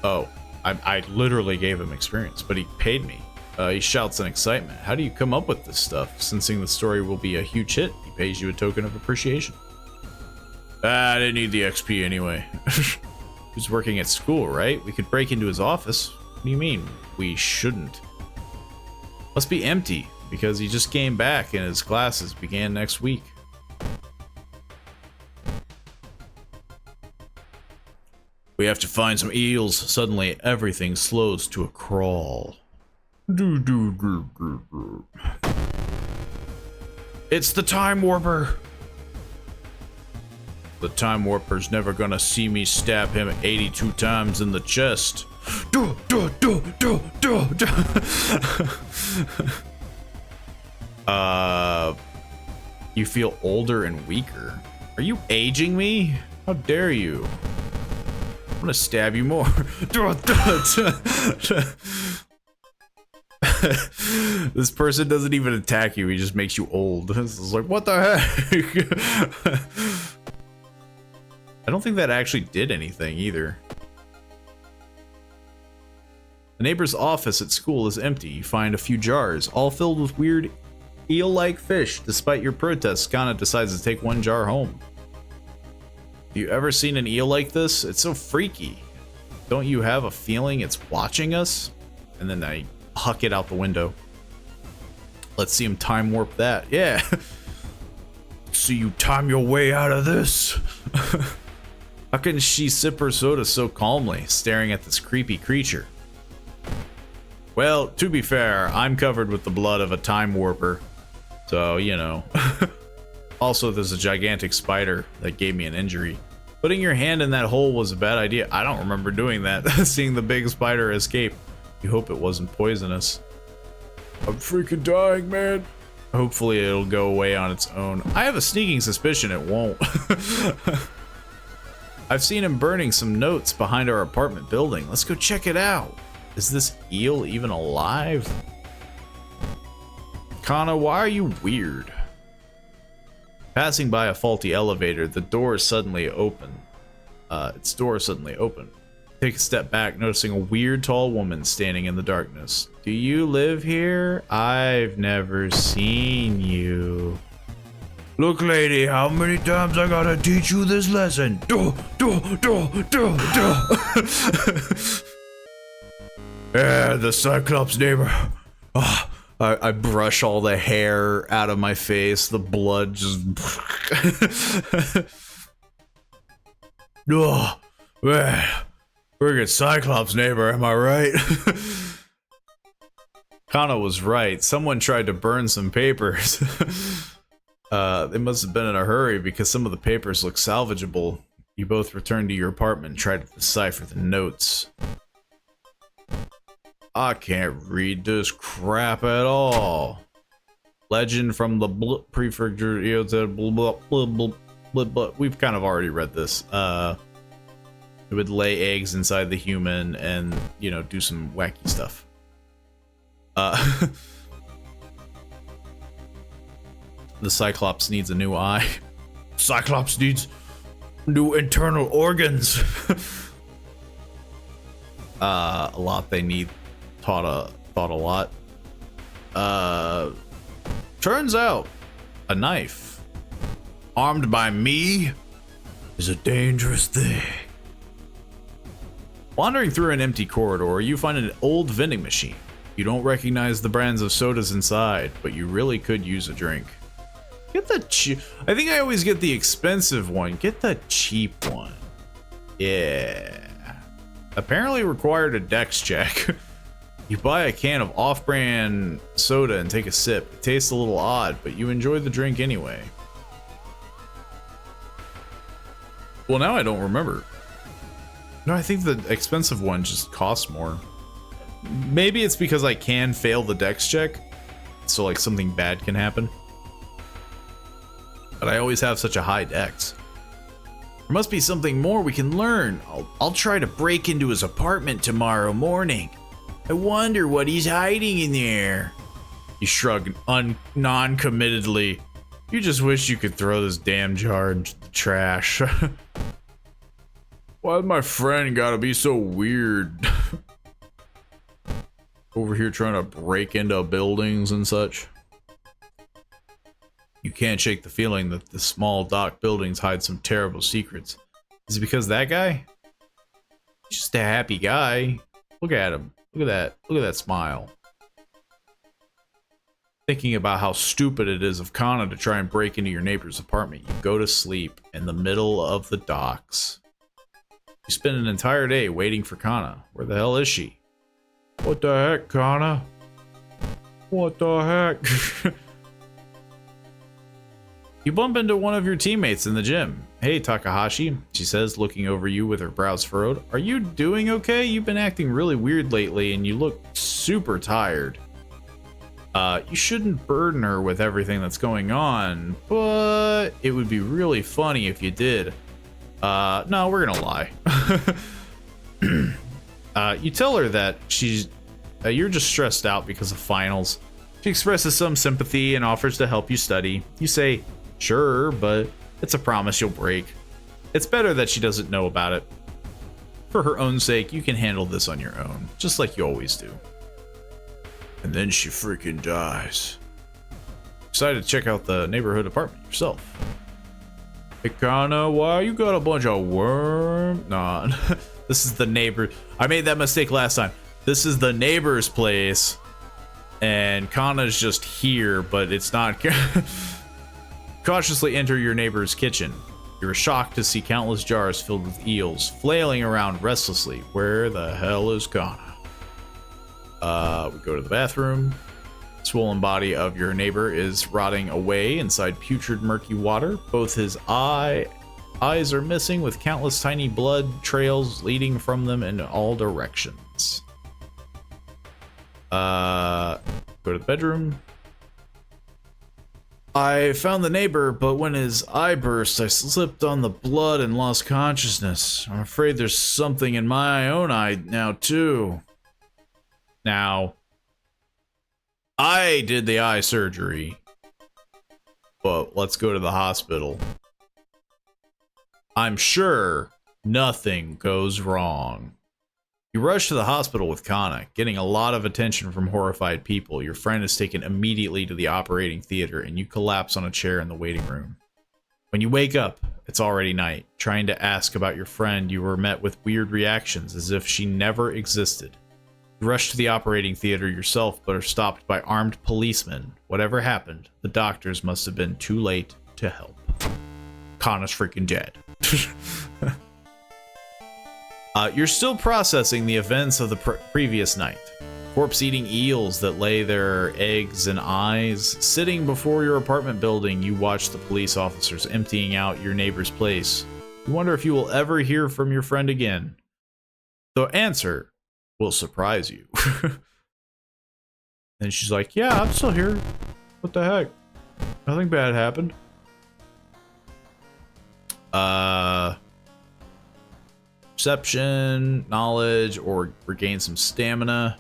Oh, I literally gave him experience, but he paid me. He shouts in excitement. How do you come up with this stuff? Sensing the story will be a huge hit, he pays you a token of appreciation. I didn't need the XP anyway. He's working at school, right? We could break into his office. What do you mean? We shouldn't. Must be empty, because he just came back and his classes began next week. We have to find some eels. Suddenly, everything slows to a crawl. It's the Time Warper! The Time Warper's never gonna see me stab him 82 times in the chest. You feel older and weaker. Are you aging me? How dare you? I'm gonna stab you more. This person doesn't even attack you, he just makes you old. This is like, what the heck? I don't think that actually did anything either. The neighbor's office at school is empty. You find a few jars, all filled with weird eel-like fish. Despite your protests, Kana decides to take one jar home. Have you ever seen an eel like this? It's so freaky. Don't you have a feeling it's watching us? And then I huck it out the window. Let's see him time warp that. Yeah. See you time your way out of this. How can she sip her soda so calmly, staring at this creepy creature? Well, to be fair, I'm covered with the blood of a time warper. So, you know. Also, there's a gigantic spider that gave me an injury. Putting your hand in that hole was a bad idea. I don't remember doing that. Seeing the big spider escape. You hope it wasn't poisonous. I'm freaking dying, man. Hopefully it'll go away on its own. I have a sneaking suspicion it won't. I've seen him burning some notes behind our apartment building. Let's go check it out. Is this eel even alive? Kana, why are you weird? Passing by a faulty elevator, the door suddenly open. Its door suddenly open. Take a step back, noticing a weird tall woman standing in the darkness. Do you live here? I've never seen you. Look, lady, how many times I gotta teach you this lesson? Yeah, the Cyclops neighbor. Oh, I brush all the hair out of my face. The blood just... Oh, man. Friggin' Cyclops neighbor, am I right? Kana was right. Someone tried to burn some papers. They must have been in a hurry because some of the papers look salvageable. You both returned to your apartment and tried to decipher the notes. I can't read this crap at all. Legend from the prefecture. We've kind of already read this. It would lay eggs inside the human and, you know, do some wacky stuff. The Cyclops needs a new eye. Cyclops needs new internal organs. A lot they need. Thought a lot. Turns out a knife armed by me is a dangerous thing. Wandering through an empty corridor, you find an old vending machine. You don't recognize the brands of sodas inside, but you really could use a drink. Get the cheap. I think I always get the expensive one. Get the cheap one. Yeah. Apparently required a dex check. You buy a can of off-brand soda and take a sip. It tastes a little odd, but you enjoy the drink anyway. Well, now I don't remember. No, I think the expensive one just costs more. Maybe it's because I can fail the dex check, so like something bad can happen. But I always have such a high dex. There must be something more we can learn. I'll try to break into his apartment tomorrow morning. I wonder what he's hiding in there. You shrug non-committedly. You just wish you could throw this damn jar into the trash. Why's my friend gotta be so weird? Over here trying to break into buildings and such. You can't shake the feeling that the small dock buildings hide some terrible secrets. Is it because of that guy? He's just a happy guy. Look at him. Look at that. Look at that smile. Thinking about how stupid it is of Kana to try and break into your neighbor's apartment, you go to sleep in the middle of the docks. You spend an entire day waiting for Kana. Where the hell is she? What the heck, Kana? What the heck? You bump into one of your teammates in the gym. Hey, Takahashi, she says, looking over you with her brows furrowed. Are you doing okay? You've been acting really weird lately and you look super tired. You shouldn't burden her with everything that's going on, but it would be really funny if you did. No, we're gonna lie. You tell her that you're just stressed out because of finals. She expresses some sympathy and offers to help you study. You say, sure, but it's a promise you'll break. It's better that she doesn't know about it. For her own sake, you can handle this on your own, just like you always do. And then she freaking dies. Decided to check out the neighborhood apartment yourself. Hey, Kana, why you got a bunch of worm? Nah, this is the neighbor. I made that mistake last time. This is the neighbor's place. And Kana's just here, but it's not. Cautiously enter your neighbor's kitchen. You're shocked to see countless jars filled with eels flailing around restlessly. Where the hell is Kana? We go to the bathroom. Swollen body of your neighbor is rotting away inside putrid murky water. Both his eyes are missing with countless tiny blood trails leading from them in all directions. Go to the bedroom. I found the neighbor, but when his eye burst, I slipped on the blood and lost consciousness. I'm afraid there's something in my own eye now, too. Now, I did the eye surgery, but let's go to the hospital. I'm sure nothing goes wrong. You rush to the hospital with Kana, getting a lot of attention from horrified people. Your friend is taken immediately to the operating theater, and you collapse on a chair in the waiting room. When you wake up, it's already night. Trying to ask about your friend, you were met with weird reactions as if she never existed. You rush to the operating theater yourself, but are stopped by armed policemen. Whatever happened, the doctors must have been too late to help. Kana's freaking dead. You're still processing the events of the previous night. Corpse-eating eels that lay their eggs and eyes. Sitting before your apartment building, you watch the police officers emptying out your neighbor's place. You wonder if you will ever hear from your friend again. The answer will surprise you. And she's like, yeah, I'm still here. What the heck? Nothing bad happened. Perception, knowledge, or regain some stamina.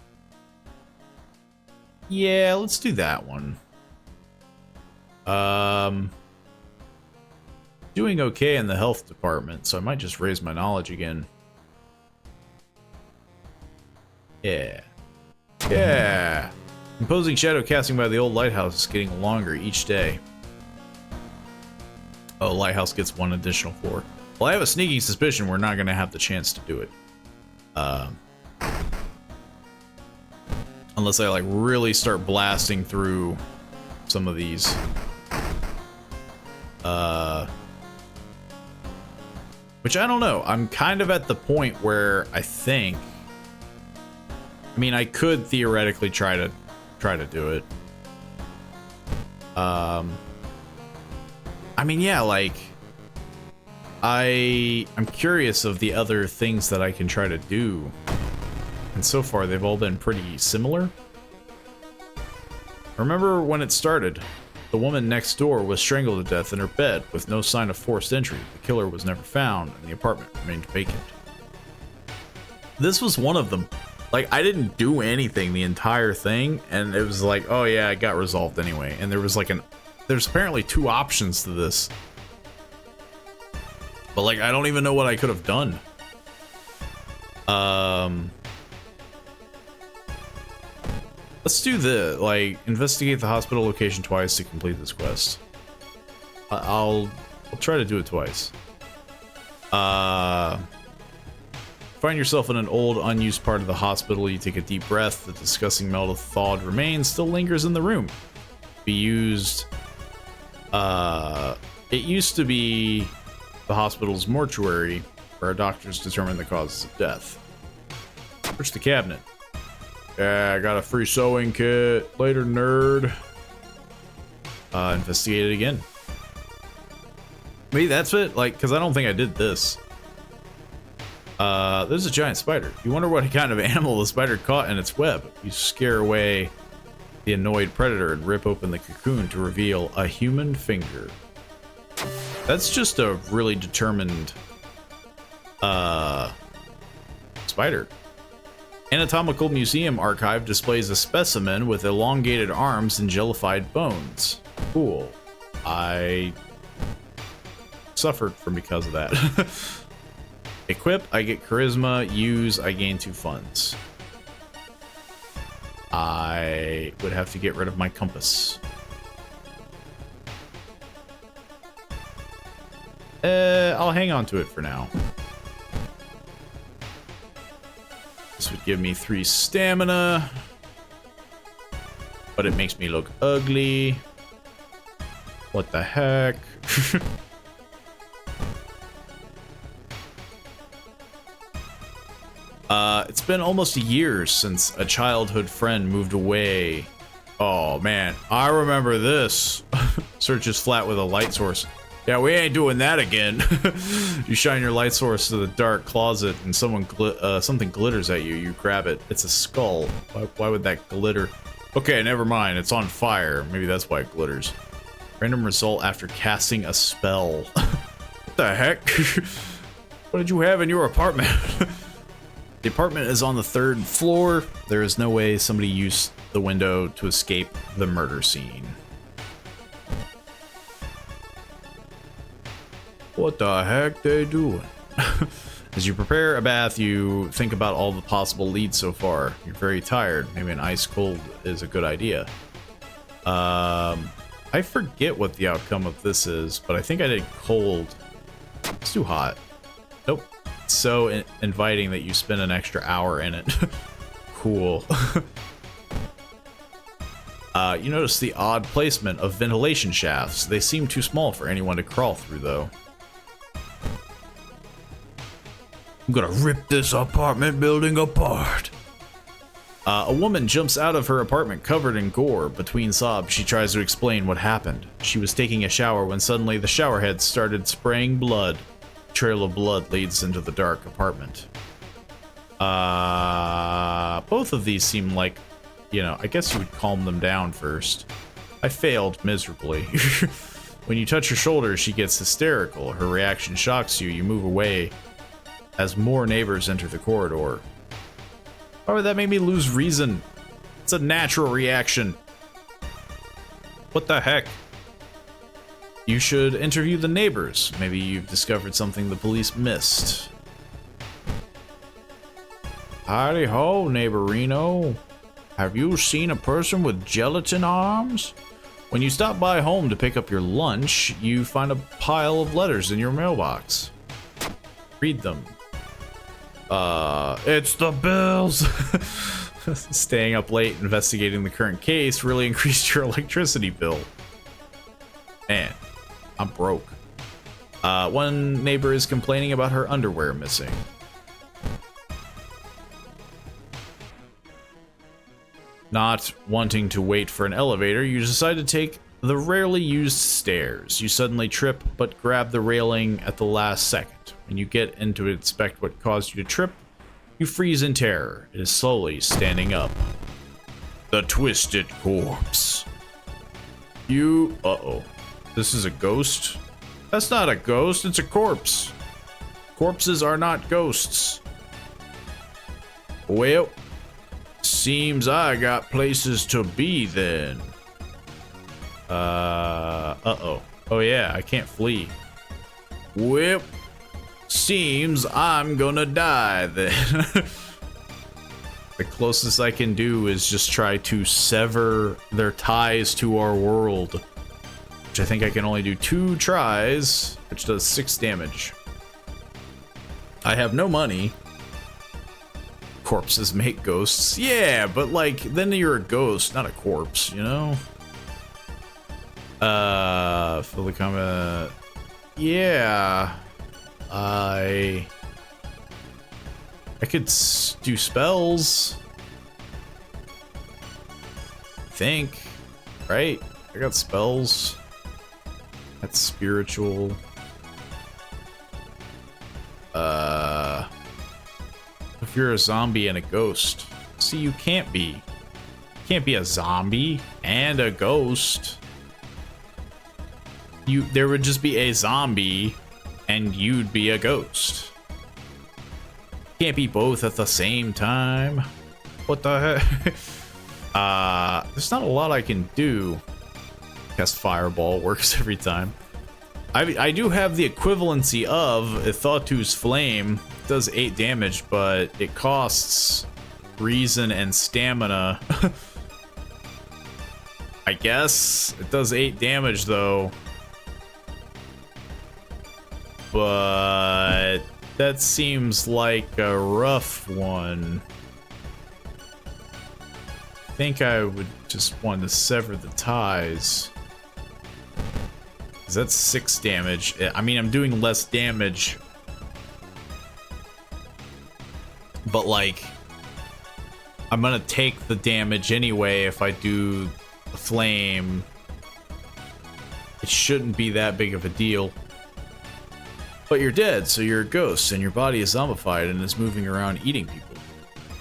Yeah, let's do that one. Doing okay in the health department, so I might just raise my knowledge again. Yeah. Yeah. Imposing shadow casting by the old lighthouse is getting longer each day. Oh, lighthouse gets one additional floor. Well, I have a sneaking suspicion we're not going to have the chance to do it. Unless I like really start blasting through some of these. Which I don't know. I'm kind of at the point where I think. I mean, I could theoretically try to do it. I mean, yeah, like I'm curious of the other things that I can try to do. And so far, they've all been pretty similar. Remember when it started? The woman next door was strangled to death in her bed with no sign of forced entry. The killer was never found, and the apartment remained vacant. This was one of them. Like, I didn't do anything the entire thing, and it was like, oh yeah, it got resolved anyway. And there was like there's apparently 2 options to this. But like, I don't even know what I could have done. Let's do this. Like, investigate the hospital location twice to complete this quest. I'll try to do it twice. Find yourself in an old, unused part of the hospital. You take a deep breath. The disgusting smell of thawed remains still lingers in the room. Be used. It used to be the hospital's mortuary, where our doctors determine the causes of death. Search the cabinet. Yeah, I got a free sewing kit. Later, nerd. Investigate it again. Maybe that's it? Like, because I don't think I did this. There's a giant spider. You wonder what kind of animal the spider caught in its web. You scare away the annoyed predator and rip open the cocoon to reveal a human finger. That's just a really determined spider. Anatomical Museum Archive displays a specimen with elongated arms and jellified bones. Cool. I suffered from because of that. Equip, I get charisma. Use, I gain 2 funds. I would have to get rid of my compass. I'll hang on to it for now. This would give me 3 stamina, but it makes me look ugly. What the heck? It's been almost a year since a childhood friend moved away. Oh man, I remember this. Searches flat with a light source. Yeah, we ain't doing that again. You shine your light source to the dark closet and something glitters at you. You grab it. It's a skull. Why would that glitter? Okay, never mind. It's on fire. Maybe that's why it glitters. Random result after casting a spell. What the heck? What did you have in your apartment? The apartment is on the 3rd floor. There is no way somebody used the window to escape the murder scene. What the heck they doing? As you prepare a bath, you think about all the possible leads so far. You're very tired. Maybe an ice cold is a good idea. I forget what the outcome of this is, but I think I did cold. It's too hot. Nope. It's so inviting that you spend an extra hour in it. Cool. You notice the odd placement of ventilation shafts. They seem too small for anyone to crawl through, though. I'm gonna rip this apartment building apart. A woman jumps out of her apartment covered in gore. Between sobs, she tries to explain what happened. She was taking a shower when suddenly the shower head started spraying blood. A trail of blood leads into the dark apartment. Both of these seem like, you know, I guess you would calm them down first. I failed miserably. When you touch her shoulder, she gets hysterical. Her reaction shocks you. You move away as more neighbors enter the corridor. Why would that make me lose reason? It's a natural reaction. What the heck? You should interview the neighbors. Maybe you've discovered something the police missed. Howdy ho, neighborino. Have you seen a person with gelatin arms? When you stop by home to pick up your lunch, you find a pile of letters in your mailbox. Read them. It's the bills. Staying up late investigating the current case really increased your electricity bill. Man, I'm broke. One neighbor is complaining about her underwear missing. Not wanting to wait for an elevator, you decide to take the rarely used stairs. You suddenly trip, but grab the railing at the last second. When you get in to inspect what caused you to trip, you freeze in terror. It is slowly standing up. The twisted corpse. Uh-oh. This is a ghost? That's not a ghost, it's a corpse. Corpses are not ghosts. Well, Seems I got places to be then. Uh-oh. Oh yeah, I can't flee. Whip. Seems I'm gonna die then. The closest I can do is just try to sever their ties to our world. Which I think I can only do 2 tries, which does 6 damage. I have no money. Corpses make ghosts. Yeah, but like, then you're a ghost, not a corpse, you know? Fill the combat. Yeah. I could do spells. Think. Right? I got spells. That's spiritual. If you're a zombie and a ghost. See, you can't be. You can't be a zombie and a ghost. There would just be a zombie and you'd be a ghost. Can't be both at the same time. What the heck? There's not a lot I can do. Cast Fireball works every time. I do have the equivalency of Ithatu's Flame. It does 8 damage, but it costs reason and stamina. I guess it does 8 damage though. But that seems like a rough one. I think I would just want to sever the ties. Because that's 6 damage. I mean, I'm doing less damage. But like, I'm gonna take the damage anyway if I do the flame. It shouldn't be that big of a deal. But you're dead, so you're a ghost, and your body is zombified and is moving around eating people.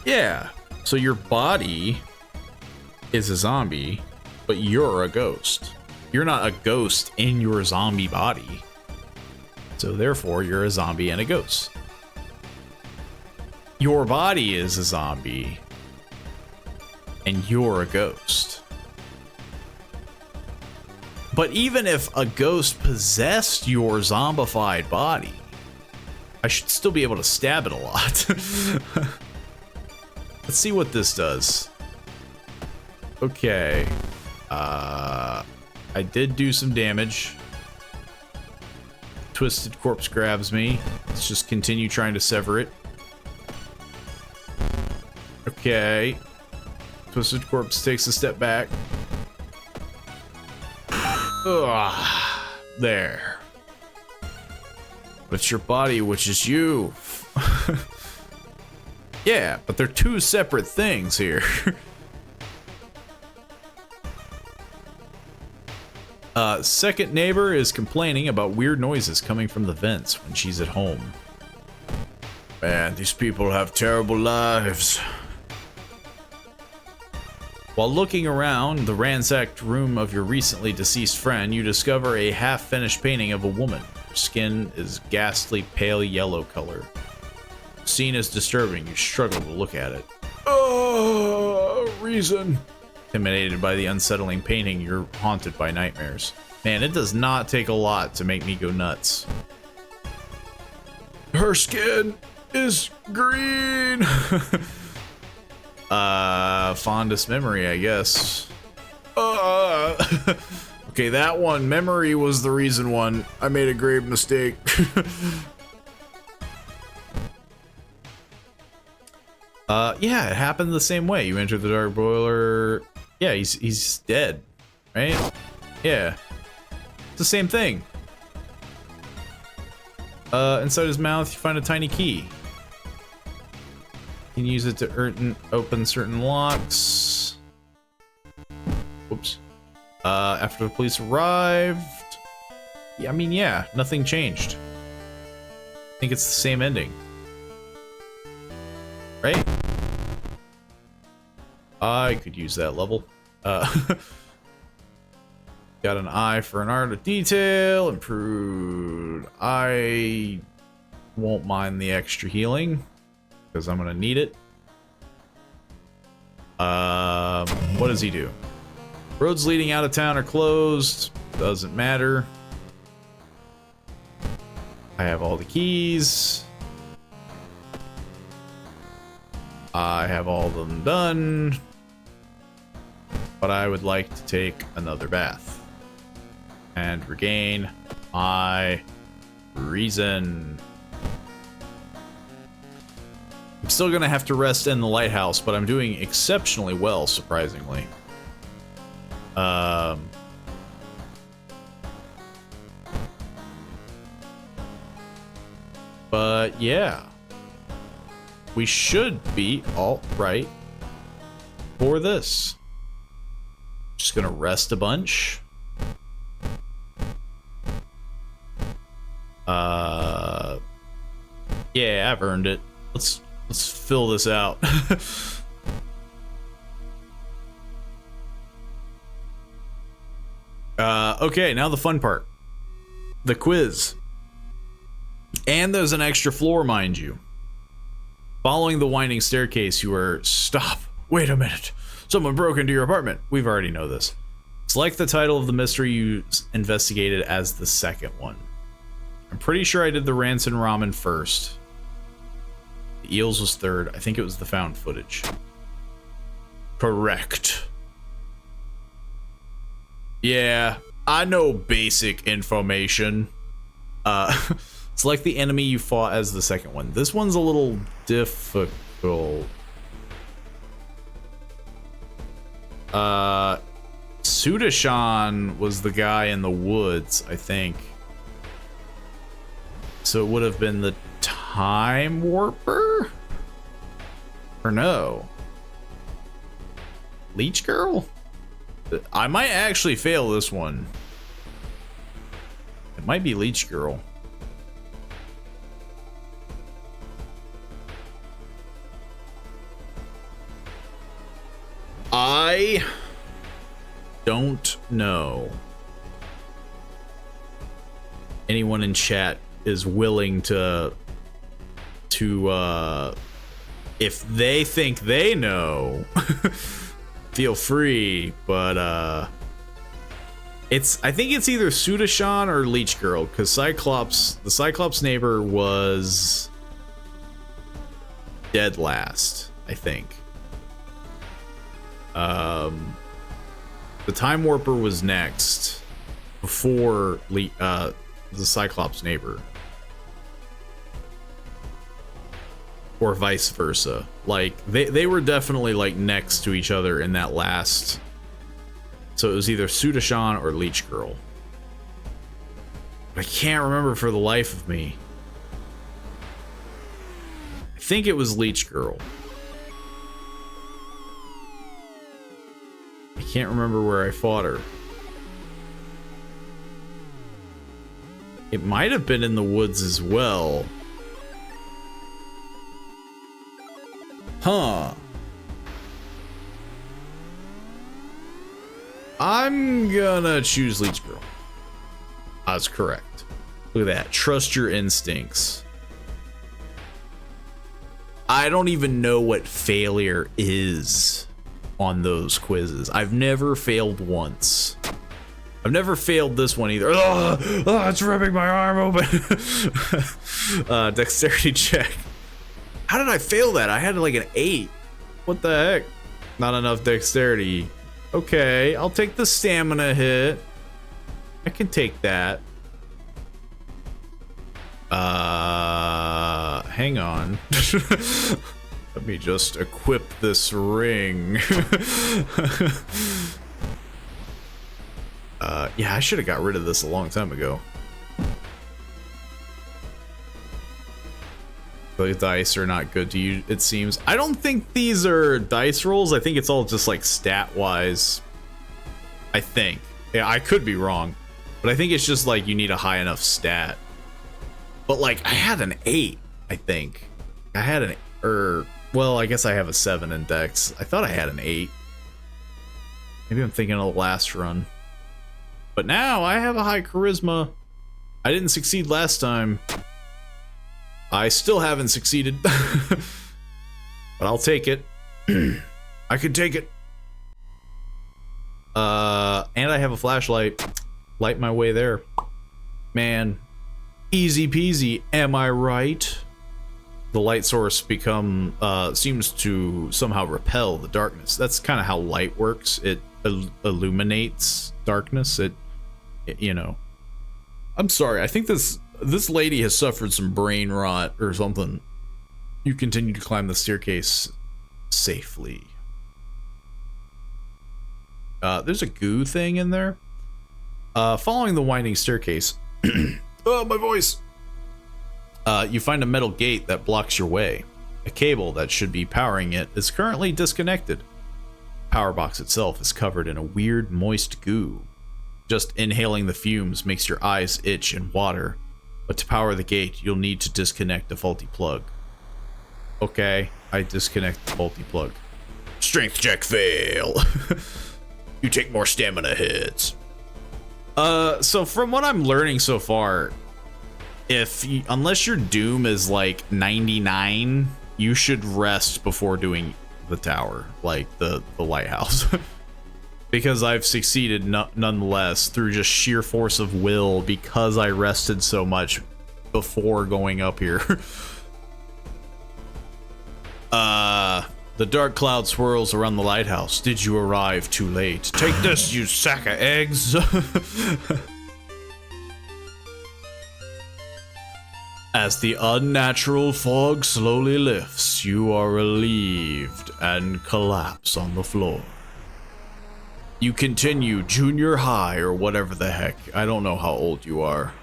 Yeah, so your body is a zombie, but you're a ghost. You're not a ghost in your zombie body. So therefore, you're a zombie and a ghost. Your body is a zombie, and you're a ghost. But even if a ghost possessed your zombified body, I should still be able to stab it a lot. Let's see what this does. Okay. I did do some damage. Twisted Corpse grabs me. Let's just continue trying to sever it. Okay. Twisted Corpse takes a step back. Ugh, there. But it's your body, which is you. Yeah, but they're 2 separate things here. Second neighbor is complaining about weird noises coming from the vents when she's at home. Man, these people have terrible lives. While looking around the ransacked room of your recently deceased friend, you discover a half-finished painting of a woman. Her skin is ghastly pale yellow color. The scene is disturbing. You struggle to look at it. Reason. Intimidated by the unsettling painting, you're haunted by nightmares. Man, it does not take a lot to make me go nuts. Her skin is green. Fondest memory, I guess. Okay, that one, memory was the reason one. I made a grave mistake. Yeah, it happened the same way. You enter the dark boiler. Yeah, he's dead, right? Yeah, it's the same thing. Inside his mouth, you find a tiny key. You can use it to open certain locks. Whoops. After the police arrived. Yeah, I mean, yeah, nothing changed. I think it's the same ending. Right? I could use that level. Got an eye for an art of detail. Improved. I won't mind the extra healing, because I'm going to need it. What does he do? Roads leading out of town are closed. Doesn't matter. I have all the keys. I have all of them done. But I would like to take another bath. And regain my reason. I'm still gonna have to rest in the lighthouse, but I'm doing exceptionally well, surprisingly. But yeah, we should be all right for this. Just gonna rest a bunch. Yeah, I've earned it. Let's fill this out. Okay, now the fun part. The quiz. And there's an extra floor, mind you. Following the winding staircase, you are... Stop! Wait a minute! Someone broke into your apartment! We've already know this. Select the title of the mystery you investigated as the second one. I'm pretty sure I did the Rancid Ramen first. The Eels was third. I think it was the found footage. Correct. Yeah, I know basic information. Select the enemy you fought as the second one. This one's a little difficult. Sudashan was the guy in the woods, I think. So it would have been the Time Warper? Or no? Leech Girl? I might actually fail this one. It might be Leech Girl. I don't know. Anyone in chat is willing to if they think they know, feel free, but I think it's either Sudashan or Leech Girl, because the Cyclops neighbor was dead last, I think. The Time Warper was next before the Cyclops neighbor. Or vice versa. Like, they were definitely, like, next to each other in that last... So it was either Sudashan or Leech Girl. I can't remember for the life of me. I think it was Leech Girl. I can't remember where I fought her. It might have been in the woods as well. Huh. I'm gonna choose Leech Girl. I was correct. Look at that. Trust your instincts. I don't even know what failure is on those quizzes. I've never failed once. I've never failed this one either. Oh, it's ripping my arm open. Dexterity check. How did I fail that? I had like an 8. What the heck? Not enough dexterity. Okay, I'll take the stamina hit. I can take that. Hang on. Let me just equip this ring. Yeah, I should have got rid of this a long time ago. The dice are not good to you, it seems. I don't think these are dice rolls. I think it's all just like stat-wise. I think. Yeah, I could be wrong. But I think it's just like you need a high enough stat. But like, I had an 8, I think. I had an... well, I guess I have a 7 in dex. I thought I had an 8. Maybe I'm thinking of the last run. But now I have a high charisma. I didn't succeed last time. I still haven't succeeded. But I'll take it. I can take it. And I have a flashlight. Light my way there. Man, easy peasy, am I right? The light source seems to somehow repel the darkness. That's kind of how light works. It illuminates darkness. You know. I'm sorry. I think this lady has suffered some brain rot or something. You continue to climb the staircase safely. There's a goo thing in there. Following the winding staircase. Oh, my voice. You find a metal gate that blocks your way. A cable that should be powering it is currently disconnected. The power box itself is covered in a weird moist goo. Just inhaling the fumes makes your eyes itch and water. But to power the gate, you'll need to disconnect the faulty plug. Okay, I disconnect the faulty plug. Strength check fail. You take more stamina hits. So from what I'm learning so far, unless your doom is like 99, you should rest before doing the tower, like the lighthouse. Because I've succeeded nonetheless through just sheer force of will because I rested so much before going up here. The dark cloud swirls around the lighthouse. Did you arrive too late? Take this, you sack of eggs. As the unnatural fog slowly lifts, you are relieved and collapse on the floor. You continue junior high or whatever the heck. I don't know how old you are.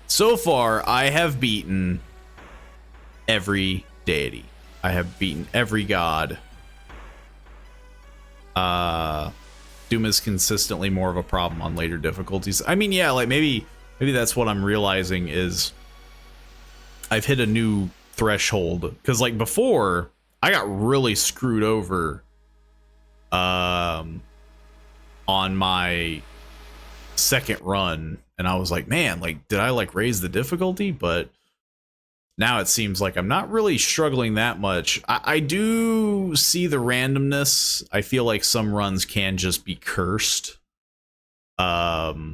So far, I have beaten every deity. I have beaten every god. Doom is consistently more of a problem on later difficulties. I mean, yeah, like maybe that's what I'm realizing is I've hit a new threshold. Because like before, I got really screwed over on my second run. And I was like, man, like, did I like raise the difficulty? But now it seems like I'm not really struggling that much. I do see the randomness. I feel like some runs can just be cursed. But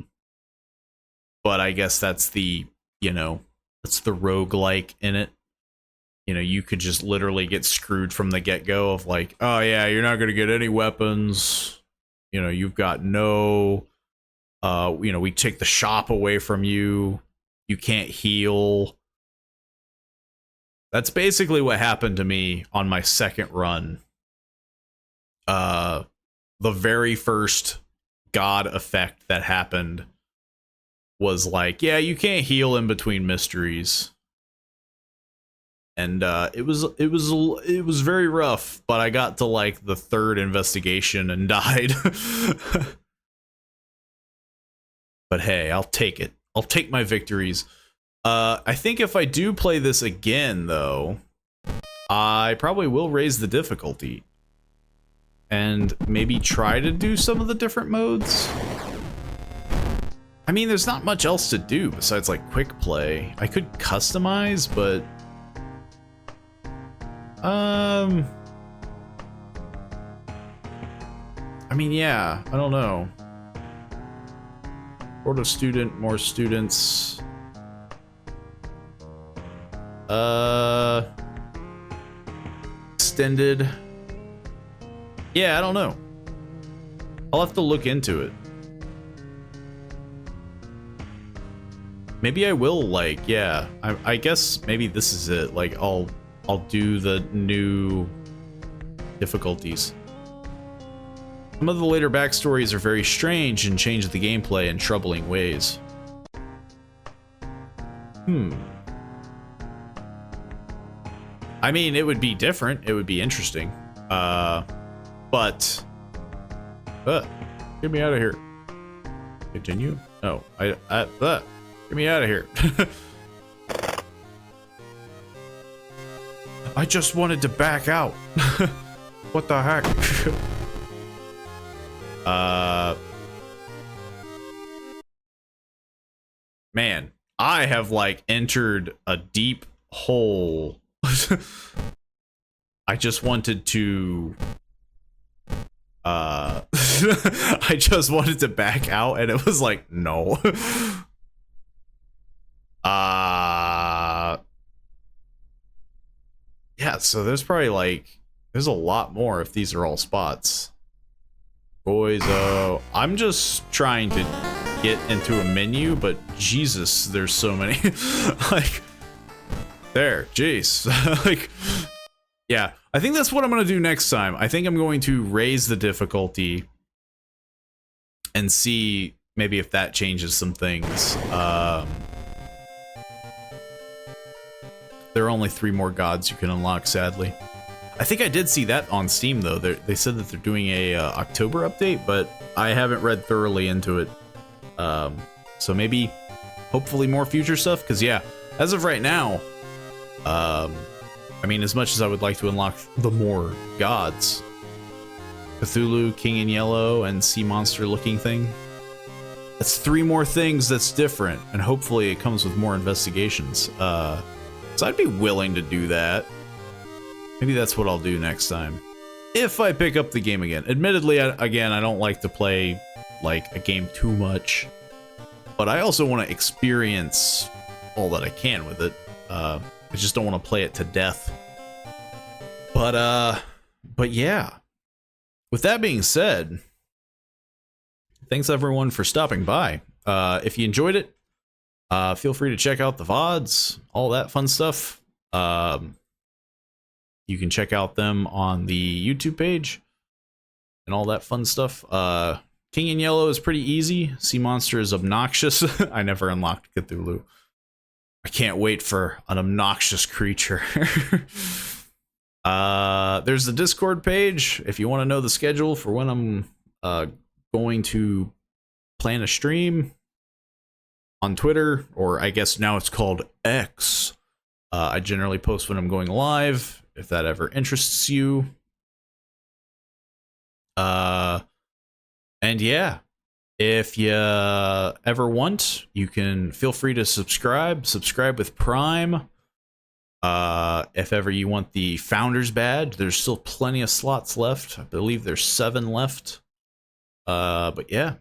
I guess that's the, that's the roguelike in it. You could just literally get screwed from the get-go of like, oh yeah, you're not going to get any weapons. You've got no, we take the shop away from you. You can't heal. That's basically what happened to me on my second run. The very first god effect that happened was like, yeah, you can't heal in between mysteries. And it was very rough, but I got to like the third investigation and died. But hey, I'll take it. I'll take my victories. I think if I do play this again, though, I probably will raise the difficulty. And maybe try to do some of the different modes. I mean, there's not much else to do besides, like, quick play. I could customize, but... I mean, yeah, I don't know. Board of student, more students... extended. Yeah, I don't know. I'll have to look into it. Maybe I will, like, yeah. I guess maybe this is it. Like, I'll do the new difficulties. Some of the later backstories are very strange and change the gameplay in troubling ways. I mean, it would be different. It would be interesting. But get me out of here. Continue? No, get me out of here. I just wanted to back out. What the heck? Man, I have like entered a deep hole. I just wanted to I just wanted to back out, and it was like, no. Yeah, so there's probably like, there's a lot more if these are all spots. Boys, I'm just trying to get into a menu, but Jesus, there's so many. Like, there, jeez. Like, yeah, I think that's what I'm gonna do next time. I think I'm going to raise the difficulty and see maybe if that changes some things. There are only 3 more gods you can unlock, sadly. I think I did see that on Steam, though. They said that they're doing a October update, but I haven't read thoroughly into it. So maybe, hopefully more future stuff, because yeah, as of right now, I mean, as much as I would like to unlock the more gods, Cthulhu, King in Yellow, and Sea Monster looking thing, that's 3 more things that's different, and hopefully it comes with more investigations. So I'd be willing to do that. Maybe that's what I'll do next time, if I pick up the game again. Admittedly, again, I don't like to play like a game too much, but I also want to experience all that I can with it. I just don't want to play it to death. But yeah. With that being said, thanks everyone for stopping by. If you enjoyed it, feel free to check out the VODs, all that fun stuff. You can check out them on the YouTube page and all that fun stuff. King in Yellow is pretty easy. Sea Monster is obnoxious. I never unlocked Cthulhu. I can't wait for an obnoxious creature. There's the Discord page if you want to know the schedule for when I'm going to plan a stream. On Twitter, or I guess now it's called X. I generally post when I'm going live, if that ever interests you. And yeah, if you ever want, you can feel free to subscribe with Prime. If ever you want the Founders Badge, there's still plenty of slots left. I believe there's 7 left. But yeah.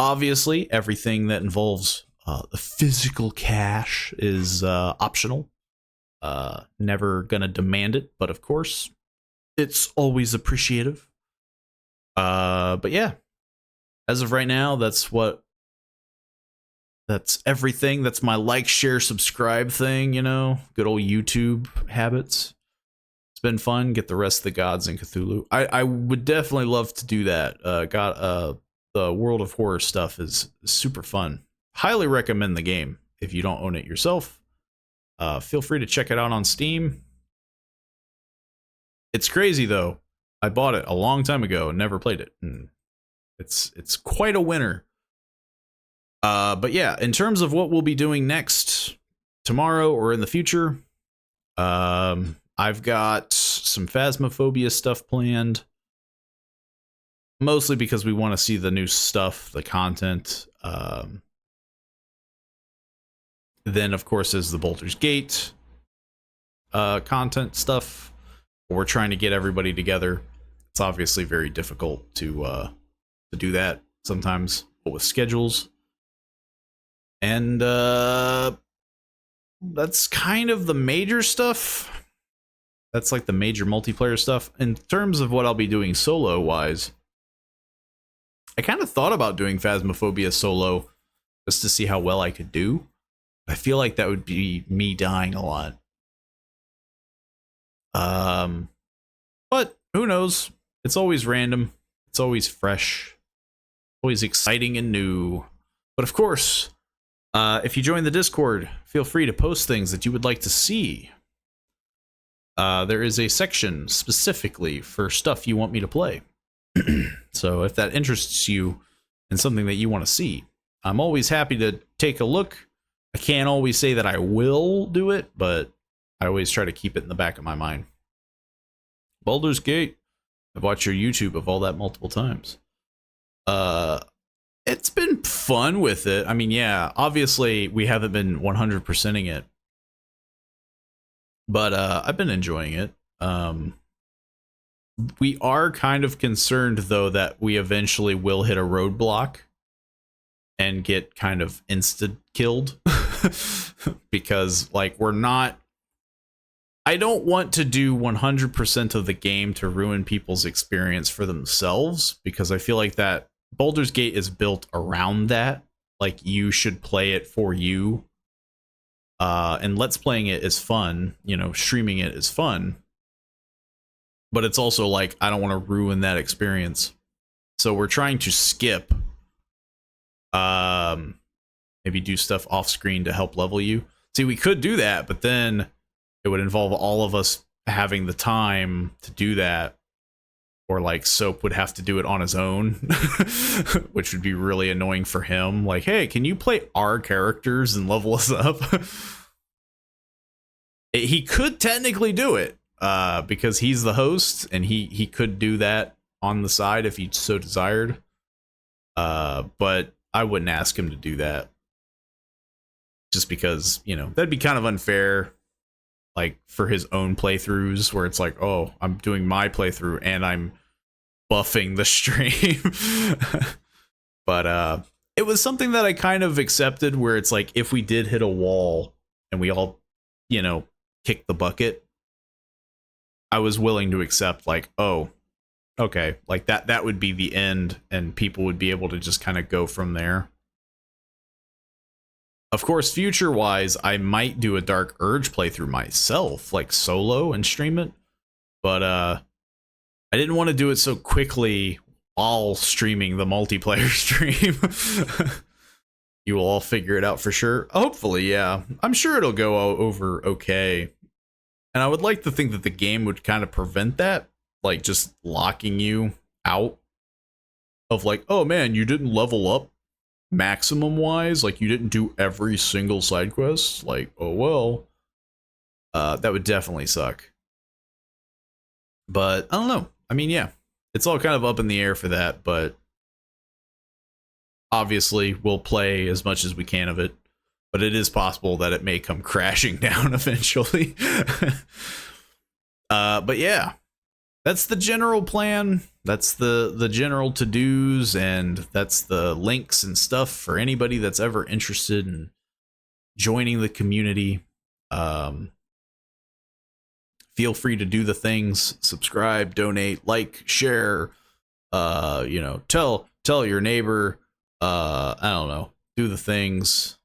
Obviously, everything that involves the physical cash is optional. Never gonna demand it, but of course, it's always appreciative. But yeah, as of right now, that's everything. That's my like, share, subscribe thing, you know, good old YouTube habits. It's been fun. Get the rest of the gods in Cthulhu. I would definitely love to do that. The World of Horror stuff is super fun. Highly recommend the game if you don't own it yourself. Feel free to check it out on Steam. It's crazy though. I bought it a long time ago and never played it. And it's quite a winner. But yeah, in terms of what we'll be doing next, tomorrow or in the future, I've got some Phasmophobia stuff planned. Mostly because we want to see the new stuff, the content. Then, of course, is the Baldur's Gate content stuff. We're trying to get everybody together. It's obviously very difficult to do that sometimes, but with schedules. And that's kind of the major stuff. That's like the major multiplayer stuff. In terms of what I'll be doing solo-wise, I kind of thought about doing Phasmophobia solo just to see how well I could do. I feel like that would be me dying a lot. But who knows? It's always random. It's always fresh. Always exciting and new. But of course, if you join the Discord, feel free to post things that you would like to see. There is a section specifically for stuff you want me to play. So if that interests you and something that you want to see, I'm always happy to take a look. I can't always say that I will do it, but I always try to keep it in the back of my mind. Baldur's Gate. I've watched your YouTube of all that multiple times. It's been fun with it. I mean, yeah, obviously we haven't been 100%ing it. But I've been enjoying it. We are kind of concerned though that we eventually will hit a roadblock and get kind of insta killed because like we're not. I don't want to do 100% of the game to ruin people's experience for themselves, because I feel like that Baldur's Gate is built around that. Like, you should play it for you. And Let's Playing it is fun, you know, streaming it is fun. But it's also like, I don't want to ruin that experience. So we're trying to skip, maybe do stuff off screen to help level you. See, we could do that, but then it would involve all of us having the time to do that. Or like Soap would have to do it on his own, which would be really annoying for him. Like, hey, can you play our characters and level us up? He could technically do it because he's the host, and he could do that on the side if he so desired. But I wouldn't ask him to do that, just because, you know, that'd be kind of unfair. Like for his own playthroughs, where it's like, oh, I'm doing my playthrough and I'm buffing the stream. But it was something that I kind of accepted, where it's like, if we did hit a wall and we all, you know, kick the bucket, I was willing to accept like, oh, okay, like that would be the end, and people would be able to just kind of go from there. Of course, future-wise, I might do a Dark Urge playthrough myself, like solo, and stream it. But I didn't want to do it so quickly while streaming the multiplayer stream. You will all figure it out for sure. Hopefully, yeah. I'm sure it'll go over okay. And I would like to think that the game would kind of prevent that, like just locking you out of like, oh man, you didn't level up maximum wise, like you didn't do every single side quest. Like, oh well. That would definitely suck. But I don't know. I mean, yeah, it's all kind of up in the air for that, but obviously we'll play as much as we can of it. But it is possible that it may come crashing down eventually. But yeah, that's the general plan. That's the general to-dos, and that's the links and stuff for anybody that's ever interested in joining the community. Feel free to do the things: subscribe, donate, like, share, you know, tell your neighbor, I don't know, do the things.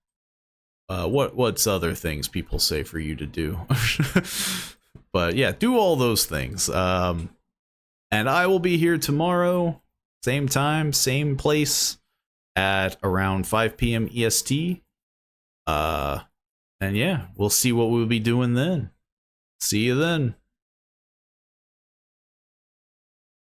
What's other things people say for you to do? But yeah, do all those things. And I will be here tomorrow, same time, same place, at around 5 p.m. EST. And yeah, we'll see what we'll be doing then. See you then.